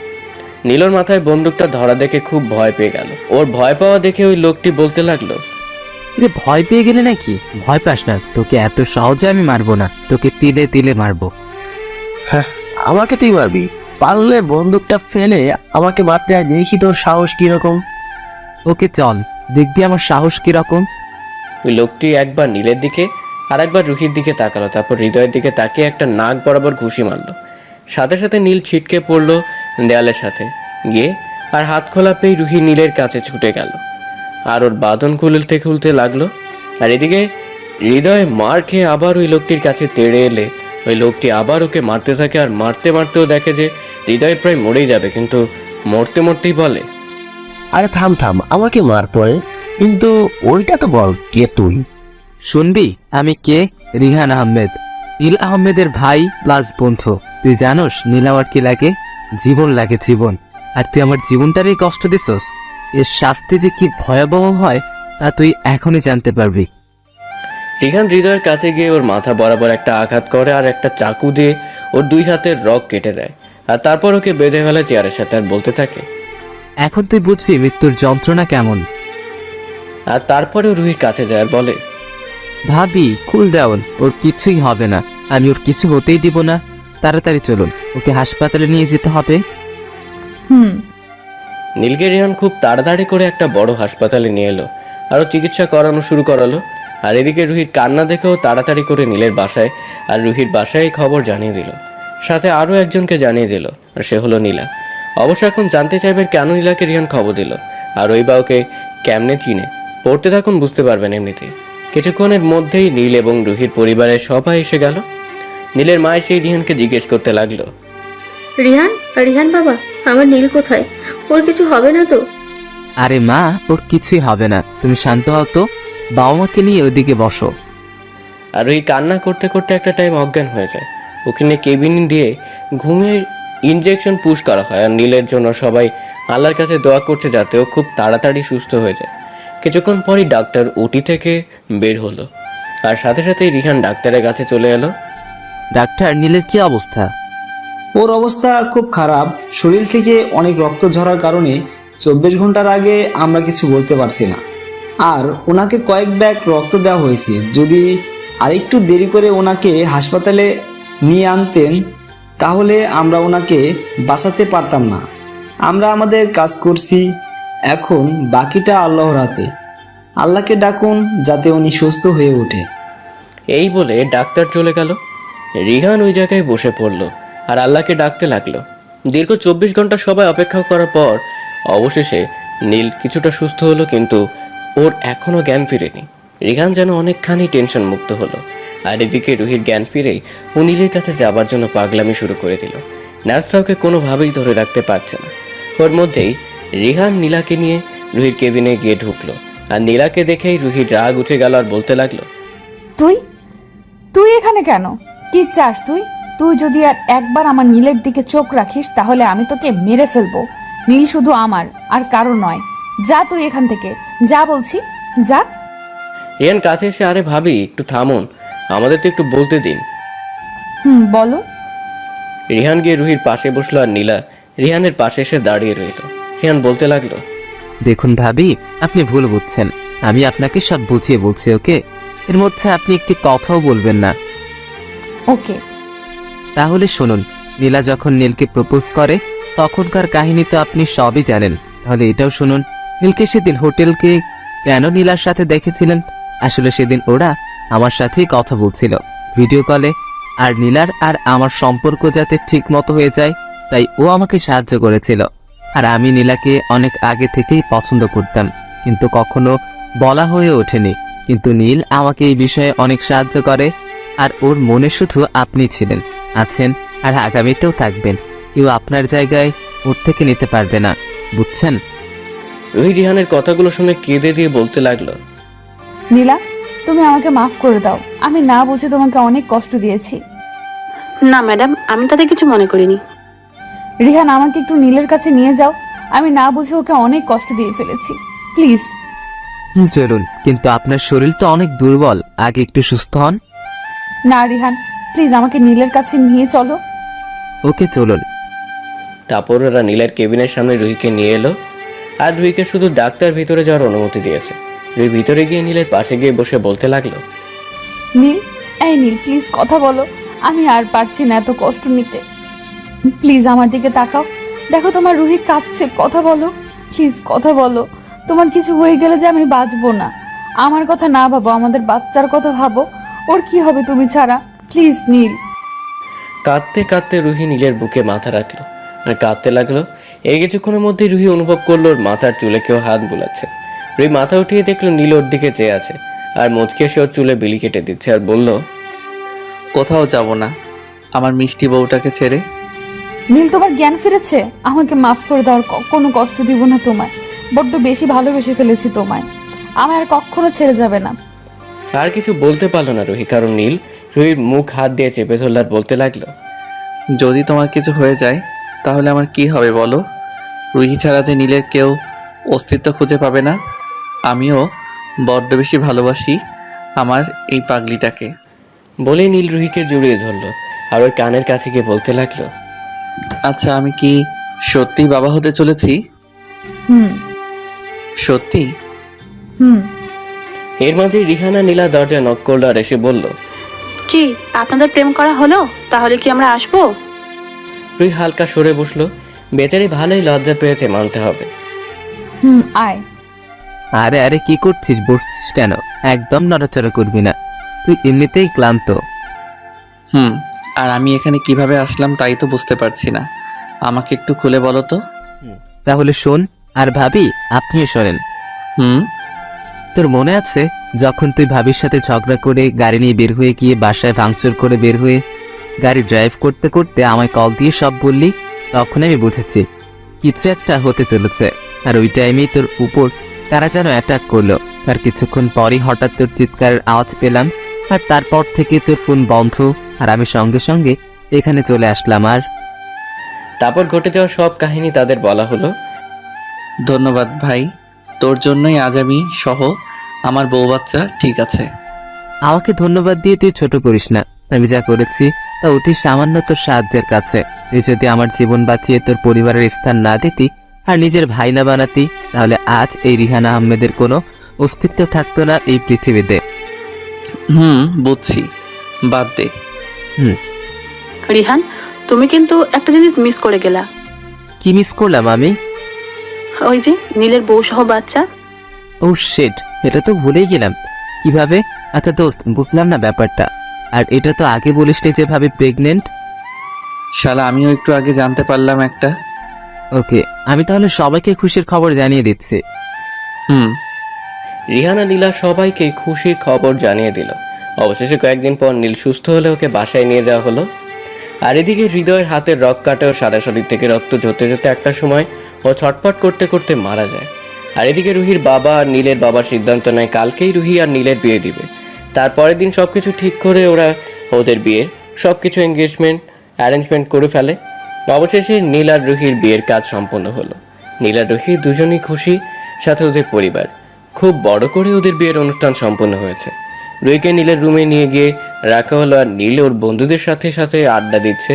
নীলর মাথায় বন্দুকটা ধরা দেখে খুব ভয় পেয়ে গেল। ওর ভয় পাওয়া দেখে ওই লোকটি বলতে লাগলো, ভয় পেয়ে গেলে নাকি? ভয় পাস না, তোকে এত সহজে আমি মারবো না, তোকে তিলে তিলে মারবো। হ্যাঁ, আমাকে তুই মারবি? পারলে বন্দুকটা ফেলে আমাকে মারতে, আর দেখি তোর সাহস কিরকম। ওকে চল, দেখবি আমার সাহস কিরকম। ওই লোকটি একবার নীলের দিকে আর একবার রুহির দিকে তাকালো, তারপর হৃদয়ের দিকে তাকিয়ে একটা নাক বরাবর ঘুষি মারলো। সাথে সাথে নীল ছিটকে পড়লো দেয়ালের সাথে গিয়ে, আর হাত খোলা পেয়ে রুহি নীলের কাছে ছুটে গেল আর ওর বাঁধন খুলতে লাগলো। আর এদিকে হৃদয় মার খেয়ে আবার ওই লোকটির কাছে তেড়ে এলে ওই লোকটি আবার ওকে মারতে থাকে। আর মারতে মারতেও দেখে যে হৃদয় প্রায় মরেই যাবে, কিন্তু মরতেই বলে, আরে থাম থাম, আমাকে মার পড়ে, কিন্তু ওইটা তো বল কে তুই? শুনবি আমি কে? রিহান আহমেদ, নীল আহমেদের ভাই প্লাস বন্ধু। তুই জানোস নীল আমার কি লাগে? জীবন লাগে, জীবন। আর তুই আমার জীবনটারই কষ্ট দিছস। এর শাস্তি যে কি ভয়াবহ হয় তা তুই এখনই জানতে পারবি। রিহান হৃদয়ের কাছে গিয়ে ওর মাথা বরাবর একটা আঘাত করে আর একটা চাকু দিয়ে ওর 2 হাতের রগ কেটে দেয়। আর তারপর ওকে বেঁধে ফেলে চেয়ারের সাথে আর বলতে থাকে, এখন তুই বুঝবি মৃত্যুর যন্ত্রণা কেমন। আর তারপরে রুহির কাছে যায় আর বলে, ভাবি কুল ডাউন, ওর কিছুই হবে না, আমি ওর কিছু হতেই দিব না। তাড়াতাড়ি চলুন, ওকে হাসপাতালে নিয়ে যেতে হবে। নীলকে রিহান খুব তাড়াতাড়ি করে একটা বড় হাসপাতালে নিয়ে এলো আরও চিকিৎসা করানো শুরু করালো। আর এদিকে রুহির কান্না দেখেও তাড়াতাড়ি করে নীলের বাসায় আর রুহির বাসায় খবর জানিয়ে দিল। সাথে আরও একজনকে জানিয়ে দিল, আর সে হলো নীলা। অবশ্য এখন জানতে চাইবেন কেন নীলাকে রিহান খবর দিল আর ওই বা ওকে কেমনে চিনে। পড়তে থাকুন, বুঝতে পারবেন এমনিতে। কিছুক্ষণের মধ্যেই নীল এবং রুহির পরিবারের সবাই এসে গেল। নীলের মা সেই রিহানকে জিজ্ঞেস করতে লাগলো, রিহান, রিহান বাবা, আমার নীল কোথায়? ওর কিছু হবে না তো? আরে মা, ওর কিছুই হবে না, তুমি শান্ত হও তো। বাবা মাকে নিয়ে ওইদিকে বসো। আর ওই কান্না করতে করতে একটা টাইম অজ্ঞান হয়ে যায়। ওখানে কেবিন দিয়ে ঘুমের ইনজেকশন পুশ করা হয়। আর নীলের জন্য সবাই আল্লাহর কাছে দোয়া করছে যাতে ও খুব তাড়াতাড়ি সুস্থ হয়ে যায়। কিছুক্ষণ পরই ডাক্তার ওটি থেকে বের হলো আর সাথে সাথেই রিহান ডাক্তারের কাছে চলে এলো। ডাক্তার, নীলের কি অবস্থা? ওর অবস্থা খুব খারাপ। শরীর থেকে অনেক রক্ত ঝরার কারণে 24 ঘন্টার আগে আমরা কিছু বলতে পারছি না। আর ওনাকে কয়েক ব্যাগ রক্ত দেওয়া হয়েছে। যদি আরেকটু দেরি করে ওনাকে হাসপাতালে নিয়ে আনতেন তাহলে আমরা ওনাকে বাঁচাতে পারতাম না। আমরা আমাদের কাজ করছি, এখন বাকিটা আল্লাহর হাতে। আল্লাহকে ডাকুন যাতে উনি সুস্থ হয়ে ওঠে। এই বলে ডাক্তার চলে গেল। রিহান ওই জায়গায় বসে পড়লো আর আল্লাহকে ডাকতে লাগলো। দীর্ঘ 24 ঘন্টা সবাই অপেক্ষা করার পর অবশেষে নীল কিছুটা সুস্থ হলো, কিন্তু ওর এখনও জ্ঞান ফিরেনি। রিহান যেন অনেকখানি টেনশন মুক্ত হলো আর এদিকে রুহির জ্ঞান ফিরেই ও নীলের কাছে যাবার জন্য পাগলামি শুরু করে দিল। নার্সরা ওকে কোনোভাবেই ধরে রাখতে পারছে না। ওর মধ্যেই রিহান নীলাকে নিয়ে রুহির কেবিনে গিয়ে ঢুকলো। আর নীলাকে দেখেই রুহির রাগ উঠে গেল আর বলতে লাগলো, তুই তুই এখানে কেন? কি চাস তুই? তুই যদি আর একবার আমার নীলের দিকে চোখ রাখিস তাহলে আমি তোকে মেরে ফেলবো। নীল শুধু আমার আর কারো নয়। যা তুই এখান থেকে, যা বলছি, যা। রিহান কাছে এসে, আরে ভাবি একটু থামুন, আমাদের তো একটু বলতে দিন। বলো। রিহান গিয়ে রুহির পাশে বসলো আর নীলা রিহানের পাশে এসে দাঁড়িয়ে রইল। রিহান বলতে লাগলো, দেখুন ভাবি, আপনি ভুল বুঝছেন। আমি আপনাকে সব বুঝিয়ে বলছি, ওকে? এর মধ্যে আপনি একটি কথাও বলবেন না। ওকে। তাহলে শুনুন, নীলা যখন নীলকে প্রপোজ করে তখনকার কাহিনী তো আপনি সবই জানেন। তাহলে এটাও শুনুন, নীলকে সেদিন হোটেলকে কেন নীলার সাথে দেখেছিলেন? আসলে সেদিন ওরা আমার সাথেই কথা বলছিল ভিডিও কলে, আর নীলার আর আমার সম্পর্ক যাতে ঠিক মতো হয়ে যায় তাই ও আমাকে সাহায্য করেছিল। আর আমি নীলাকে অনেক আগে থেকেই পছন্দ করতাম, কিন্তু কখনো বলা হয়ে ওঠেনি। কিন্তু নীল আমাকে এই বিষয়ে অনেক সাহায্য করে, আর ওর মনে শুধু আপনি ছিলেন, আছেন, আর আগামীতেও থাকবেন। কেউ আপনার জায়গায় ওর থেকে নিতে পারবে না, বুঝছেন? রুহি রিহানের কথাগুলো শুনে কেঁদে দিয়ে বলতে লাগলো, নীলা, তুমি আমাকে মাফ করে দাও। আমি না বুঝে তোমাকে অনেক কষ্ট দিয়েছি। না ম্যাডাম, আমি তাতে কিছু মনে করিনি। রিহান, আমাকে একটু নীলের কাছে নিয়ে যাও। আমি না বুঝে ওকে অনেক কষ্ট দিয়ে ফেলেছি, প্লিজ। চলুন, কিন্তু আপনার শরীর তো অনেক দুর্বল, আগে একটু সুস্থ হন। না রিহান, প্লিজ আমাকে নীলের কাছে নিয়ে চলো। ওকে, চলুন। তারপর ওরা নীলের কেবিনের সামনে রুহিকে নিয়ে এলো আর রুহিকে শুধু ডাক্তার ভিতরে যাওয়ার অনুমতি দিয়েছে। রুহি ভিতরে গিয়ে নীলের পাশে গিয়ে বসে বলতে লাগলো, নীল, এই নীল, প্লিজ কথা বলো। আমি আর পারছি না এত কষ্ট নিতে। প্লিজ আমার দিকে তাকাও, দেখো তোমার রুহি কাঁদছে। কথা বলো, প্লিজ কথা বলো। তোমার কিছু হয়ে গেলে যে আমি বাঁচবো না। আমার কথা না ভাবো, আমাদের বাচ্চার কথা ভাবো। ওর কি হবে তুমি ছাড়া? প্লিজ নীল। কাঁদতে কাঁদতে রুহি নীলের বুকে মাথা রাখলো আর কাঁদতে লাগলো। এই কিছুক্ষণের মধ্যেই রুহি অনুভব করলো ওর মাথার চুলে কেউ হাত বুলাচ্ছে। রুহি মাথা উঠিয়ে দেখলো নীল ওর দিকে চেয়ে আছে আর মুচকে এসে ওর চুলে বিলি কেটে দিচ্ছে আর বলল, কোথাও যাব না আমার মিষ্টি বউটাকে ছেড়ে। নীল, তোমার জ্ঞান ফিরেছে? আমাকে মাফ করে দাও, কোনো কষ্ট দিব না তোমায়। বড্ড বেশি ভালোবেসে ফেলেছি তোমায়। আমার আর কখনো ছেড়ে যাবে না। আর কিছু বলতে পারলো না রুহি, কারণ নীল রুহির মুখ হাত দিয়ে চেপে ধরল আর বলতে লাগলো, যদি তোমার কিছু হয়ে যায় তাহলে আমার কি হবে বলো? রুহি ছাড়া যে নীলের কেউ অস্তিত্ব খুঁজে পাবে না। আমিও বড্ড বেশি ভালোবাসি আমার এই পাগলিটাকে। বলে নীল রুহিকে জড়িয়ে ধরলো আর ওর কানের কাছে গিয়ে বলতে লাগলো, আচ্ছা, আমি কি সত্যি বাবা হতে চলেছি? সত্যি? এর মাঝে রিহানা নীলা দরজায় নক করলো আর এসে বলল, কি আপনাদের প্রেম করা হলো? তাহলে কি আমরা আসবো? রুহি হালকা সরে বসলো। বেচারি ভালোই লজ্জা পেয়েছে, মানতে হবে। আয়। আরে আরে, কি করছিস? বসছিস কেন? একদম নড়াচড়া করবি না, তুই এমনিতেই ক্লান্ত। আর আমি এখানে কিভাবে আসলাম তাই তো বুঝতে পারছি না। আমাকে একটু খুলে বলো তো। তাহলে শোন, আর ভাবি আপনিও শোনেন। তোর মনে আছে যখন তুই ভাবির সাথে ঝগড়া করে গাড়ি নিয়ে বের হয়ে গিয়ে বাসায় ভাঙচুর করে বের হয়ে গাড়ি ড্রাইভ করতে করতে আমায় কল দিয়ে সব বললি? তখন আমি বুঝেছি কিছু একটা হতে চলেছে। আর ওই টাইমেই তোর উপর কারা যেন অ্যাটাক করলো। তার কিছুক্ষণ পরই হঠাৎ তোর চিৎকারের আওয়াজ পেলাম, আর তারপর থেকে তোর ফোন বন্ধ, আর আমি সঙ্গে সঙ্গে এখানে চলে আসলাম। আর তারপর ঘটে যাওয়া সব কাহিনী তাদের বলা হলো। ধন্যবাদ ভাই, তোর জন্যই আজ আমি সহ আমার বউ বাচ্চা ঠিক আছে। আমাকে ধন্যবাদ দিয়ে তুই ছোট করিস না। আমি যা করেছি তা অতি সামান্য তোর সাহায্যের কাছে। তুই যদি আমার জীবন বাঁচিয়ে তোর পরিবারের স্থান না দিতি আর নিজের ভাই না বানাতি, তাহলে আজ এই রিহান আহমেদের কোনো অস্তিত্ব থাকতো না এই পৃথিবীতে। বুঝছি, বাদ দে। রিহান, তুমি কিন্তু একটা জিনিস মিস করে গেলা। কি মিস করলাম আমি? ওই যে নীলের বউ সহ বাচ্চা। ও শিট, এটা তো ভুলেই গেলাম। কিভাবে? আচ্ছা দোস্ত, বুঝলাম না ব্যাপারটা। আর এটা তো আগে বলিসনি যেভাবে প্রেগনেন্ট। শালা, আমিও একটু আগে জানতে পারলাম একটা। ওকে, আমি তাহলে সবাইকে খুশির খবর জানিয়ে দিচ্ছি। রিহানা নীলা সবাইকে খুশির খবর জানিয়ে দিল। অবশেষে কয়েকদিন পর নীল সুস্থ হলে ওকে বাসায় নিয়ে যাওয়া হলো। আর এদিকে হৃদয়ের হাতের রক কাটে ও সারা শরীর থেকে রক্ত ঝরতে ঝরতে একটা সময় ও ছটফট করতে করতে মারা যায়। আর এদিকে রুহির বাবা আর নীলের বাবার সিদ্ধান্ত নেয় কালকেই রুহি আর নীলের বিয়ে দিবে। তারপরের দিন সব কিছু ঠিক করে ওরা ওদের বিয়ের সব কিছু এঙ্গেজমেন্ট অ্যারেঞ্জমেন্ট করে ফেলে। অবশেষে নীল আর রুহির বিয়ের কাজ সম্পন্ন হলো। নীল আর রুহি দুজনেই খুশি, সাথে ওদের পরিবার। খুব বড় করে ওদের বিয়ের অনুষ্ঠান সম্পন্ন হয়েছে। রুহিকে নীলের রুমে নিয়ে গিয়ে রাখা হলো আর নীল ওর বন্ধুদের সাথে সাথে আড্ডা দিচ্ছে।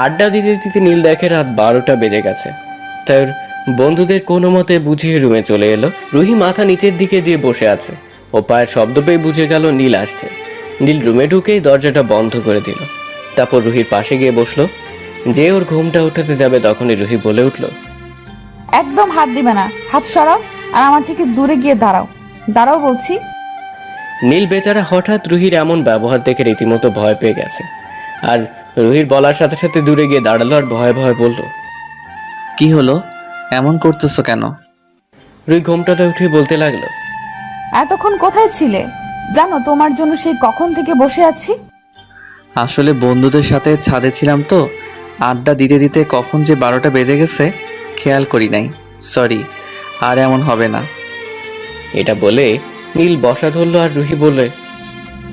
আড্ডা দিতে দিতে নীল দেখে রাত 12টা বেজে গেছে। তার বন্ধুদের কোনো মতে বুঝিয়ে রুমে চলে এলো। রুহি মাথা নিচের দিকে দিয়ে বসে আছে। ও পায়ের শব্দ পেয়ে বুঝে গেল নীল আসছে। নীল রুমে ঢুকেই দরজাটা বন্ধ করে দিল। তারপর রুহির পাশে গিয়ে বসলো। যে ওর ঘুমটা উঠাতে যাবে তখনই রুহি বলে উঠল, একদম হাত দিবে না, হাত সরাও আর আমার থেকে দূরে গিয়ে দাঁড়াও, দাঁড়াও বলছি। নীল বেচারা হঠাৎ রুহির এমন ব্যবহার দেখে রীতিমতো ভয় পেয়ে গেছে। আর রুহির বলার সাথে সাথে দূরে গিয়ে দাঁড়ালো আর ভয়ে ভয়ে বলল, কি হলো, এমন করতেছো কেন? রুহি ঘুমটাটা উঠে বলতে লাগলো, এতক্ষণ কোথায় ছিলে? জানো তোমার জন্য সেই কখন থেকে বসে আছি। আসলে বন্ধুদের সাথে ছাদে ছিলাম তো, আড্ডা দিতে দিতে কখন যে 12টা বেজে গেছে খেয়াল করি নাই, সরি। আর এমন হবে না। এটা বলে নীল বসা ধরলো আর রুহি বলে,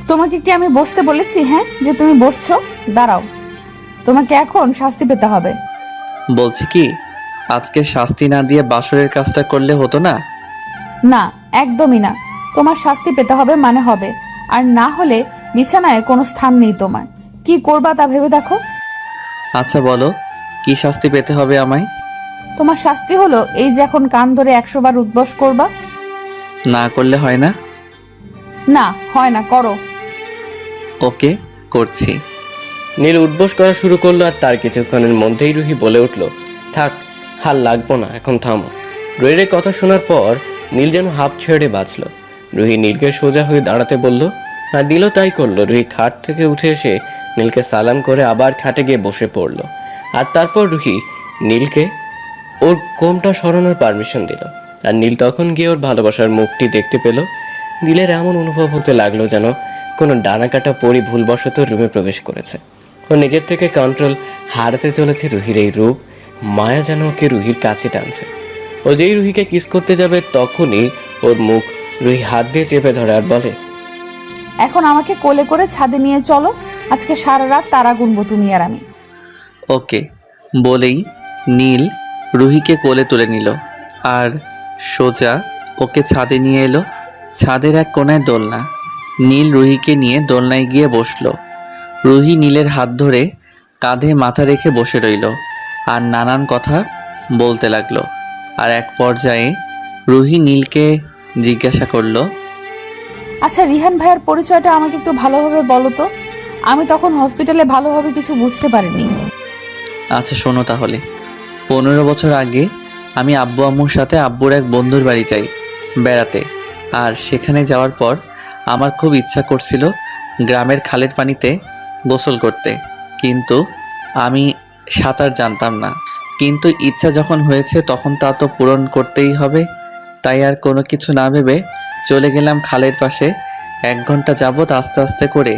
তোমাকে কি আমি বসতে বলেছি? হ্যাঁ, যে তুমি বসছো? দাঁড়াও, তোমাকে এখন শাস্তি পেতে হবে। বলছি কি, আজকে শাস্তি না দিয়ে বাসরের কাজটা করলে হতো না? না, একদমই না। তোমার শাস্তি পেতে হবে মানে হবে, আর না হলে বিছানায় কোনো স্থান নেই তোমার। কি করবা তা ভেবে দেখো। আচ্ছা বলো, কি শাস্তি পেতে হবে আমায়? তোমার শাস্তি হলো এই যে এখন কান ধরে 100 বার উদ্বাস করবা। না করলে হয় না? না হয় না, করো। ওকে, করছি। নীল উঠবোস করা শুরু করলো আর তার কিছুক্ষণের মধ্যেই রুহি বলে উঠল, থাক, হাল লাগবো না, এখন থামো। রুহির কথা শোনার পর নীল যেন হাঁপ ছেড়ে বাঁচল। রুহি নীলকে সোজা হয়ে দাঁড়াতে বলল আর নীলও তাই করলো। রুহি খাট থেকে উঠে এসে নীলকে সালাম করে আবার খাটে গিয়ে বসে পড়ল। আর তারপর রুহি নীলকে ওর কোমটা সরানোর পারমিশন দিল। আর নীল তখন গিয়ে ওর ভালোবাসার মুখটি দেখতে পেল। নীলের এমন অনুভব হতে লাগলো যেন কোনো ডানাকাটা পরি ভুলবশত রুমে প্রবেশ করেছে। ও নিজের থেকে কন্ট্রোল হারাতে চলেছে। রুহির এই রূপ, মায়া যেন ওকে রুহির কাছে টানছে। ও যেই রুহিকে কিস করতে যাবে তখনই ওর মুখ রুহি হাত দিয়ে চেপে ধরে আর বলে, এখন আমাকে কোলে করে ছাদে নিয়ে চলো, আজকে সারা রাত তারা গুনবো তুমি আর আমি। ওকে বলেই নীল রুহিকে কোলে তুলে নিল আর সোজা ওকে ছাদে নিয়ে এলো। ছাদের এক কোণায় দোলনা। নীল রুহিকে নিয়ে দোলনায় গিয়ে বসলো। রুহি নীলের হাত ধরে কাঁধে মাথা রেখে বসে রইল আর নানান কথা বলতে লাগলো। আর এক পর্যায়ে রুহি নীলকে জিজ্ঞাসা করলো, আচ্ছা রিহান ভাইয়ের পরিচয়টা আমাকে একটু ভালোভাবে বলো তো, আমি তখন হসপিটালে ভালোভাবে কিছু বুঝতে পারিনি। আচ্ছা শোনো তাহলে। 15 বছর আগে আমি আব্বু আম্মুর সাথে আব্বুর এক বন্ধুর বাড়ি যাই বেড়াতে। আর সেখানে যাওয়ার পর আমার খুব ইচ্ছা করছিল গ্রামের খালের পানিতে গোসল করতে, কিন্তু আমি সাঁতার জানতাম না। কিন্তু ইচ্ছা যখন হয়েছে তখন তা তো পূরণ করতেই হবে। তাই আর কোনো কিছু না ভেবে চলে গেলাম খালের পাশে। 1 ঘন্টা যাবৎ আস্তে আস্তে করে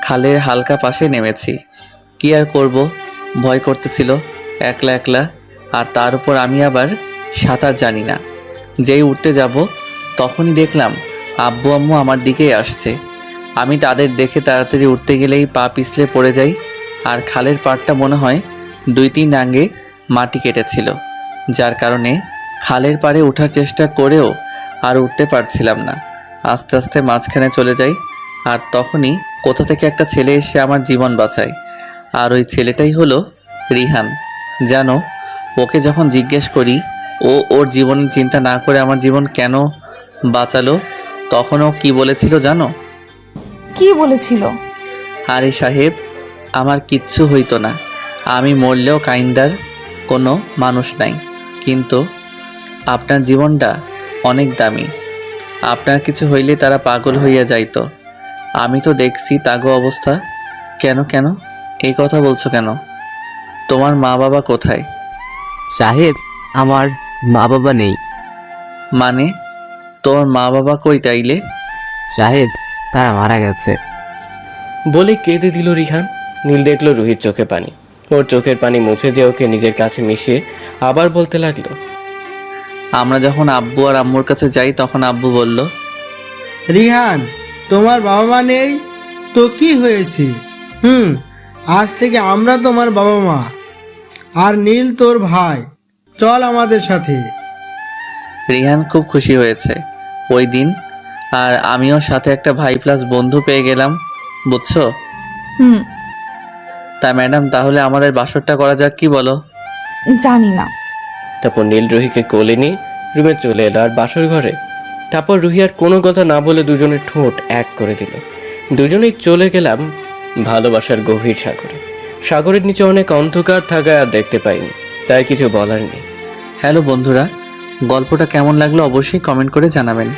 খালের হালকা পাশে নেমেছি। কি আর করব, ভয় করতেছিল একলা একলা। আর তার উপর আমি আবার সাঁতার জানি না। যেই উঠতে যাব তখনই দেখলাম আব্বু আম্মু আমার দিকেই আসছে। আমি তাদের দেখে তাড়াতাড়ি উঠতে গেলেই পা পিছলে পড়ে যাই। আর খালের পাড়টা মনে হয় 2-3 আঙ্গে মাটি কেটেছিল, যার কারণে খালের পাড়ে ওঠার চেষ্টা করেও আর উঠতে পারছিলাম না। আস্তে আস্তে মাঝখানে চলে যাই। আর তখনই কোথা থেকে একটা ছেলে এসে আমার জীবন বাঁচায়। আর ওই ছেলেটাই হলো রিহান। জানো, ওকে যখন জিজ্ঞেস করি ও ওর জীবনের চিন্তা না করে আমার জীবন কেন বাঁচালো, তখন ও কি বলেছিল জানো? কি বলেছিল? আরে সাহেব, আমার কিচ্ছু হইতো না, আমি মরলেও কাইন্দার কোনো মানুষ নাই, কিন্তু আপনার জীবনটা অনেক দামি। আপনার কিছু হইলে তারা পাগল হইয়া যাইতো। আমি তো দেখছি তাগো অবস্থা। কেন কেন এই কথা বলছো কেন? তোমার মা বাবা কোথায়? সাহেব, আমার মা বাবা নেই। মানে তোর মা বাবা কই তাইলে? সাহেব, তারা মারা গেছে। বলে কেঁদে দিল রিহান। নীল দেখলো রুহির চোখে পানি। ওর চোখের পানি মুছে দিয়ে ওকে নিজের কাছে মিশিয়ে আবার বলতে লাগলো, আমরা যখন আব্বু আর আম্মুর কাছে যাই তখন আব্বু বলল, রিহান, তোমার বাবা মা নেই তো কি হয়েছে? আজ থেকে আমরা তোমার বাবা মা। আর নীল তোর ভাই, চল আমাদের সাথে। রিহান খুব খুশি হয়েছে ওই দিন, আর আমিও সাথে একটা ভাই প্লাস বন্ধু পেয়ে গেলাম, বুঝছো? হুম, তা ম্যাডাম, তাহলে আমাদের বাসরটা করা যাক, কি বলো? জানি না। তারপর নীল রুহিকে কোলে নিয়ে রুমে চলে এলো আর বাসর ঘরে। তারপর রুহি আর কোনো কথা না বলে দুজনের ঠোঁট এক করে দিল। দুজনেই চলে গেলাম ভালোবাসার গভীর সাগরে। সাগরের নিচে অনেক অন্ধকার থাকায় আর দেখতে পাইনি, তাই কিছু বলার নেই। হ্যালো বন্ধুরা, গল্পটা কেমন লাগলো অবশ্যই কমেন্ট করে জানাবেন।